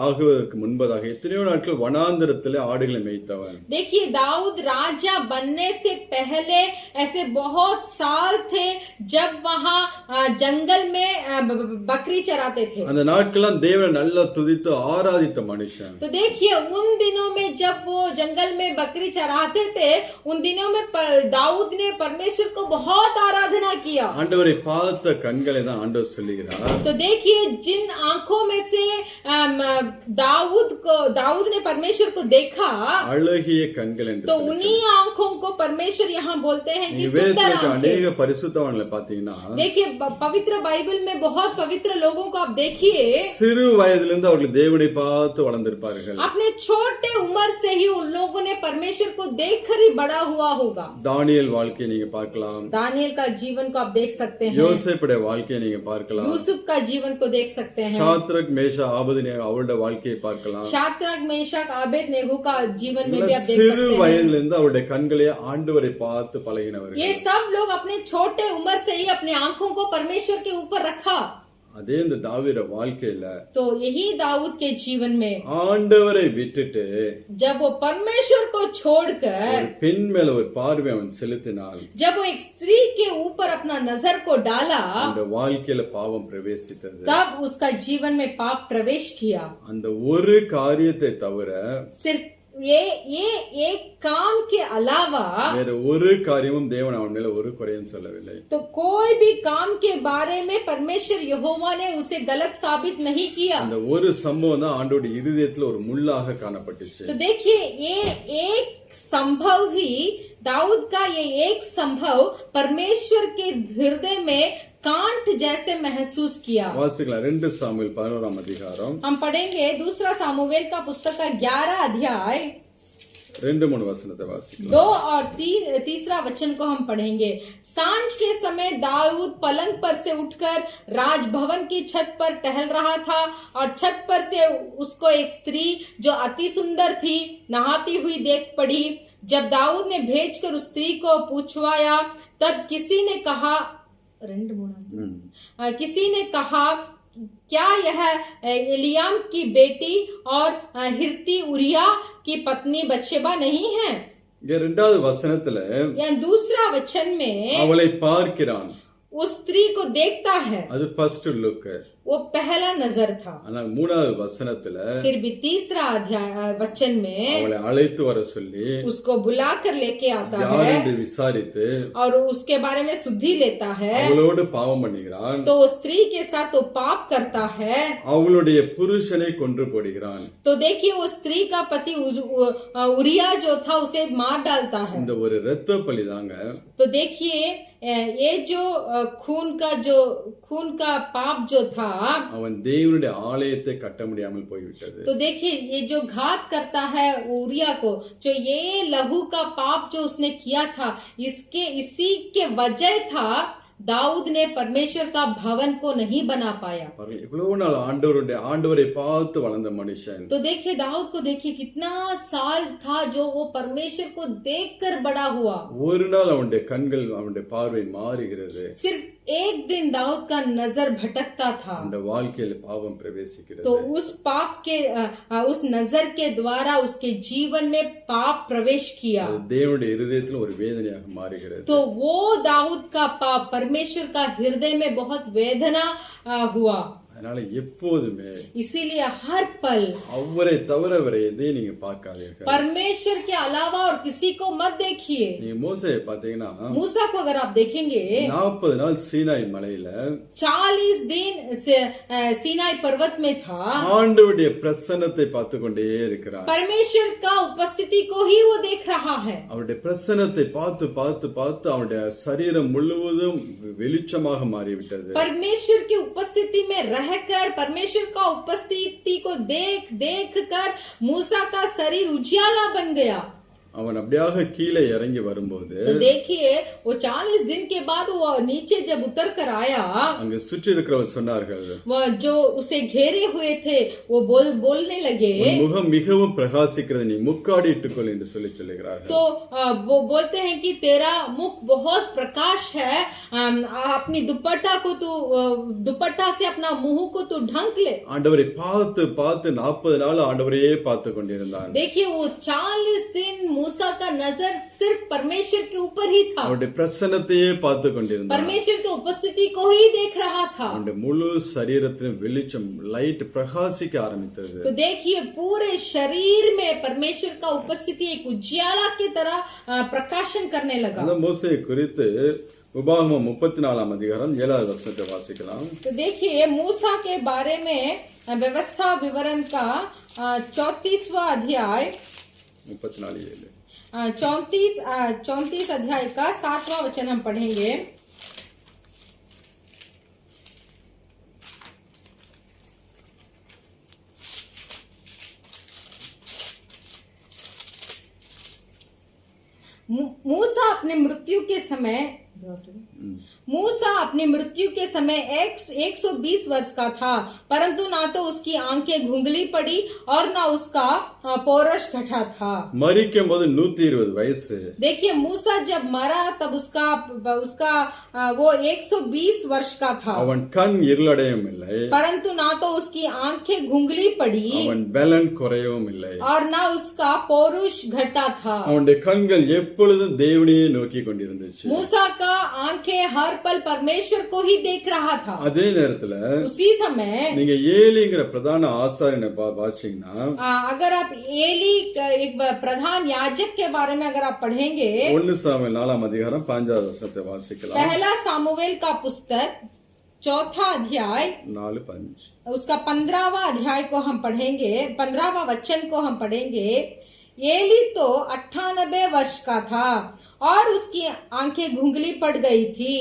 ஆகுவதற்கு முன்பதாக எத்தனையோ நாட்கள் வனாந்தரத்திலே ஆடுகளை மேய்த்தவன். देखिए दाऊद राजा बनने से पहले ऐसे बहुत साल थे जब वहाँ जंगल में बकरी चराते थे। அந்த நாட்கெல்லாம் தேவனை நல்லா துதித்து ஆராதித்த மனுஷன். तो देखिए उन दिनों में जब वो जंगल में बकरी चराते थे, उन दिनों में दाऊद ने परमेश्वर को बहुत आराधना किया। ஆண்டவரை பார்த்த கண்களை தான் ஆண்டவர் சொல்லுகிறார். तो देखिए जिन आंखों में से दाऊद ने परमेश्वर को देखा, அழகிய கண்கள் என்று तो उन्हीं आंखों को परमेश्वर यहाँ बोलते हैं कि सुंदर आंखें। अनेक பரிசுத்தவான்களை பாத்தீங்கன்னா, देखिए पवित्र बाइबल में बहुत पवित्र लोगों को आप देखिए, சிறு வயதிலிருந்து அவர்கள் தேவனை பார்த்து வளர்ந்திருப்பார்கள். अपने छोटे उम्र से ही उन लोगों ने परमेश्वर को देखकर ही बड़ा हुआ होगा। தானியேல் வாழ்க்கையை நீங்க பார்க்கலாம், दानियल का जीवन को आप देख सकते हैं, யோசேப்புடைய வாழ்க்கையை நீங்க பார்க்கலாம், यूसुफ का जीवन को देख सकते हैं, சாத்ரக் மேஷா ஆபேத்நேகோ அவருடைய வாழ்க்கையை பார்க்கலாம். शाद्रक मेशक आबेदनेगो का जीवन में भी आप देख சிறு सकते हैं। வயதிலிருந்து அவருடைய கண்களை ஆண்டவரை பார்த்து பழகினவர்கள். ये सब लोग अपने छोटे उम्र से ही अपने आंखों को परमेश्वर के ऊपर रखा। அதே இந்த தாவீது வாழ்க்கையில तो यही दाऊद के जीवन में ஆண்டவரை விட்டுட்டு जब वो परमेश्वर को छोड़कर ஒரு பெண் மேல ஒரு பார்வை அவன் செலுத்தினான், जब वो एक स्त्री के ऊपर अपना नजर को डाला, அந்த வாழ்க்கையில பாவம் பிரவேசித்தது. तब उसका जीवन में पाप प्रवेश किया। அந்த ஒரு காரியத்தை தவிர सिर्फ ये एक काम के अलावा வேற ஒரு காரியமும் தேவன் அவன் மேல ஒரு குறையும் சொல்லவில்லை. तो कोई भी काम के बारे में परमेश्वर यहोवा ने उसे गलत साबित नहीं किया। அந்த ஒரு சம்பவம் தான் ஆண்டோட இருதயத்துல ஒரு முள்ளாக காணப்பட்டுச்சு. तो देखिए ये एक संभव ही दाऊद का ये एक संभव परमेश्वर के हृदय में कांट जैसे महसूस किया। வாசிக்கலாம் 2 சாமுவேல் 11 அதிகாரம், हम पढ़ेंगे दूसरा सामुवेल का पुस्तक का 11 अध्याय 2-3 वचनத்தை வாசிக்கலாம். 2 और 3 वचन को हम पढ़ेंगे। सांझ के समय दाऊद पलंग पर से उठकर राजभवन की छत पर टहल रहा था और छत पर से उसको एक स्त्री जो अति सुंदर थी नहाती हुई देख पड़ी। जब दाऊद ने भेजकर उस स्त्री को पूछवाया, तब किसी ने कहा क्या यह एलियाम की बेटी और हिर्ती उरिया की पत्नी बत्शेबा नहीं है? இங்க 2வது வசனத்துல या दूसरा वचन में அவளை பார்க்கிறான், उस स्त्री को देखता है, அது ஃபர்ஸ்ட் லுக். वो पहला नजर था। ஆனால் 3வது வசனத்துல फिर भी तीसरा अध्याय वचन में அவளை அழைத்து வர சொல்லி उसको बुलाकर लेके आता யார் है என்று விசாரித்து और उसके बारे में शुद्धि लेता है। அவளோடு பாவம் பண்ணுகிறான், तो उस स्त्री के साथ वो पाप करता है। அவளுடைய புருஷனை கொன்று போடுகிறான். तो देखिए वो स्त्री का पति उरिया जो था उसे मार डालता है। இந்த ஒரு இரத்த பலிதாங்க. तो देखिए ये जो खून का पाप जो था, அவன் தேவனுடைய ஆலயத்தை கட்ட முடியாமல் போய்விட்டது. तो देखिए ये जो घात करता है उरिया को, जो ये लहू का पाप जो उसने किया था, इसी के वजह था दाऊद ने परमेश्वर का भवन को नहीं बना पाया। இவ்வளவு நாள் ஆண்டவரை பார்த்து வளர்ந்த மனுஷன். तो देखिए दाऊद को देखिए कितना साल था जो वो परमेश्वर को देखकर बड़ा हुआ। ஒரு நாள் அவனுடைய கண்கள் அவனுடைய பார்வை மாறுகிறது. सिर्फ एक दिन दाऊद का नजर भटकता था, அந்த வாழ்க்கையில பாவம் பிரவேசிக்கிறது. तो उस पाप के उस नजर के द्वारा उसके जीवन में पाप प्रवेश किया, அது தேவனுடைய இருதயத்தில் ஒரு வேதனையாக மாறுகிறது. तो वो दाऊद का पाप परमेश्वर का हृदय में बहुत वेदना हुआ. அதனால எப்போதுமே इसीलिए हर पल அவரை தவிர வேற எதையும் நீங்க பார்க்காதீர்கள். परमेश्वर के अलावा और किसी को मत देखिए. நீங்க மோசேயை பாத்தீங்கன்னா मूसा को अगर आप देखेंगे 40 நாள் சீனாய் மலையில 40 दिन सीनाई पर्वत में था, ஆண்டவருடைய பிரசன்னத்தை பார்த்து கொண்டே இருக்கிறார். परमेश्वर का उपस्थिति को ही वो देख रहा है. அவருடைய பிரசன்னத்தை பார்த்து பார்த்து பார்த்து அவருடைய சரீரம் முழுவதும் வெளிச்சமாக மாறிவிட்டது. परमेश्वर की उपस्थिति में रहकर परमेश्वर का उपस्थिति को देख देख कर मूसा का शरीर उजियाला बन गया. அவன் அப்படியாக கீழே இறங்கி வரும்போது तो देखिए वो 40 दिन के बाद वो नीचे जब उतर कर आया, அங்க சுற்றி இருக்கிறவர் சொன்னார்கள், वो जो उसे घेरे हुए थे वो बोलने लगे, உன் முகம் மிகவும் பிரகாசிக்கிறது, நீ முக்காடி இட்டுக்கொள் என்று சொல்லுகிறார்கள். तो वो बोलते हैं कि तेरा मुख बहुत प्रकाश है, अपनी दुपट्टा को तू दुपट्टा से अपना मुंह को तू ढंक ले. ஆண்டவரை பார்த்து பார்த்து 40 நாள் ஆண்டவரையே பார்த்து கொண்டிருந்தான். देखिए वो 40 दिन मूसा का नजर सिर्फ परमेश्वर के ऊपर ही था, அவருடைய பிரசன்னத்தையே பார்த்து கொண்டிருந்தான். परमेश्वर की उपस्थिति को ही देख रहा था. அவருடைய முழு சரீரத்திலும் வெளிச்சம் லைட் பிரகாசிக்க ஆரம்பித்தது. तो देखिए पूरे शरीर में परमेश्वर का उपस्थिति एक उजियाला की तरह प्रकाशन करने लगा. அந்த மோசேயை குறித்து உபாகமம் 34 அதிகாரம் 7வது வசனத்தை வாசிக்கலாம். तो देखिए मूसा के बारे में व्यवस्था विवरण का 34वां अध्याय 34:7. 34 अध्याय का 7वां वचन हम पढ़ेंगे. मूसा अपने मृत्यु के समय मूसा अपनी मृत्यु के समय 120 वर्ष का था, परंतु ना तो उसकी आंखें घुंगली पड़ी और ना उसका पौरुष घटा था. மரிக்கும் போது 120 வயசு. देखिए मूसा जब मरा तब उसका वो 120 वर्ष का था, அவன் கண் இருளடையவும் இல்லை, परंतु ना तो उसकी आंखें घुंगली पड़ी அவன் பலன் குறையவும் இல்லை, और ना उसका पौरुष घटा था. அவனுடைய கண்கள் எப்பொழுதும் தேவனையே நோக்கி கொண்டிருந்துச்சு. मूसा का आंखें हर पल परमेश्वर को ही देख रहा था. அதே நேரத்துல उसी समय நீங்க ஏலிங்கிற பிரதான ஆசாரியனை வாசிச்சீங்கன்னா अगर आप एली एक प्रधान याजक के बारे में अगर आप पढ़ेंगे 1 சாமுவேல் 4 அதிகாரம் 5வது வசனத்தை வாசிக்கலாம். पहला सामुवेल का पुस्तक 4था अध्याय 4:5. उसका 15वां अध्याय को हम पढ़ेंगे, 15वां वचन को हम पढ़ेंगे. एली तो 98 वर्ष का था और उसकी आंखें घुंगली पड़ गई थी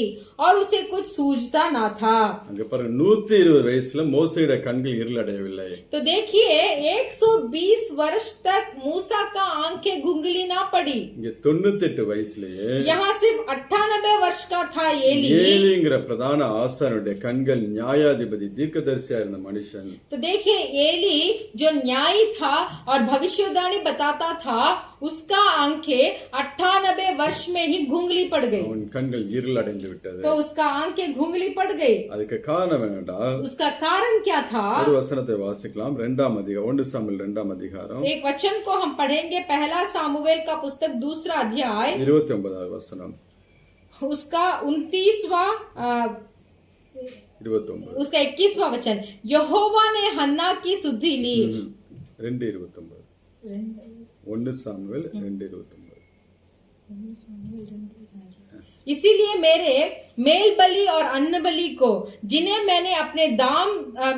और उसे कुछ सूझता ना था. அங்க பாருங்க 120 வயசுல மோசேயோட கண்கள் இருளடையவில்லை. तो देखिए 120 वर्ष तक मूसा का आंखें घुंगली ना पड़ी. இங்க 98 வயசுலயே यहाँ सिर्फ 98 वर्ष का था एली. ஏலிங்கிற பிரதான ஆசாரியனுடைய கண்கள் நியாயாதிபதி தீர்க்கதரிசியா இருந்த மனுஷன். तो देखिए एली जो न्यायी था और भविष्यवाणी बताता था, उसका आंखें 98 वर्ष में ही घुंगली पड़ गई. அவன் கண்கள் இருளடைந்து விட்டது. तो उसका आंखें घुंगली पड़ गई. அதுக்கு காரணம் என்னடா? उसका कारण क्या था? ஒரு வசனத்தை வாசிக்கலாம். 2ஆம் அதிகாரம் 1 சாமுவேல் 2ஆம் அதிகாரம் एक वचन को हम पढ़ेंगे, पहला सामुवेल का पुस्तक 2रा अध्याय 29வது वசனம். उसका 29वां 29 उसका 21वां वचन. यहोवा ने हन्ना की सुधि ली. 2:29. 1 சாமுவேல் 2:29. इसीलिए मेरे मेल बलि और अन्न बलि को जिन्हें मैंने अपने दाम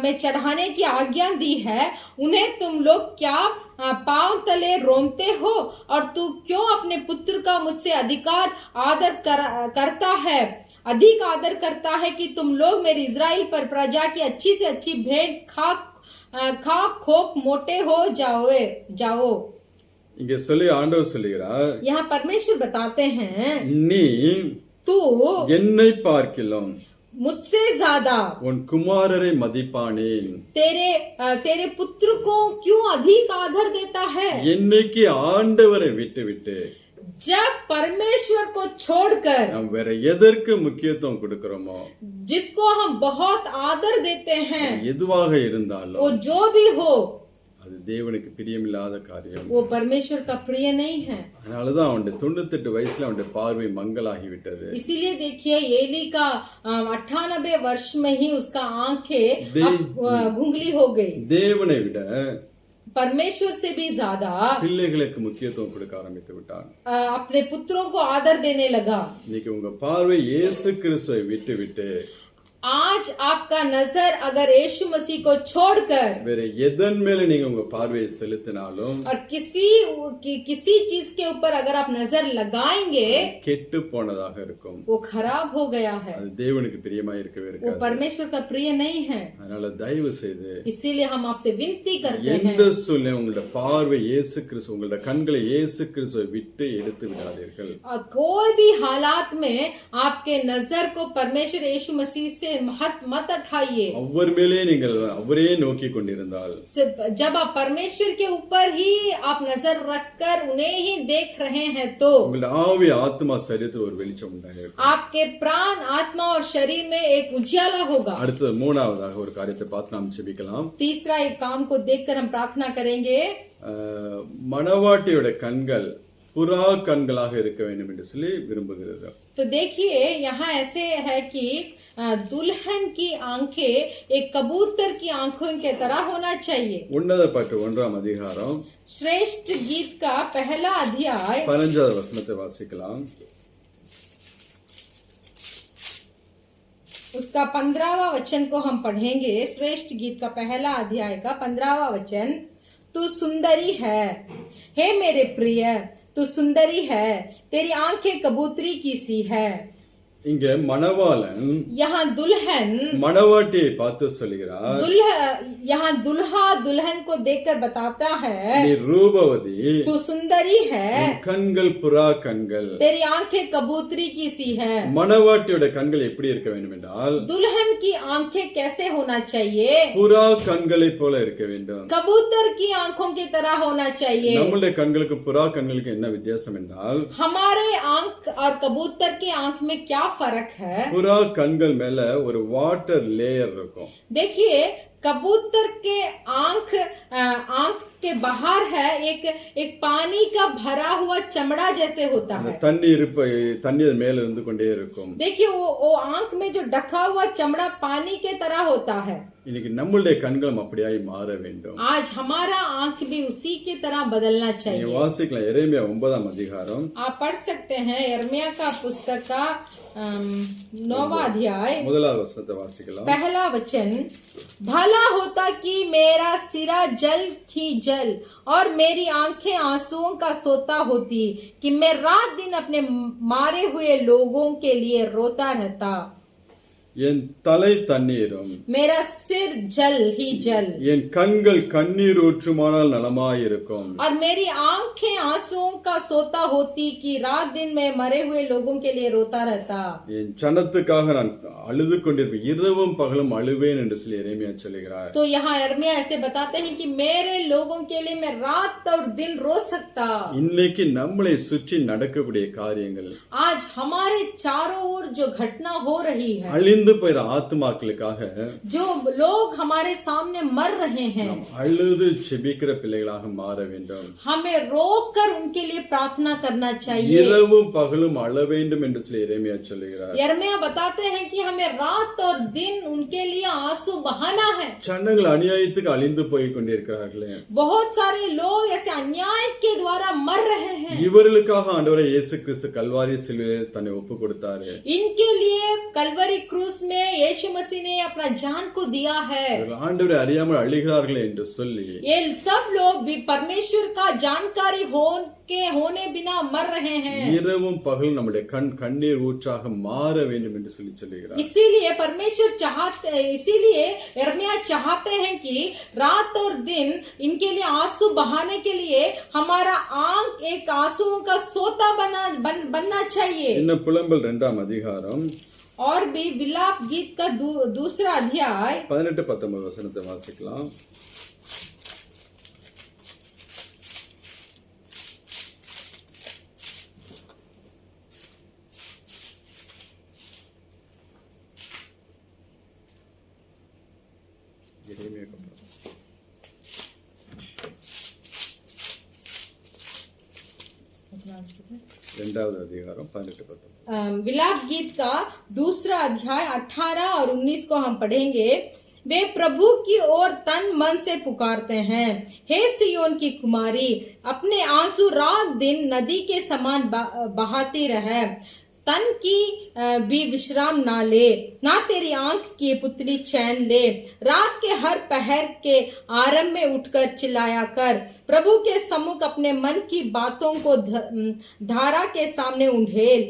में चढ़ाने की आज्ञा दी है, उन्हें तुम लोग क्या पांव तले रोनते हो? और तू क्यों अपने पुत्र का मुझसे आदर करता है? अधिक आदर करता है कि तुम लोग मेरी इज़राइल पर प्रजा की अच्छी से अच्छी भेंट खा खोक मोटे हो जाओ. இங்க சொல்லி ஆண்டவர் சொல்லுகிறார், यहाँ परमेश्वर बताते हैं, நீ तू என்னை பார்க்கிலும் मुझसे ज्यादा உன் குமாரரை மதிப்பானேன். तेरे पुत्र को क्यों अधिक आदर देता है? என்னைக்கு ஆண்டவரை விட்டு जब परमेश्वर को छोड़कर நாம் வேற எதற்கு முக்கியத்துவம் கொடுக்கிறோமோ, जिसको हम बहुत आदर देते हैं, எதுவாக இருந்தாலும் वो जो भी हो, அது தேவனுக்கு பிரியமில்லாத காரியம். वो परमेश्वर का प्रिय नहीं है. அதனாலதான் அவனுடைய 98 வயசுல அவனுடைய பார்வை மங்கலாகி விட்டது. इसीलिए देखिए एली का 98 वर्ष में ही उसका आंखें घुंगली हो गई. தேவனை விட परमेश्वर से भी ज्यादा பிள்ளைகளுக்கு முக்கியத்துவம் கொடுக்க ஆரம்பித்து விட்டான். अपने पुत्रों को आदर देने लगा. இன்னைக்கு உங்க பார்வை இயேசு கிறிஸ்துவை விட்டு விட்டு आज आपका नजर अगर यीशु मसीह को छोड़कर வேற எதன் மேல நீங்க உங்க பார்வையை செலுத்தினாலும் और किसी चीज के ऊपर अगर आप नजर लगाएंगे, கெட்டு போனதாக இருக்கும். वो खराब हो गया है. அது தேவனுக்கு பிரியமா இருக்கவே वो இருக்காது. परमेश्वर का प्रिय नहीं है. அதனால தயவு செய்து इसीलिए हम आपसे विनती करते हैं, எந்த சூழ்நிலை உங்களோட பார்வை இயேசு கிறிஸ்து, உங்களோட கண்களை இயேசு கிறிஸ்துவை விட்டு எடுத்து விடாதீர்கள். कोई भी हालात में आपके नजर को परमेश्वर यीशु मसीह से मत हटाइए. அவர் மேலே நீங்கள் அவரே நோக்கி கொண்டிருந்தால், जब आप परमेश्वर के ऊपर ही आप नजर रखकर उन्हें ही देख रहे हैं, तो உங்களோட ஆவி ஆத்மா சரீரத்தில் ஒரு வெளிச்சம் உண்டாயிருக்கும். आपके प्राण, आत्मा और शरीर में एक उजियाला होगा. அடுத்தது மூணாவதாக ஒரு காரியத்தை பார்த்து நாம் ஜெபிக்கலாம். तीसरा एक काम को देखकर हम प्रार्थना करेंगे. மணவாட்டியோட கண்கள் புறா கண்களாக இருக்க வேண்டும் என்று சொல்லி விரும்புகிறது. तो देखिए यहाँ ऐसे है कि दुल्हन की आंखें एक कबूतर की आंखों के तरह होना चाहिए. உன்னத பாட்டு 1ஆம் அதிகாரம் श्रेष्ठ गीत का पहला अध्याय 15வது வசனத்தை வாசிக்கலாம். उसका 15वां वचन को हम पढ़ेंगे. श्रेष्ठ गीत का पहला अध्याय का 15वां वचन. तू सुंदरी है हे मेरे प्रिय, तू सुंदरी है, तेरी आंखें कबूतरी की सी है. இங்க மணவாளன் यहाँ दुल्हन மணவாட்டியை பார்த்து சொல்கிறார், यहाँ दुल्हा दुल्हन को देखकर बताता है, நீ ரூபவதி, तू सुंदरी है, கண்கள் புறா கண்கள். तेरी आंखें कबूतरी की सी है. மணவாட்டியோட கண்கள் எப்படி இருக்க வேண்டும் என்றால், दुल्हन की आंखें कैसे होना चाहिए? புறா கண்களை போல இருக்க வேண்டும். कबूतर की आंखों की तरह होना चाहिए. நம்முடைய கண்களுக்கு புறா கண்களுக்கு என்ன வித்தியாசம் என்றால், हमारे आंख और कबूतर की आंख में क्या फर्क है? புறா கண்கள் மேல ஒரு வாட்டர் லேயர் இருக்கும். देखिए कबूतर के आंख के बाहर है एक पानी का भरा हुआ चमड़ा जैसे होता है. தண்ணீர் மேல இருந்து கொண்டே இருக்கும். देखिए वो आंख में जो ढका हुआ चमड़ा पानी के तरह होता है. இன்னைக்கு நம்மளுடைய கண்களும் அப்படியாய் மாற வேண்டும். आज हमारा आंख भी उसी की तरह बदलना चाहिए. வாசிக்கலாம் எரேமியா 9ஆம் அதிகாரம். आप पढ़ सकते हैं यिर्मयाह का पुस्तक का 9वां अध्याय 1வது वचनத்தை வாசிக்கலாம். पहला वचन. भला होता कि मेरा सिरा जल ही जल और मेरी आंखें आंसुओं का सोता होती, कि मैं रात दिन अपने मारे हुए लोगों के लिए रोता रहता. என் தலை தண்ணீரும் मेरा सिर जल ही जल என் கண்கள் கண்ணீர் ஊற்றுமானால் நலமாயிருக்கும். और मेरी आंखें आंसुओं का सोता होती, कि रात दिन मैं मरे हुए लोगों के लिए रोता रहता. என் ஜனத்துக்காக நான் அழுது கொண்டிருப்பேன், இரவும் பகலும் அழுவேன் என்று சொல்லி எரேமியா சொல்கிறார். तो यहाँ यिर्मयाह ऐसे बताते हैं कि मेरे लोगों के लिए मैं रात और दिन रो सकता. இன்னைக்கு நம்மளை சுற்றி நடக்கக்கூடிய காரியங்கள், आज हमारे चारों ओर जो घटना हो रही है, அழிந்து போயிற ஆத்துமாக்களுக்காக जो लोग हमारे सामने मर रहे हैं, அழுது செபிக்கிற பிள்ளைகளாக மாற வேண்டும். हमें रोकर उनके लिए प्रार्थना करना चाहिए. இரவும் பகலும் அழ வேண்டும் என்று சொல்லி எரேமியா சொல்கிறார். यिर्मयाह बताते हैं कि हमें रात और दिन उनके लिए आंसू बहाना है. ஜனங்கள் அநியாயத்துக்கு அழிந்து போய் கொண்டிருக்கிறார்களே, बहुत सारे लोग ऐसे अन्याय के द्वारा मर रहे हैं. இவர்களுக்காக ஆண்டவரே இயேசு கிறிஸ்து கல்வாரி சிலுவையில் தன்னை ஒப்பு கொடுத்தாரு. इनके लिए कलवरी क्रूस में यीशु मसीह ने अपना जान को दिया है. ஆண்டவரை அறியாமல் அழுகிறார்களே என்று சொல்லி ये सब लोग भी परमेश्वर का जानकारी होने बिना मर रहे हैं. இரவும் பகலும் நம்முடைய கண்ணீர் ஊற்றாக மாற வேண்டும் என்று சொல்லி சொல்லுகிறார். इसीलिए यिर्मयाह चाहते हैं कि रात और दिन इनके लिए आंसू बहाने के लिए हमारा आंख एक आंसुओं का सोता बनना चाहिए. இன்னும் புலம்பல் 2ஆம் அதிகாரம் और भी विलाप गीत का दूसरा अध्याय 18-19 वचनத்தை வாசிக்கலாம். 2வது அதிகாரம் 18-19 विलाप गीत का दूसरा अध्याय 18 और 19 को हम पढ़ेंगे। वे प्रभु की ओर तन मन से पुकारते हैं, हे सियोन की कुमारी, अपने आंसू रात दिन नदी के समान बहाती रहे। तन की भी विश्राम ना ले, ना तेरी आंख की पुतली चैन ले। रात के हर पहर के आरंभ में उठकर चिल्लाया कर, प्रभु के सम्मुख अपने मन की बातों को धारा के सामने उंडेल।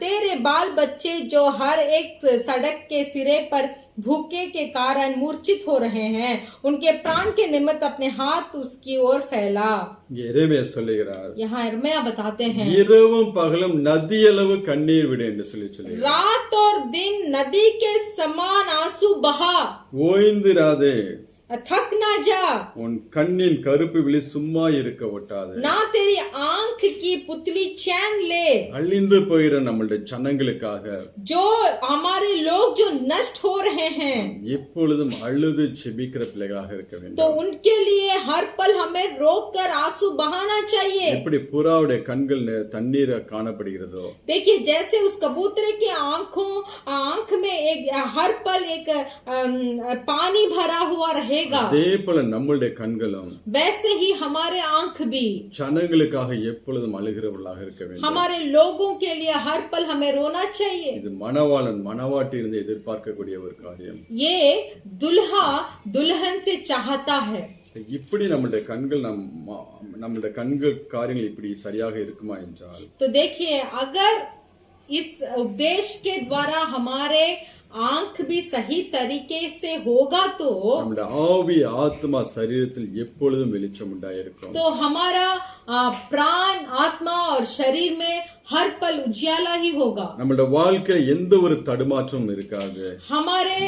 तेरे बाल बच्चे जो हर एक सड़क के सिरे पर भूखे के कारण मूर्छित हो रहे हैं, उनके प्राण के निमित्त अपने हाथ उसकी ओर फैला। எரேமியா சொல்லுகிறார், यहाँ यिर्मयाह बताते हैं, இரவும் பகலும் நதியளவு கண்ணீர் விடு என்று சொல்லுகிறார்। रात और दिन नदी के समान आंसू बहा, ஓய்ந்திராதே, थक ना जा, உன் கண்ணின் கருப்பு விழி சும்மா இருக்க ஒட்டாதே, ना तेरी आंख की पुतली चैन ले। அழிந்து போகிற நம்மளுடைய ஜனங்களுக்காக जो हमारे लोग जो नष्ट हो रहे हैं, எப்பொழுதும் அழுது செபிக்கிற பிள்ளைகளாக இருக்க வேண்டும்। तो उनके लिए हर पल हमें रोक कर आंसू बहाना चाहिए। எப்படி புறாவுடைய கண்கள் தண்ணீர் காணப்படுகிறதோ, देखिए जैसे उस कबूतरे के आंख में एक हर पल एक पानी भरा हुआ रहेगा, அதே போல நம்மளுடைய கண்களும் वैसे ही हमारे आंख भी ஜனங்களுக்காக எப்பொழுதும் அழுகிறவர்களாக இருக்க வேண்டும்। हमारे लोगों के लिए हर पल हमें रोना चाहिए। இது மணவாளன் மணவாட்டியிலிருந்து எதிர்பார்க்கக்கூடிய ஒரு காரியம்। ये दुल्हा दुल्हन से चाहता है। இப்படி நம்மளுடைய கண்கள் நம்மளுடைய கண்கள் காரியங்கள் இப்படி சரியாக இருக்குமா என்றால், तो देखिए अगर इस उपदेश के द्वारा हमारे आंख भी सही तरीके से होगा तो நம்முடைய ஆவி ஆத்மா சரீரத்தில் எப்பொழுதும் வெளிச்சம் உண்டாயிருக்கும்। तो हमारा प्राण आत्मा और शरीर में हर पल उजियाला ही होगा। நம்மளுடைய வாழ்க்கை எந்த ஒரு தடுமாற்றமும் இருக்காது। हमारे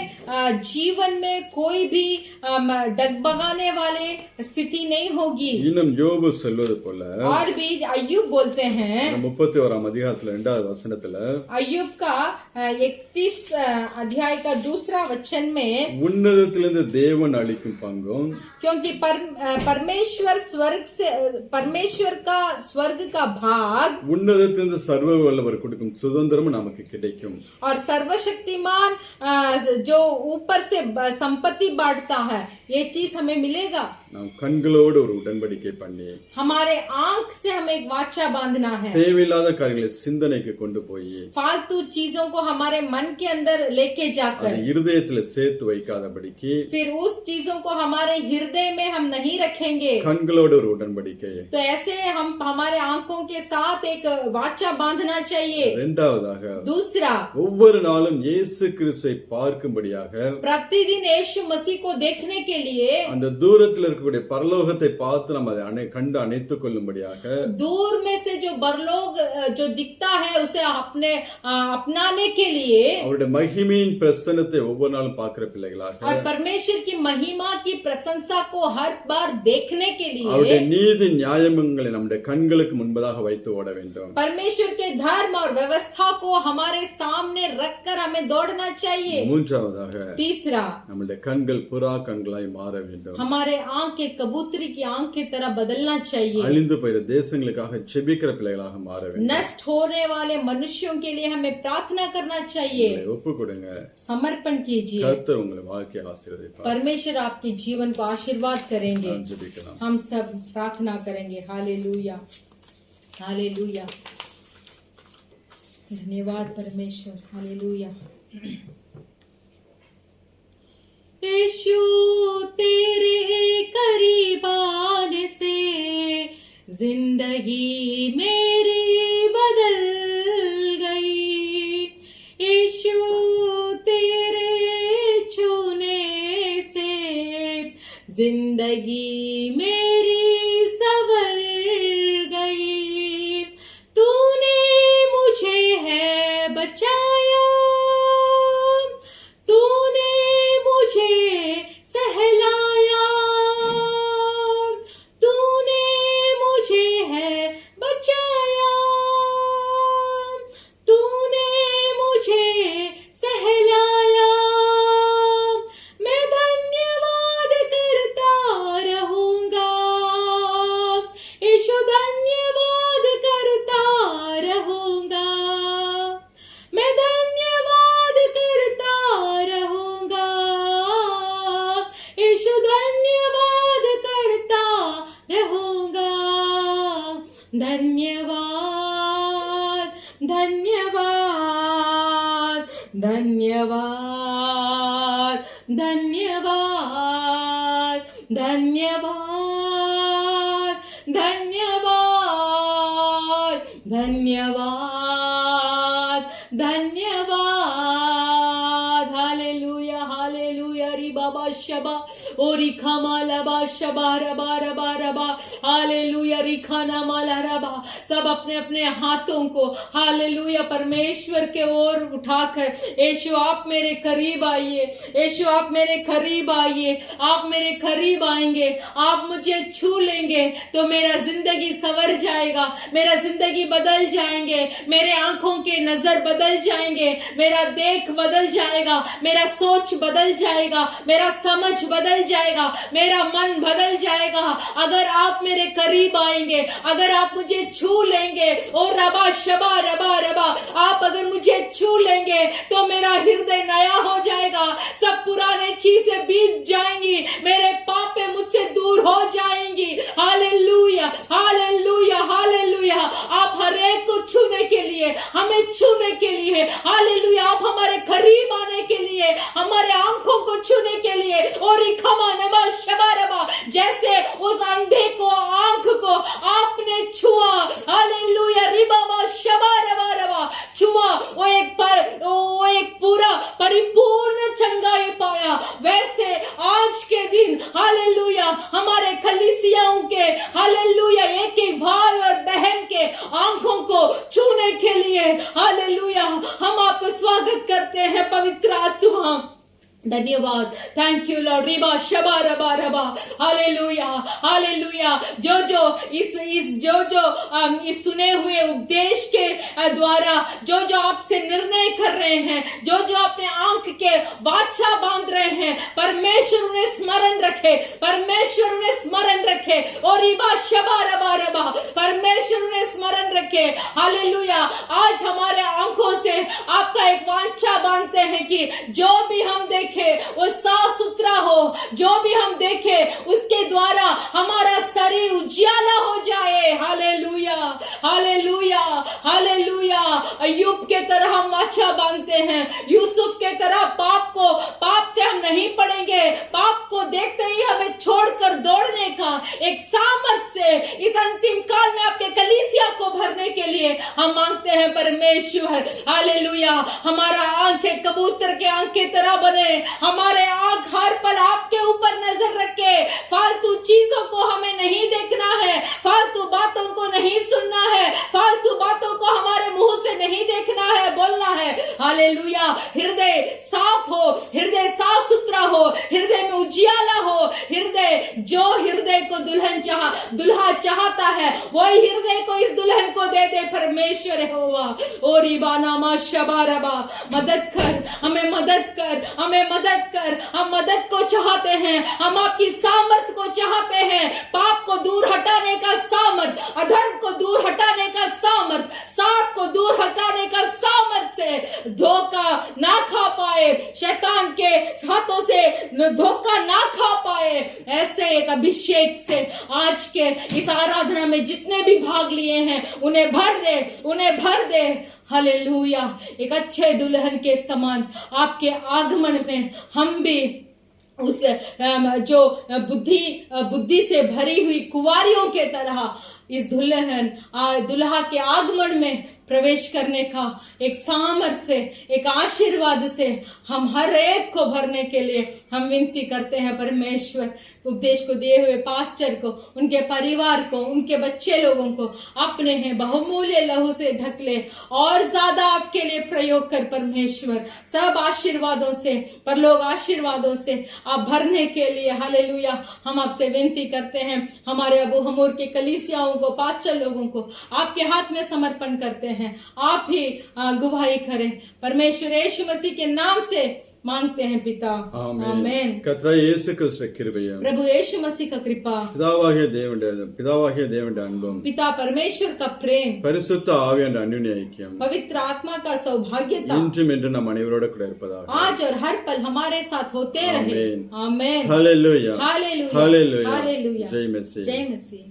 जीवन में कोई भी डगमगाने वाले स्थिति नहीं होगी। இன்னும் யோபு சொல்வது போல, और भी अय्यूब बोलते हैं, 31 அதிகாரத்துல 2வது வசனத்துல, अय्यूब का 31 अध्याय का दूसरा वचन में, உன்னதத்திலிருந்து தேவன் அளிக்கும் பங்கும், क्योंकि परमेश्वर का स्वर्ग का भाग உன்னதத்திலிருந்து சர்வ வல்லவர் கொடுக்கும் சுதந்திரமும் நமக்கு கிடைக்கும்। और सर्वशक्तिमान जो ऊपर से संपत्ति बांटता है, ये चीज हमें मिलेगा। நாம் கண்களோடு ஒரு உடன்படிக்கை பண்ணி, हमारे आंख से हमें एक वाचा बांधना है। தேவையில்லாத காரியங்களை சிந்தனைக்கு கொண்டு போய் फालतू चीजों को हमारे मन के अंदर लेके जाकर அதை இருதயத்துல சேர்த்து வைக்காதபடிக்கு फिर उस चीजों को हमारे हृदय में हम नहीं रखेंगे। கண்களோடு ஒரு உடன்படிக்கை। तो ऐसे हम हमारे आंखों के साथ एक वाचा बांधना चाहिए। இரண்டாவதாக, दूसरा, ஒவ்வொரு நாளும் இயேசு கிறிஸ்துவை பார்க்கும்படியாக प्रतिदिन यीशु मसीह को देखने के लिए அந்த தூரத்தில் இருக்கக்கூடிய பரலோகத்தை பார்த்து நம்ம அதை கண்டு அணைத்துக் கொள்ளும்படியாக, दूर में से जो परलोक जो दिखता है उसे अपनाने के लिए அவருடைய மகிமையின் பிரசன்னத்தை ஒவ்வொரு நாளும் பார்க்கிற பிள்ளைகளாக, और परमेश्वर की महिमा की प्रशंसा को हर बार देखने के அவருடைய लिए நீதி நியாயங்களை நம்முடைய கண்களுக்கு முன்பதாக வைத்து ஓட வேண்டும்। परमेश्वर के धर्म और व्यवस्था को हमारे सामने रखकर हमें दौड़ना चाहिए। மூன்றாவதாக, तीसरा, நம்முடைய கண்கள் புறா கண்களாய் மாற வேண்டும்। हमारे आंख के कबूतरी की आंख की तरह बदलना चाहिए। அழிந்து போகிற தேசங்களுக்காக செபிக்கிற பிள்ளைகளாக மாற வேண்டும்। नष्ट होने वाले मनुष्यों के लिए हमें प्रार्थना करना चाहिए। ஒப்பு கொடுங்க, समर्पण कीजिए, கர்த்தர் உங்களை வாழ்க்கையை ஆசீர்வதிப்பார்। परमेश्वर आपके जीवन को आशीर्वाद करेंगे। நாம் ஜெபிக்கலாம்। हम सब प्रार्थना करेंगे। हालेलुया, हालेलुया, धन्यवाद परमेश्वर, हालेलुया। यीशु तेरे करीब आने से जिंदगी मेरी बदल गई। यीशु तेरे छूने से जिंदगी मेरी संवर गई। तूने मुझे है बचाया, तूने मुझे सहलाया, तूने मुझे है बचाया। धन्यवाद धन्यवाद धन्यवाद धन्यवाद धन्यवाद धन्यवाद धन्यवाद धन्यवाद हालेलुया हालेलुया री बाबा शबा ओरी खमाला बा शबा रबा रबा रबा हालेलुया री खाना माला रबा। सब अपने अपने हाथों को हालेलुया परमेश्वर के ओर उठाकर, यीशु आप मेरे करीब आइए, यीशु आप मेरे करीब आइए, आप मेरे करीब आएंगे, आप मुझे छू लेंगे तो मेरा जिंदगी संवर जाएगा, मेरा जिंदगी बदल जाएंगे, मेरे आंखों के नजर बदल जाएंगे, मेरा देख बदल जाएगा, मेरा सोच बदल जाएगा, मेरा समझ बदल जाएगा, मेरा मन बदल जाएगा। अगर आप मेरे करीब आएंगे, अगर आप मुझे छू लेंगे और रबा शबा रबा रबा, आप अगर मुझे छू लेंगे तो मेरा हृदय नया हो जाएगा, सब पुराने चीजें बीत जाएंगी, मेरे पापे मुझसे दूर हो जाएंगी। Hallelujah hallelujah hallelujah. आप हर एक को छूने के लिए, हमें छूने के लिए, हालेलुया, आप हमारे करीब आने के लिए, हमारे आंखों को छूने के लिए, और जैसे उस अंधे को आंख को आपने छुआ, हालेलुया रिबाबा शबा रबा रबा छुआ, वो एक पूरा परिपूर्ण चंगाई पाया। वैसे आज के दिन हालेलुया हमारे कलीसियाओं के हालेलुया एक एक भाई और बहन के आंखों को छूने के लिए हालेलुया हम आपको स्वागत करते हैं पवित्र आत्मा। धन्यवाद, thank you Lord Riba Shaba rava rava hallelujah hallelujah. जो इस सुने हुए उपदेश के द्वारा जो आपसे निर्णय कर रहे हैं, जो अपने आंख के वाचा बांध रहे हैं, परमेश्वर उन्हें स्मरण रखे, परमेश्वर उन्हें स्मरण रखे, और रिबा शबा रबा रबा परमेश्वर उन्हें स्मरण रखे। हालेलुया। आज हमारे आंखों से आपका एक वाचा बांधते हैं कि जो भी हम देखें वो साफ सुथरा हो, जो भी हम देखें उसके द्वारा हमारा शरीर उजियाला हो जाए। Hallelujah hallelujah hallelujah. अय्यूब के तरह हम वाचा बांधते हैं, यूसुफ के तरह पाप से हम नहीं पड़ेंगे, पाप को देखते ही हमें छोड़कर दौड़ने का एक सामर्थ्य से इस अंतिम काल में आपके कलीसिया को भरने के लिए हम मांगते हैं परमेश्वर। हालेलुया। हमारा आंखें कबूतर के आंख की तरह बने, हमारे आंख हर पल आपके ऊपर नजर रखे, फालतू चीजों को हमें नहीं देखना है, फालतू बातों को नहीं सुनना है, फालतू बातों को हमारे मुंह से नहीं देखना है, बोलना है। हालेलुया। हृदय साफ हो, हृदय साफ सुथरा हो, हृदय में उजियाला हो, जो हृदय को दुल्हा चाहता है वही हृदय को इस दुल्हन को दे दे परमेश्वर होगा। ओ रिबाना मा शबा रबा, मदद कर, हमें मदद कर, हमें मदद कर। हम मदद को चाहते हैं, हम आपकी सामर्थ को चाहते हैं, पाप को दूर हटाने का सामर्थ, अधर्म को दूर हटाने का सामर्थ, सांप को दूर हटाने का सामर्थ से धोखा ना खा पाए, शैतान के हाथों से धोखा ना खा पाए, ऐसे एक अभिषेक से आज के इस आराधना में जितने भी भाग लिए हैं उन्हें भर दे, उन्हें भर दे। हालेलुया। एक अच्छे दुल्हन के समान आपके आगमन में हम भी उस जो बुद्धि से भरी हुई कुंवारियों के तरह इस दुल्हा के आगमन में प्रवेश करने का एक सामर्थ्य से, एक आशीर्वाद से हम हर एक को भरने के लिए हम विनती करते हैं परमेश्वर। उपदेश को दिए हुए पास्टर को, उनके परिवार को, उनके बच्चे लोगों को अपने हैं बहुमूल्य लहू से ढक ले और ज्यादा आपके लिए प्रयोग कर परमेश्वर। सब आशीर्वादों से, परलोक आशीर्वादों से आप भरने के लिए हालेलुया हम आपसे विनती करते हैं। हमारे अबू हमूर के कलीसियाओं को, पास्टर लोगों को आपके हाथ में समर्पण करते हैं, आप ही गवाही करें। परमेश्वर यीशु मसीह के नाम से मांगते हैं पिता, आमीन। கர்த்தராகிய இயேசு கிறிஸ்துவின் கிருபையும், प्रभु यीशु मसीह का कृपा, பிதாவாகிய தேவனுடைய அன்பும், पिता परमेश्वर का प्रेम, பரிசுத்த ஆவியானவருடைய அந்யோன்ய ஐக்கியம், पवित्र आत्मा का सौभाग्यता இன்றும் என்றும் நம் அனைவரோடு கூட இருப்பதாக आज और हर पल हमारे साथ होते रहे। आमीन। Hallelujah hallelujah hallelujah hallelujah. जय मसीह। जय मसीह।